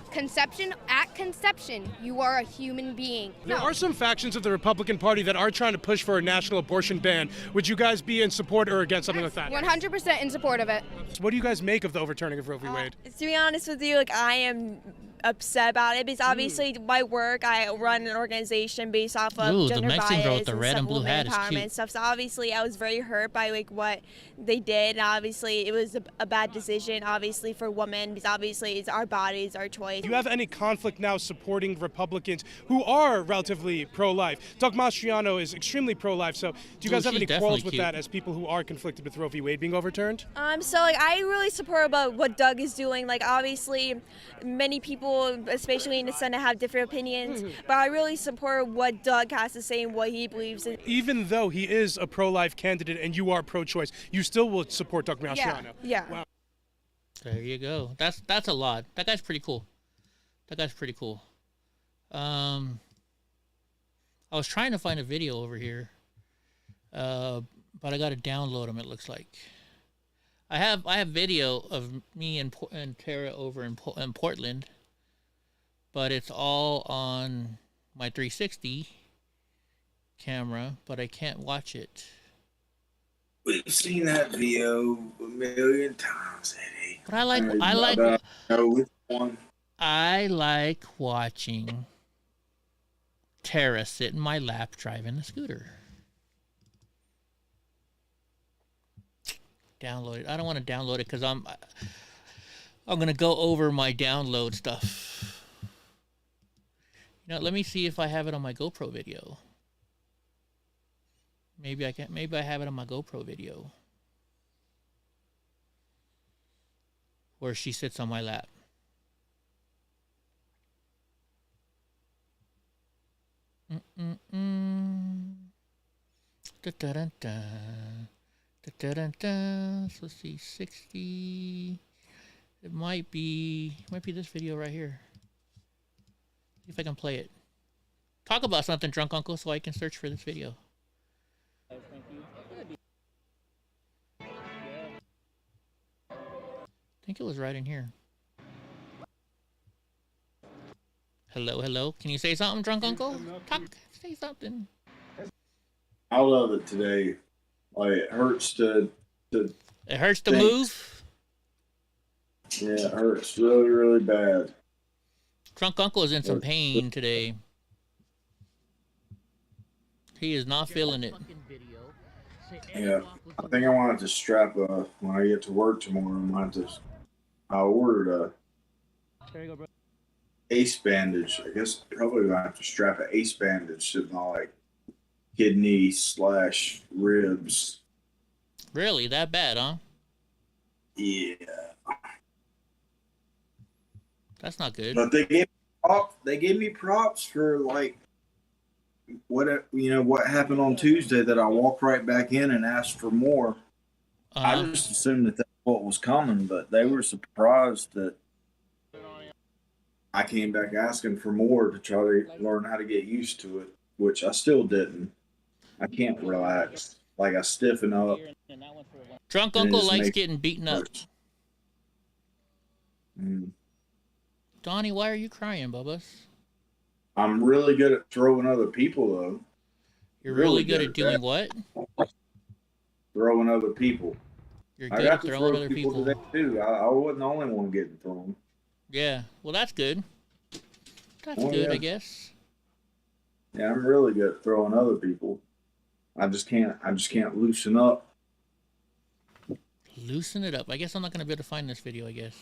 At conception, you are a human being.
There are some factions of the Republican Party that are trying to push for a national abortion ban. Would you guys be in support or against something like that?
100% in support of it.
So what do you guys make of the overturning of Roe v. Wade?
To be honest with you, I am upset about it because obviously my work, I run an organization based off of gender bias and women empowerment stuff. So obviously I was very hurt by what they did. And obviously it was a bad decision, obviously for women, because obviously it's our bodies, our choice.
Do you have any conflict now supporting Republicans who are relatively pro-life? Doug Mastriano is extremely pro-life. So do you guys have any quarrels with that as people who are conflicted with Roe v. Wade being overturned?
So I really support about what Doug is doing. Obviously many people, especially in the Senate, have different opinions, but I really support what Doug has to say and what he believes in.
Even though he is a pro-life candidate and you are pro-choice, you still will support Doug Mastriano.
Yeah.
Wow.
There you go. That's a lot. That guy's pretty cool. I'll I was trying to find a video over here, but I got to download them. It looks like I have video of me and Tara over in Portland, but it's all on my 360 camera, but I can't watch it.
We've seen that video a million times, Eddie.
But I like watching Tara sit in my lap driving the scooter. Download it. I don't want to download it because I'm gonna go over my download stuff. You know, let me see if I have it on my GoPro video. Maybe I can. Maybe I have it on my GoPro video where she sits on my lap. Da-da-da-da. Da-da-da-da. So let's see, 60. It might be this video right here. See if I can play it. Talk about something, Drunk Uncle, so I can search for this video. I think it was right in here. Hello, hello. Can you say something, Drunk Uncle? Talk. Say something.
I love it today. Like, it hurts to
It hurts to move?
Yeah, it hurts really, really bad.
Drunk Uncle is in some pain today. He is not feeling it.
Yeah, I think I wanted to strap when I get to work tomorrow. I ordered a ace bandage. I guess probably gonna have to strap an ace bandage to my like kidney/ribs.
Really, that bad, huh?
Yeah.
That's not good.
But they gave me props for like what happened on Tuesday, that I walked right back in and asked for more. I just assumed that that's what was coming, but they were surprised that I came back asking for more to try to learn how to get used to it, which I still didn't. I can't relax. Like, I stiffen up.
Drunk Uncle likes getting beaten up. Donnie, why are you crying, Bubba?
I'm really good at throwing other people, though.
You're really good at doing what?
Throwing other people.
You're good at throwing other people
today, too. I wasn't the only one getting thrown.
Yeah, well, that's good. That's good, I guess.
Yeah, I'm really good at throwing other people. I just can't loosen up.
Loosen it up. I guess I'm not gonna be able to find this video, I guess.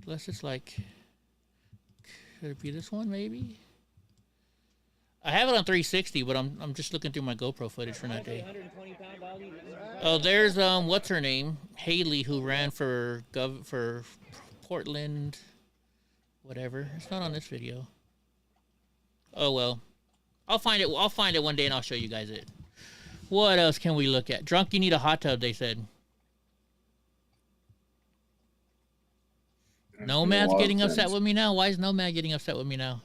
Unless it's like, could it be this one maybe? I have it on 360, but I'm just looking through my GoPro footage from that day. Oh, there's what's her name? Haley, who ran for Portland, whatever. It's not on this video. Oh well. I'll find it one day and I'll show you guys it. What else can we look at? Drunk, you need a hot tub, they said. Nomad's getting upset with me now? Why is Nomad getting upset with me now?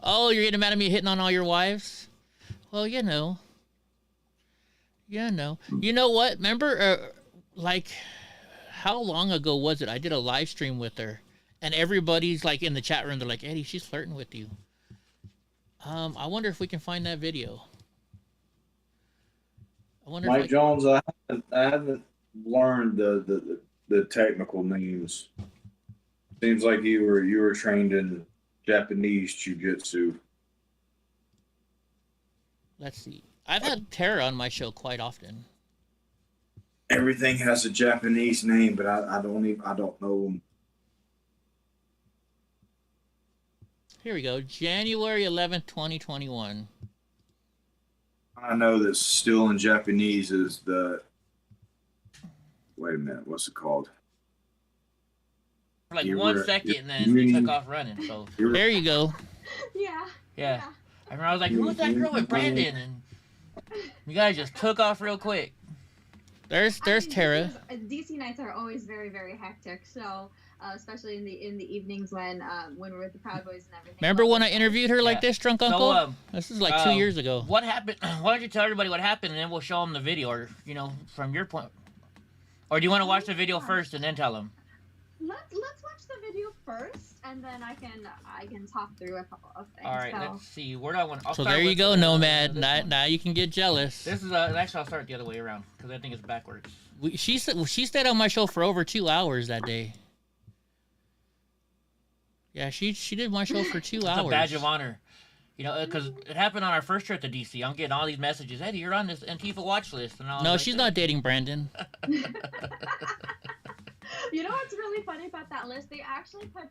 Oh, you're getting mad at me hitting on all your wives? Well, you know. You know. You know what? Remember, like, how long ago was it? I did a live stream with her. And everybody's, like, in the chat room. They're like, Eddie, she's flirting with you. I wonder if we can find that video. I wonder
Mike Jones, I haven't learned the technical names. Seems like you were trained in Japanese jiu-jitsu.
Let's see. I've had Tara on my show quite often.
Everything has a Japanese name, but I don't know them.
Here we go. January 11th, 2021.
I know that still in Japanese is the... Wait a minute. What's it called?
For like 1 second, and then we took off running. So there you go. Yeah. I remember I was like, who's that girl with Brandon? And you guys just took off real quick. There's Tara.
DC nights are always very, very hectic. So especially in the evenings when we're with the Proud Boys and everything.
Remember when I interviewed her like this, Drunk Uncle?
So,
this is like 2 years ago.
What happened? Why don't you tell everybody what happened, and then we'll show them the video, or from your point. Or do you want to watch the video first and then tell them?
Let's watch the video first, and then I can talk through a couple of things.
All right, let's see. Where do I want?
So there you go, Nomad. Now you can get jealous.
This is actually I'll start the other way around because I think it's backwards.
She stayed on my show for over 2 hours that day. Yeah, she did my show for 2 hours.
It's a badge of honor. Because it happened on our first trip to DC. I'm getting all these messages. Eddie, you're on this Antifa watch list. And
no, she's not dating Brandon.
You know what's really funny about that list? They actually put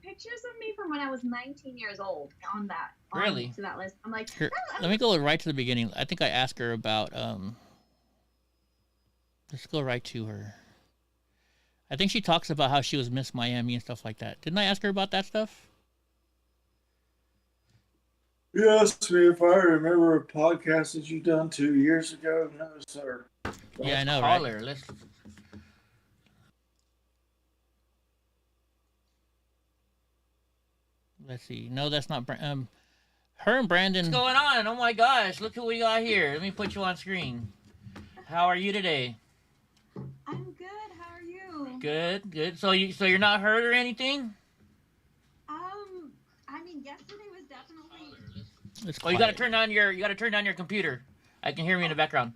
pictures of me from when I was 19 years old on that.
Really?
To that list. I'm like,
Here, let me go right to the beginning. I think I asked her about let's go right to her. I think she talks about how she was Miss Miami and stuff like that. Didn't I ask her about that stuff?
You asked me if I remember a podcast that you done 2 years ago. No, sir.
Yeah, I know,
Call
right?
her.
Let's see. No, that's not. Her and Brandon.
What's going on? Oh my gosh! Look who we got here. Let me put you on screen. How are you today?
I'm good. How are you?
Good, good. So you're not hurt or anything?
I mean, yesterday was definitely.
Oh, you gotta turn on your computer. I can hear me in the background.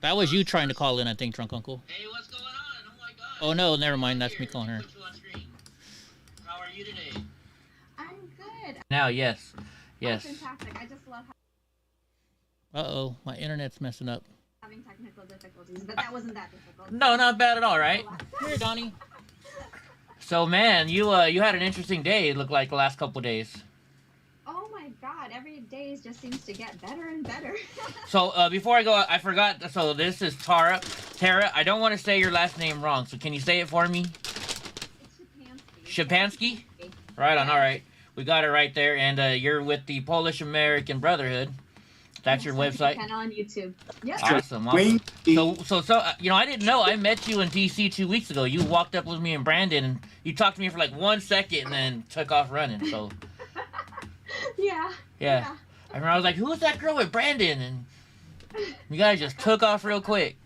That was you trying to call in, I think, Drunk Uncle. Hey, what's going on? Oh my god. Oh no, never mind. That's me calling her.
How are you today?
I'm good.
Now, yes.
Oh, fantastic. I just love
Uh-oh, my internet's messing up.
having technical difficulties, but that wasn't that difficult.
No, not bad at all, right?
Here, Donnie.
So, man, you had an interesting day. It looked like the last couple days.
Oh my God! Every day just seems to get better and better.
So before I go, I forgot. So this is Tara. I don't want to say your last name wrong. So can you say it for me?
It's
Shapansky. Right on. All right, we got it right there. And you're with the Polish American Brotherhood. That's your website.
Channel on YouTube. Yep.
Awesome. So I didn't know. I met you in DC 2 weeks ago. You walked up with me and Brandon, and you talked to me for like 1 second, and then took off running. So.
Yeah.
I remember I was like, "Who's that girl with Brandon?" And you guys just took off real quick.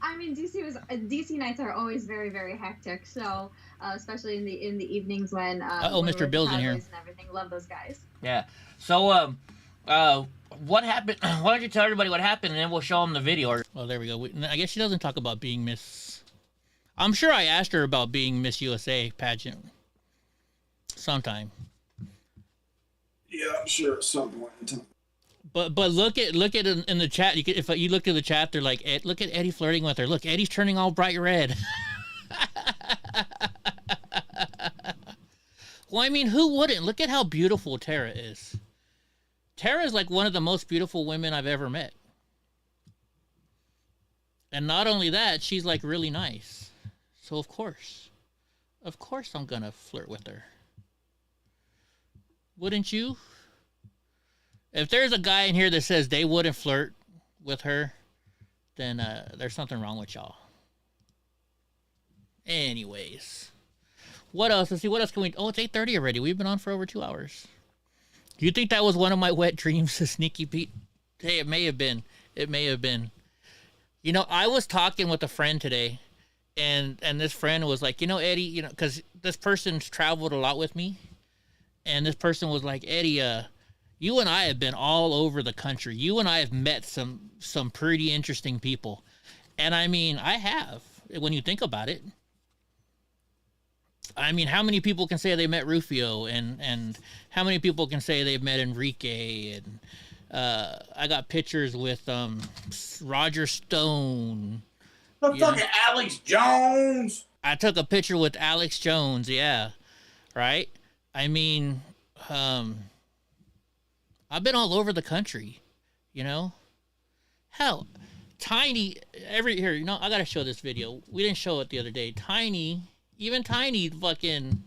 I mean, DC nights are always very, very hectic. So especially in the evenings when
Mr. Bill's in here
and everything. Love those guys.
Yeah. So what happened? Why don't you tell everybody what happened, and then we'll show them the video.
Well, there we go. I guess she doesn't talk about being Miss. I'm sure I asked her about being Miss USA pageant sometime.
Yeah, I'm sure at some point in time.
But look at it in the chat. If you look at the chat, they're like, look at Eddie flirting with her. Look, Eddie's turning all bright red. Well, I mean, who wouldn't? Look at how beautiful Tara is. Tara is like one of the most beautiful women I've ever met. And not only that, she's like really nice. So of course I'm gonna flirt with her. Wouldn't you? If there's a guy in here that says they wouldn't flirt with her, then there's something wrong with y'all. Anyways. What else? Let's see, what else can we... Oh, it's 8:30 already. We've been on for over 2 hours. Do you think that was one of my wet dreams, a sneaky Pete? Hey, it may have been. It may have been. You know, I was talking with a friend today, and this friend was like, Eddie, because this person's traveled a lot with me. And this person was like, Eddie, you and I have been all over the country. You and I have met some pretty interesting people. And I mean, I have, when you think about it. I mean, how many people can say they met Rufio? And how many people can say they've met Enrique? And I got pictures with Roger Stone.
The fucking Alex Jones.
I took a picture with Alex Jones, yeah. Right? I mean, I've been all over the country, Hell, Tiny, here, I gotta show this video. We didn't show it the other day. Tiny fucking,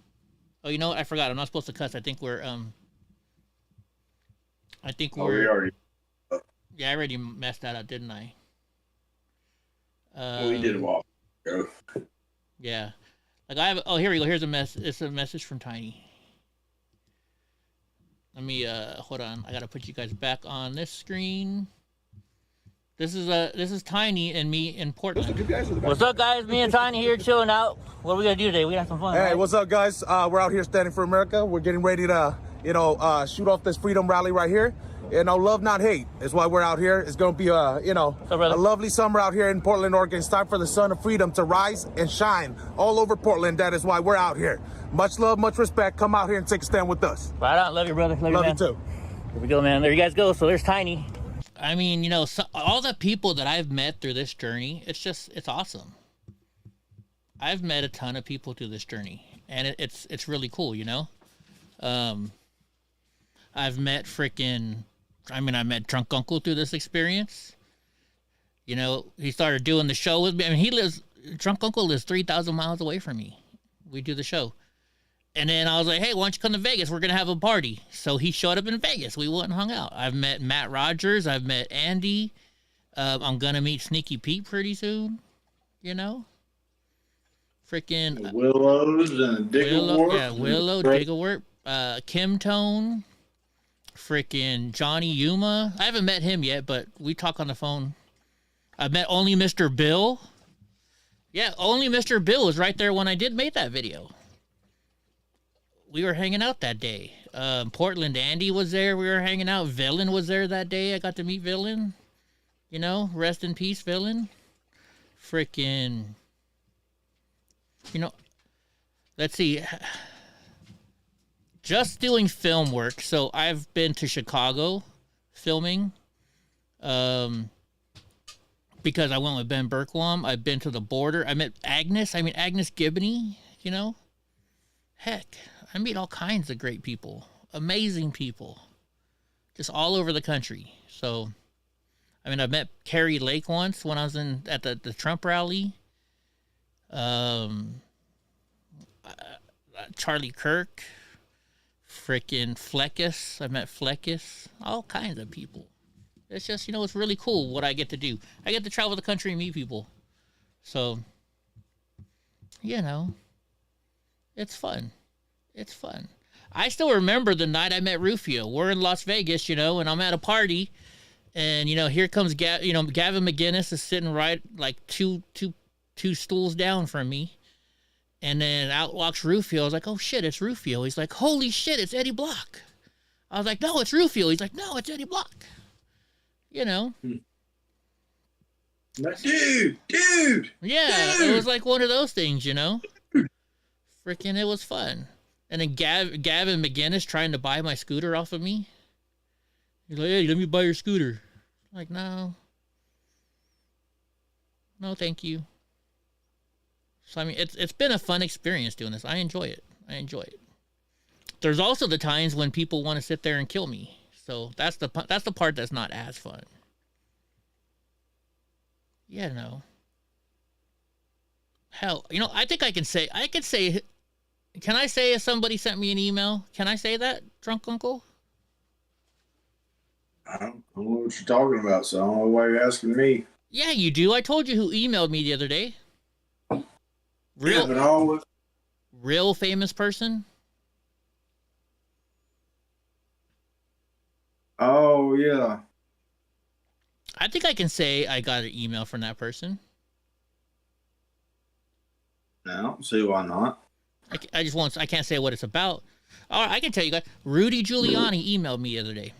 oh, you know what? I forgot. I'm not supposed to cuss. I think we're,
we already.
Yeah, I already messed that up, didn't I?
We did a while ago.
Yeah. Like I have. Oh, here we go. Here's a mess. It's a message from Tiny. Let me hold on. I gotta put you guys back on this screen. This is Tiny and me in Portland.
What's up, guys? Me and Tiny here chilling out. What are we gonna do today? We got some fun.
Hey,
right?
what's up, guys? We're out here standing for America. We're getting ready to, shoot off this freedom rally right here. Love, not hate is why we're out here. It's gonna be a lovely summer out here in Portland, Oregon. It's time for the sun of freedom to rise and shine all over Portland. That is why we're out here. Much love, much respect. Come out here and take a stand with us.
Right on. Love you, brother. Love you, man.
Too.
Here we go, man. There you guys go. So there's Tiny.
I mean, all the people that I've met through this journey, it's awesome. I've met a ton of people through this journey, and it's really cool, I've met I met Drunk Uncle through this experience. He started doing the show with me. I mean, Drunk Uncle lives 3,000 miles away from me. We do the show. And then I was like, hey, why don't you come to Vegas? We're going to have a party. So he showed up in Vegas. We went and hung out. I've met Matt Rogers. I've met Andy. I'm going to meet Sneaky Pete pretty soon. Freaking
Willows and Digglewort.
Yeah, Willow, Digglewort. Kim Tone. Freaking Johnny Yuma. I haven't met him yet, but we talk on the phone. I've met Only Mr. Bill. Yeah, Only Mr. Bill was right there when I made that video. We were hanging out that day. Portland Andy was there. We were hanging out. Villain was there that day. I got to meet Villain. Rest in peace, Villain. Freaking, let's see. Just doing film work. So I've been to Chicago filming. Because I went with Ben Berkwam. I've been to the border. I met Agnes. Agnes Gibney, Heck, I meet all kinds of great people. Amazing people. Just all over the country. So, I met Carrie Lake once when I was at the Trump rally. Charlie Kirk. Frickin' Fleckus. I met Fleckus. All kinds of people. It's just, it's really cool what I get to do. I get to travel the country and meet people. So, it's fun. It's fun. I still remember the night I met Rufio. We're in Las Vegas, and I'm at a party. And, here comes, Gavin McGinnis is sitting right, like, two stools down from me. And then out walks Rufio. I was like, oh, shit, it's Rufio. He's like, holy shit, it's Eddie Block. I was like, no, it's Rufio. He's like, no, it's Eddie Block. Dude. Yeah, it was like one of those things, Freaking, it was fun. And then Gavin McGinnis trying to buy my scooter off of me. He's like, hey, let me buy your scooter. I'm like, no. No, thank you. So, it's been a fun experience doing this. I enjoy it. There's also the times when people want to sit there and kill me. So that's the part that's not as fun. Yeah, no. Hell, I think I could say, can I say if somebody sent me an email? Can I say that, Drunk Uncle?
I don't know what you're talking about, so I don't know why you're asking me.
Yeah, you do. I told you who emailed me the other day. Real famous person?
Oh, yeah.
I think I can say I got an email from that person.
I don't see why not.
I can't say what it's about. All right, I can tell you guys. Rudy Giuliani emailed me the other day.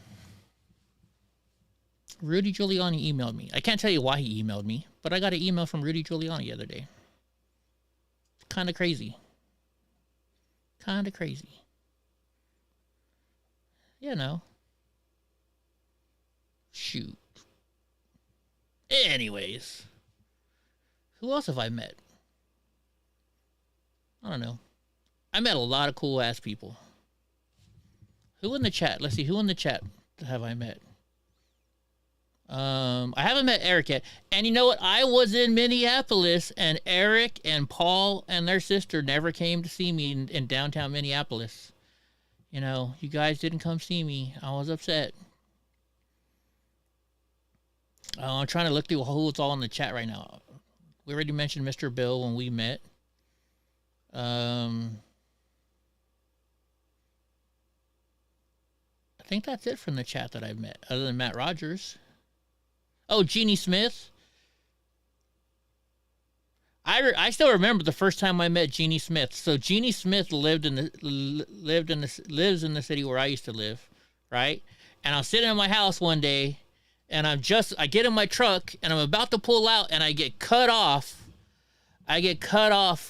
Rudy Giuliani emailed me. I can't tell you why he emailed me, but I got an email from Rudy Giuliani the other day. Kind of crazy. Shoot. Anyways. Who else have I met? I don't know. I met a lot of cool ass people. Who in the chat? Let's see. Who in the chat have I met? I haven't met Eric yet. And you know what? I was in Minneapolis, and Eric and Paul and their sister never came to see me in downtown Minneapolis. You guys didn't come see me. I was upset. I'm trying to look through who's all in the chat right now. We already mentioned Mr. Bill when we met. I think that's it from the chat that I've met, other than Matt Rogers. Oh, Jeannie Smith. I still remember the first time I met Jeannie Smith. So Jeannie Smith lives in the city where I used to live, right? And I was sitting in my house one day, and I get in my truck, and I'm about to pull out, and I get cut off. I get cut off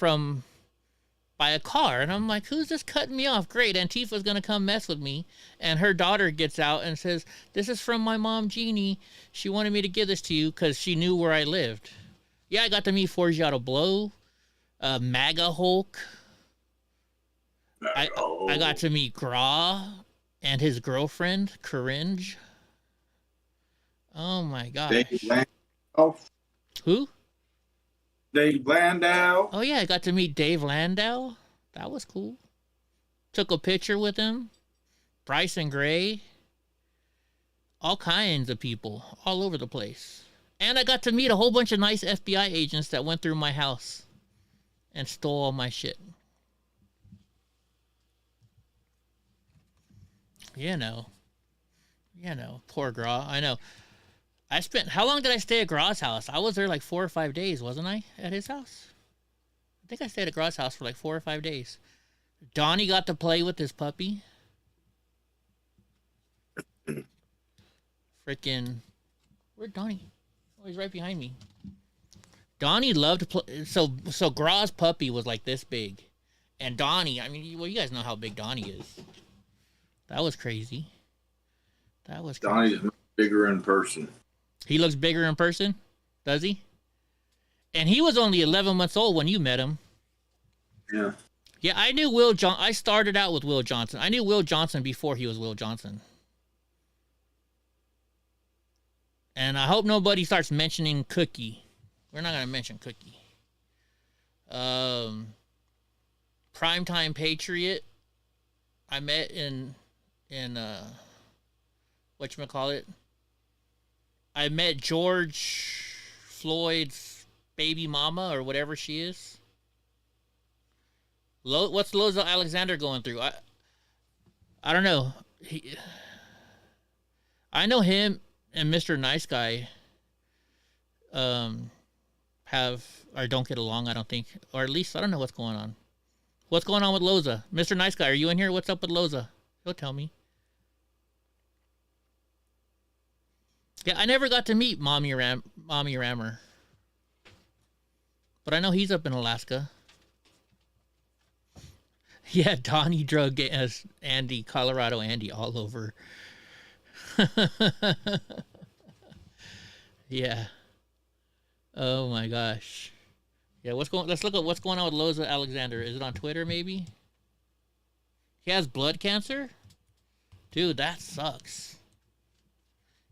by a car, and I'm like, who's this cutting me off? Great, Antifa's gonna come mess with me. And her daughter gets out and says, this is from my mom, Jeannie. She wanted me to give this to you because she knew where I lived. Yeah, I got to meet Forgiato Blow, MAGA Hulk. I got to meet Gra and his girlfriend, Coringe. Oh my gosh.
Dave Landau.
Who?
Dave Landau.
Oh yeah, I got to meet Dave Landau. That was cool. Took a picture with him. Bryson Gray. All kinds of people all over the place. And I got to meet a whole bunch of nice FBI agents that went through my house and stole all my shit. You know, poor Gra. I know. How long did I stay at Gra's house? I was there like 4 or 5 days, wasn't I, at his house? I think I stayed at Gra's house for like 4 or 5 days. Donnie got to play with his puppy. Freaking, where'd Donnie? Oh, he's right behind me. Donnie loved to play. So Gra's puppy was like this big. And Donnie, I mean, well, you guys know how big Donnie is. That was crazy. That was crazy.
Donnie's bigger in person.
He looks bigger in person? Does he? And he was only 11 months old when you met him.
Yeah.
Yeah, I knew I started out with Will Johnson. I knew Will Johnson before he was Will Johnson. And I hope nobody starts mentioning Cookie. We're not going to mention Cookie. Primetime Patriot. I met in whatchamacallit. I met George Floyd's baby mama or whatever she is. What's Loza Alexander going through? I don't know. I know him and Mr. Nice Guy don't get along, I don't think. Or at least I don't know what's going on. What's going on with Loza? Mr. Nice Guy, are you in here? What's up with Loza? He'll tell me. Yeah, I never got to meet Mommy Rammer. But I know he's up in Alaska. Yeah, Donnie drug Andy, Colorado Andy, all over. Yeah. Oh my gosh. Yeah, let's look at what's going on with Loza Alexander. Is it on Twitter maybe? He has blood cancer? Dude, that sucks.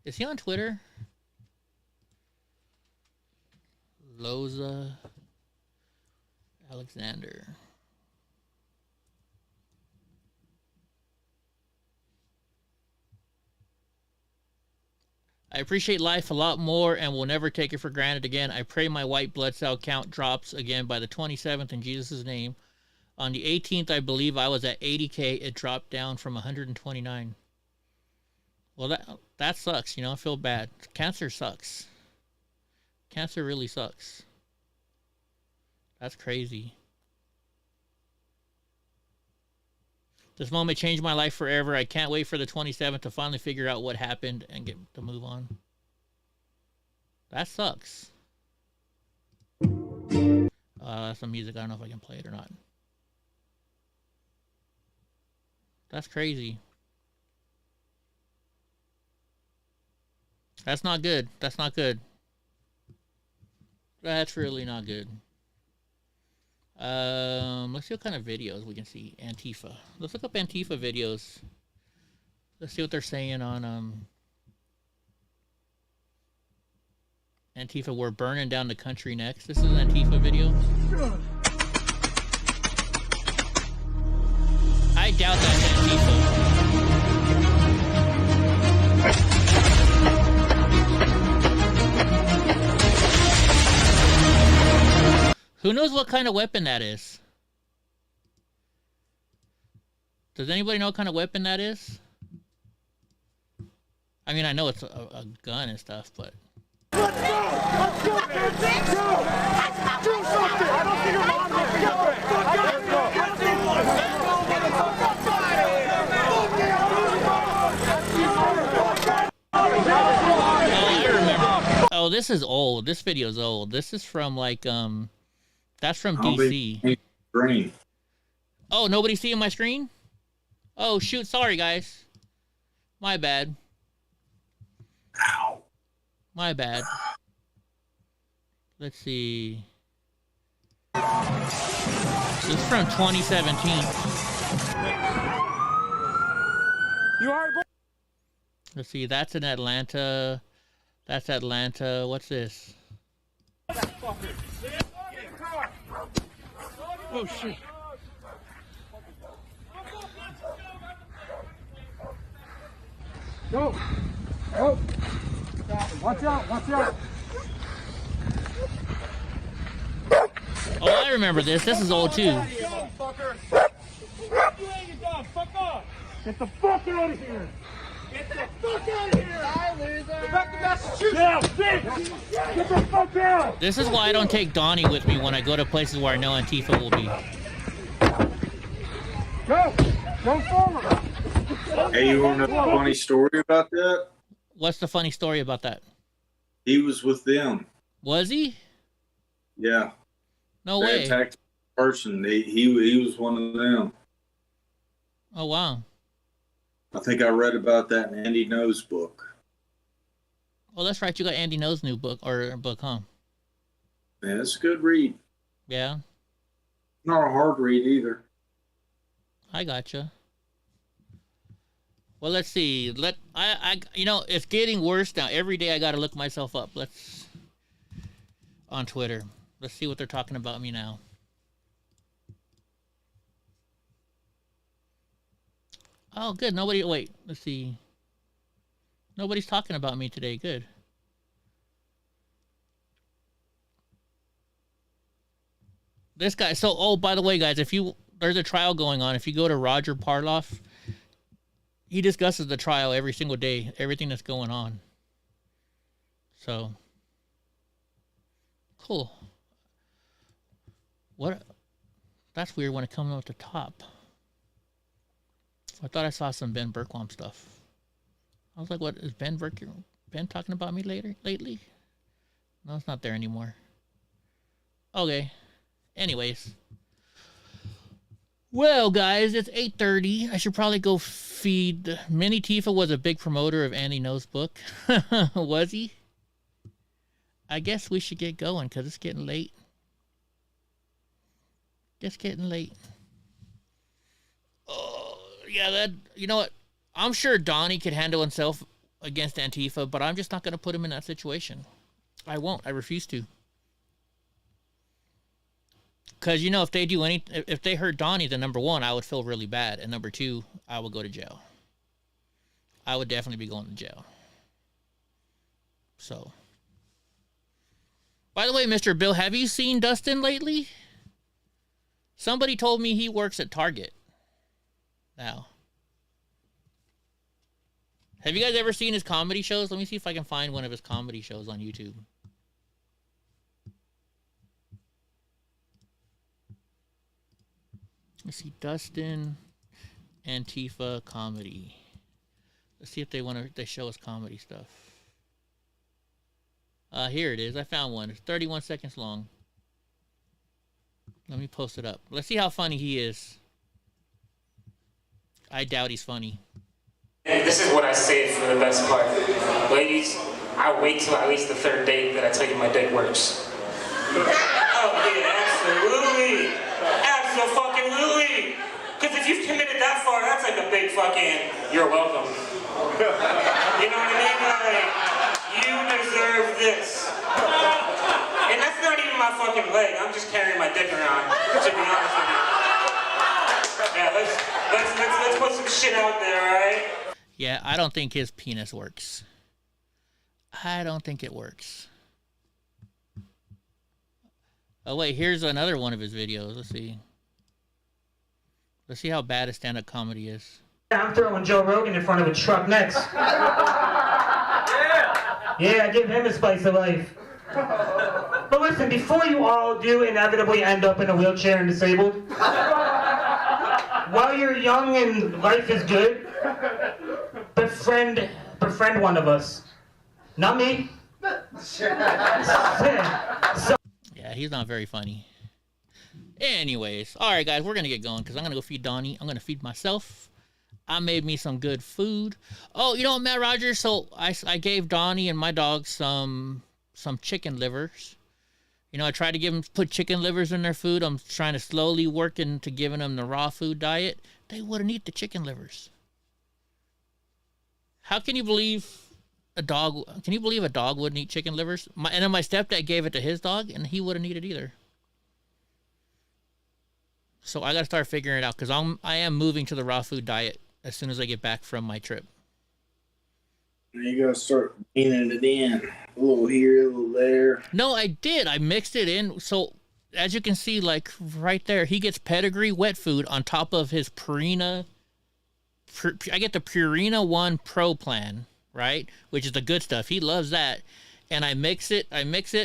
Is he on Twitter? Loza Alexander. I appreciate life a lot more and will never take it for granted again. I pray my white blood cell count drops again by the 27th in Jesus' name. On the 18th, I believe I was at 80K. It dropped down from 129. Well, that sucks. You know, I feel bad. Cancer sucks. Cancer really sucks. That's crazy. This moment changed my life forever. I can't wait for the 27th to finally figure out what happened and get to move on. That sucks. That's some music. I don't know if I can play it or not. That's crazy. That's not good. That's not good. That's really not good. Let's see what kind of videos we can see. Antifa. Let's look up Antifa videos. Let's see what they're saying on Antifa. We're burning down the country next. This is an Antifa video. I doubt that's Antifa. Who knows what kind of weapon that is? Does anybody know what kind of weapon that is? I mean, I know it's a gun and stuff, but...
Let's go! Let's go, man! Go! Do something! I don't see your mom here! Get the fuck out of here!
Oh, I remember. Oh, this is old. This video's old. This is from, like, that's from DC.
Green.
Oh, nobody seeing my screen? Oh, shoot. Sorry, guys. My bad.
Ow.
My bad. Let's see. This is from 2017.
You alright, boy?
Let's see. That's in Atlanta. That's Atlanta. What's this?
Oh, shit. Go. Go. Watch out. Watch out.
Oh, I remember this. This is old, too.
You ain't your dog. Fuck off. Get the fuck out of here. Get the fuck out of here. Bye, loser. Go back to Massachusetts. Yeah, bitch. Get the fuck out.
This is why I don't take Donnie with me when I go to places where I know Antifa will be.
Go. Go forward.
Hey, you want to know a funny story about that?
What's the funny story about that?
He was with them.
Was he?
Yeah.
No
they
way.
Attacked a person. He was one of them.
Oh, wow.
I think I read about that in Andy No's book.
Well, that's right. You got Andy No's new book, or book, huh?
Man, it's a good read.
Yeah.
Not a hard read either.
I gotcha. Well, let's see. You know, it's getting worse now. Every day I got to look myself up. On Twitter. Let's see what they're talking about me now. Oh, good. Wait, let's see. Nobody's talking about me today. Good. This guy, oh, by the way, guys, there's a trial going on. If you go to Roger Parloff, he discusses the trial every single day, everything that's going on. So, cool. What? That's weird when it comes up at the top. I thought I saw some Ben Bergquam stuff. I was like, what is Ben talking about me lately? No, it's not there anymore. Okay. Anyways. Well, guys, it's 8:30. I should probably go feed. Minnie Tifa was a big promoter of Andy No's book. Was he? I guess we should get going because it's getting late. Just getting late. Oh, yeah, you know what? I'm sure Donnie could handle himself against Antifa, but I'm just not going to put him in that situation. I won't. I refuse to. Because, you know, if they hurt Donnie, then number one, I would feel really bad. And number two, I would go to jail. I would definitely be going to jail. So. By the way, Mr. Bill, have you seen Dustin lately? Somebody told me he works at Target. Now. Have you guys ever seen his comedy shows? Let me see if I can find one of his comedy shows on YouTube. Let's see, Dustin Antifa comedy. Let's see if they show us comedy stuff. Here it is. I found one. It's 31 seconds long. Let me post it up. Let's see how funny he is. I doubt he's funny.
And this is what I saved for the best part. Ladies, I wait till at least the third date that I tell you my dick works. Oh yeah, absolutely. Absolutely. Because if you've committed that far, that's like a big fucking, you're welcome. You know what I mean? Like, you deserve this. And that's not even my fucking leg. I'm just carrying my dick around, to be honest with you. Yeah, let's put some shit out there, alright?
Yeah, I don't think his penis works. I don't think it works. Oh wait, here's another one of his videos. Let's see. Let's see how bad his stand-up comedy is.
I'm throwing Joe Rogan in front of a truck next. Yeah, give him a spice of life. But listen, before you all do inevitably end up in a wheelchair and disabled, while you're young and life is good, befriend one of us. Not me.
Yeah, he's not very funny. Anyways, all right, guys, we're gonna get going because I'm gonna go feed Donnie. I'm gonna feed myself. I made me some good food. Oh, you know what, Matt Rogers? So I gave Donnie and my dog some chicken livers. You know, I tried to put chicken livers in their food. I'm trying to slowly work into giving them the raw food diet. They wouldn't eat the chicken livers. How can you believe a dog? Can you believe a dog wouldn't eat chicken livers? And then my stepdad gave it to his dog, and he wouldn't eat it either. So I got to start figuring it out because I am moving to the raw food diet as soon as I get back from my trip.
You gotta start eating it in. A little here, a little there.
No, I did. I mixed it in. So as you can see, like right there, he gets Pedigree wet food on top of his Purina. I get the Purina 1 Pro plan, right? Which is the good stuff. He loves that. And I mix it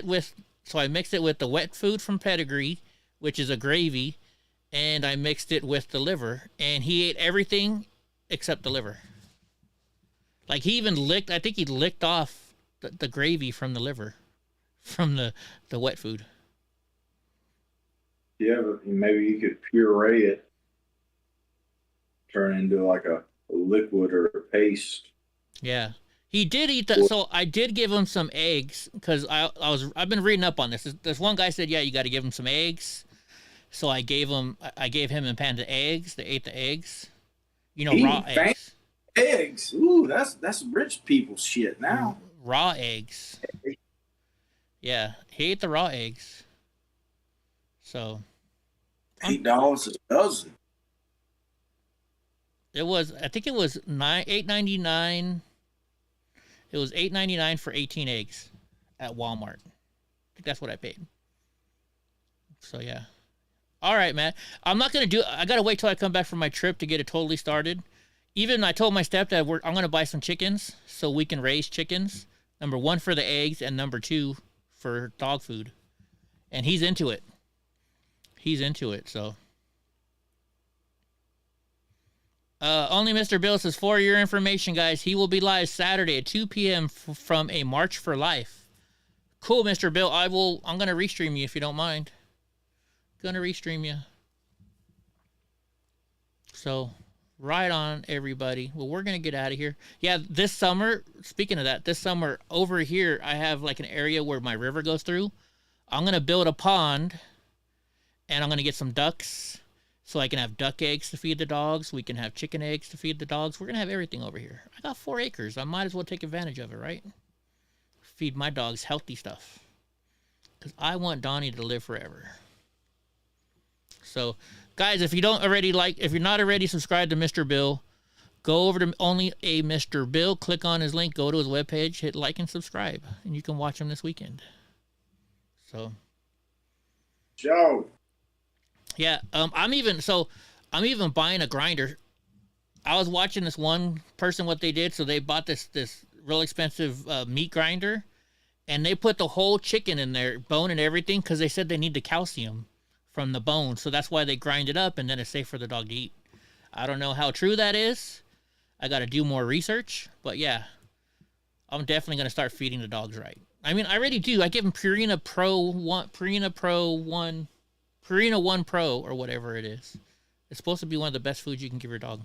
with the wet food from Pedigree, which is a gravy. And I mixed it with the liver, and he ate everything except the liver. Like he even I think he licked off the gravy from the liver, from the wet food.
Yeah, but maybe you could puree it, turn it into like a liquid or a paste.
Yeah, he did eat that. So I did give him some eggs because I've been reading up on this. This one guy said, yeah, you got to give him some eggs. So I gave him and Panda eggs. They ate the eggs. You know, raw eggs.
Eggs. Ooh, that's rich people shit now.
Raw eggs. Yeah, he ate the raw eggs. So
$8 a dozen.
It was, I think it was $8.99. It was $8.99 for 18 eggs at Walmart. I think that's what I paid. So yeah. All right, Matt. I'm not going to I got to wait till I come back from my trip to get it totally started. Even I told my stepdad I'm going to buy some chickens so we can raise chickens. Number 1 for the eggs and number 2 for dog food. And he's into it. So. Only Mr. Bill says, for your information, guys, he will be live Saturday at 2 p.m. from a March for Life. Cool, Mr. Bill. I'm going to restream you if you don't mind. Gonna restream you. So, right on, everybody. Well, we're gonna get out of here. Yeah, this summer, speaking of that, this summer over here, I have like an area where my river goes through. I'm gonna build a pond, and I'm gonna get some ducks, so I can have duck eggs to feed the dogs. We can have chicken eggs to feed the dogs. We're gonna have everything over here. I got 4 acres. I might as well take advantage of it, right? Feed my dogs healthy stuff, because I want Donnie to live forever. So, guys, if you're not already subscribed to Mr. Bill, go over to Only a Mr. Bill, click on his link, go to his webpage, hit like and subscribe, and you can watch him this weekend. So,
Joe.
Yeah, I'm even buying a grinder. I was watching this one person what they did, so they bought this real expensive meat grinder, and they put the whole chicken in there, bone and everything, because they said they need the calcium from the bone, so that's why they grind it up, and then it's safe for the dog to eat. I don't know how true that is. I got to do more research, but yeah, I'm definitely going to start feeding the dogs right. I mean, I already do. I give them Purina 1 Pro, or whatever it is. It's supposed to be one of the best foods you can give your dog.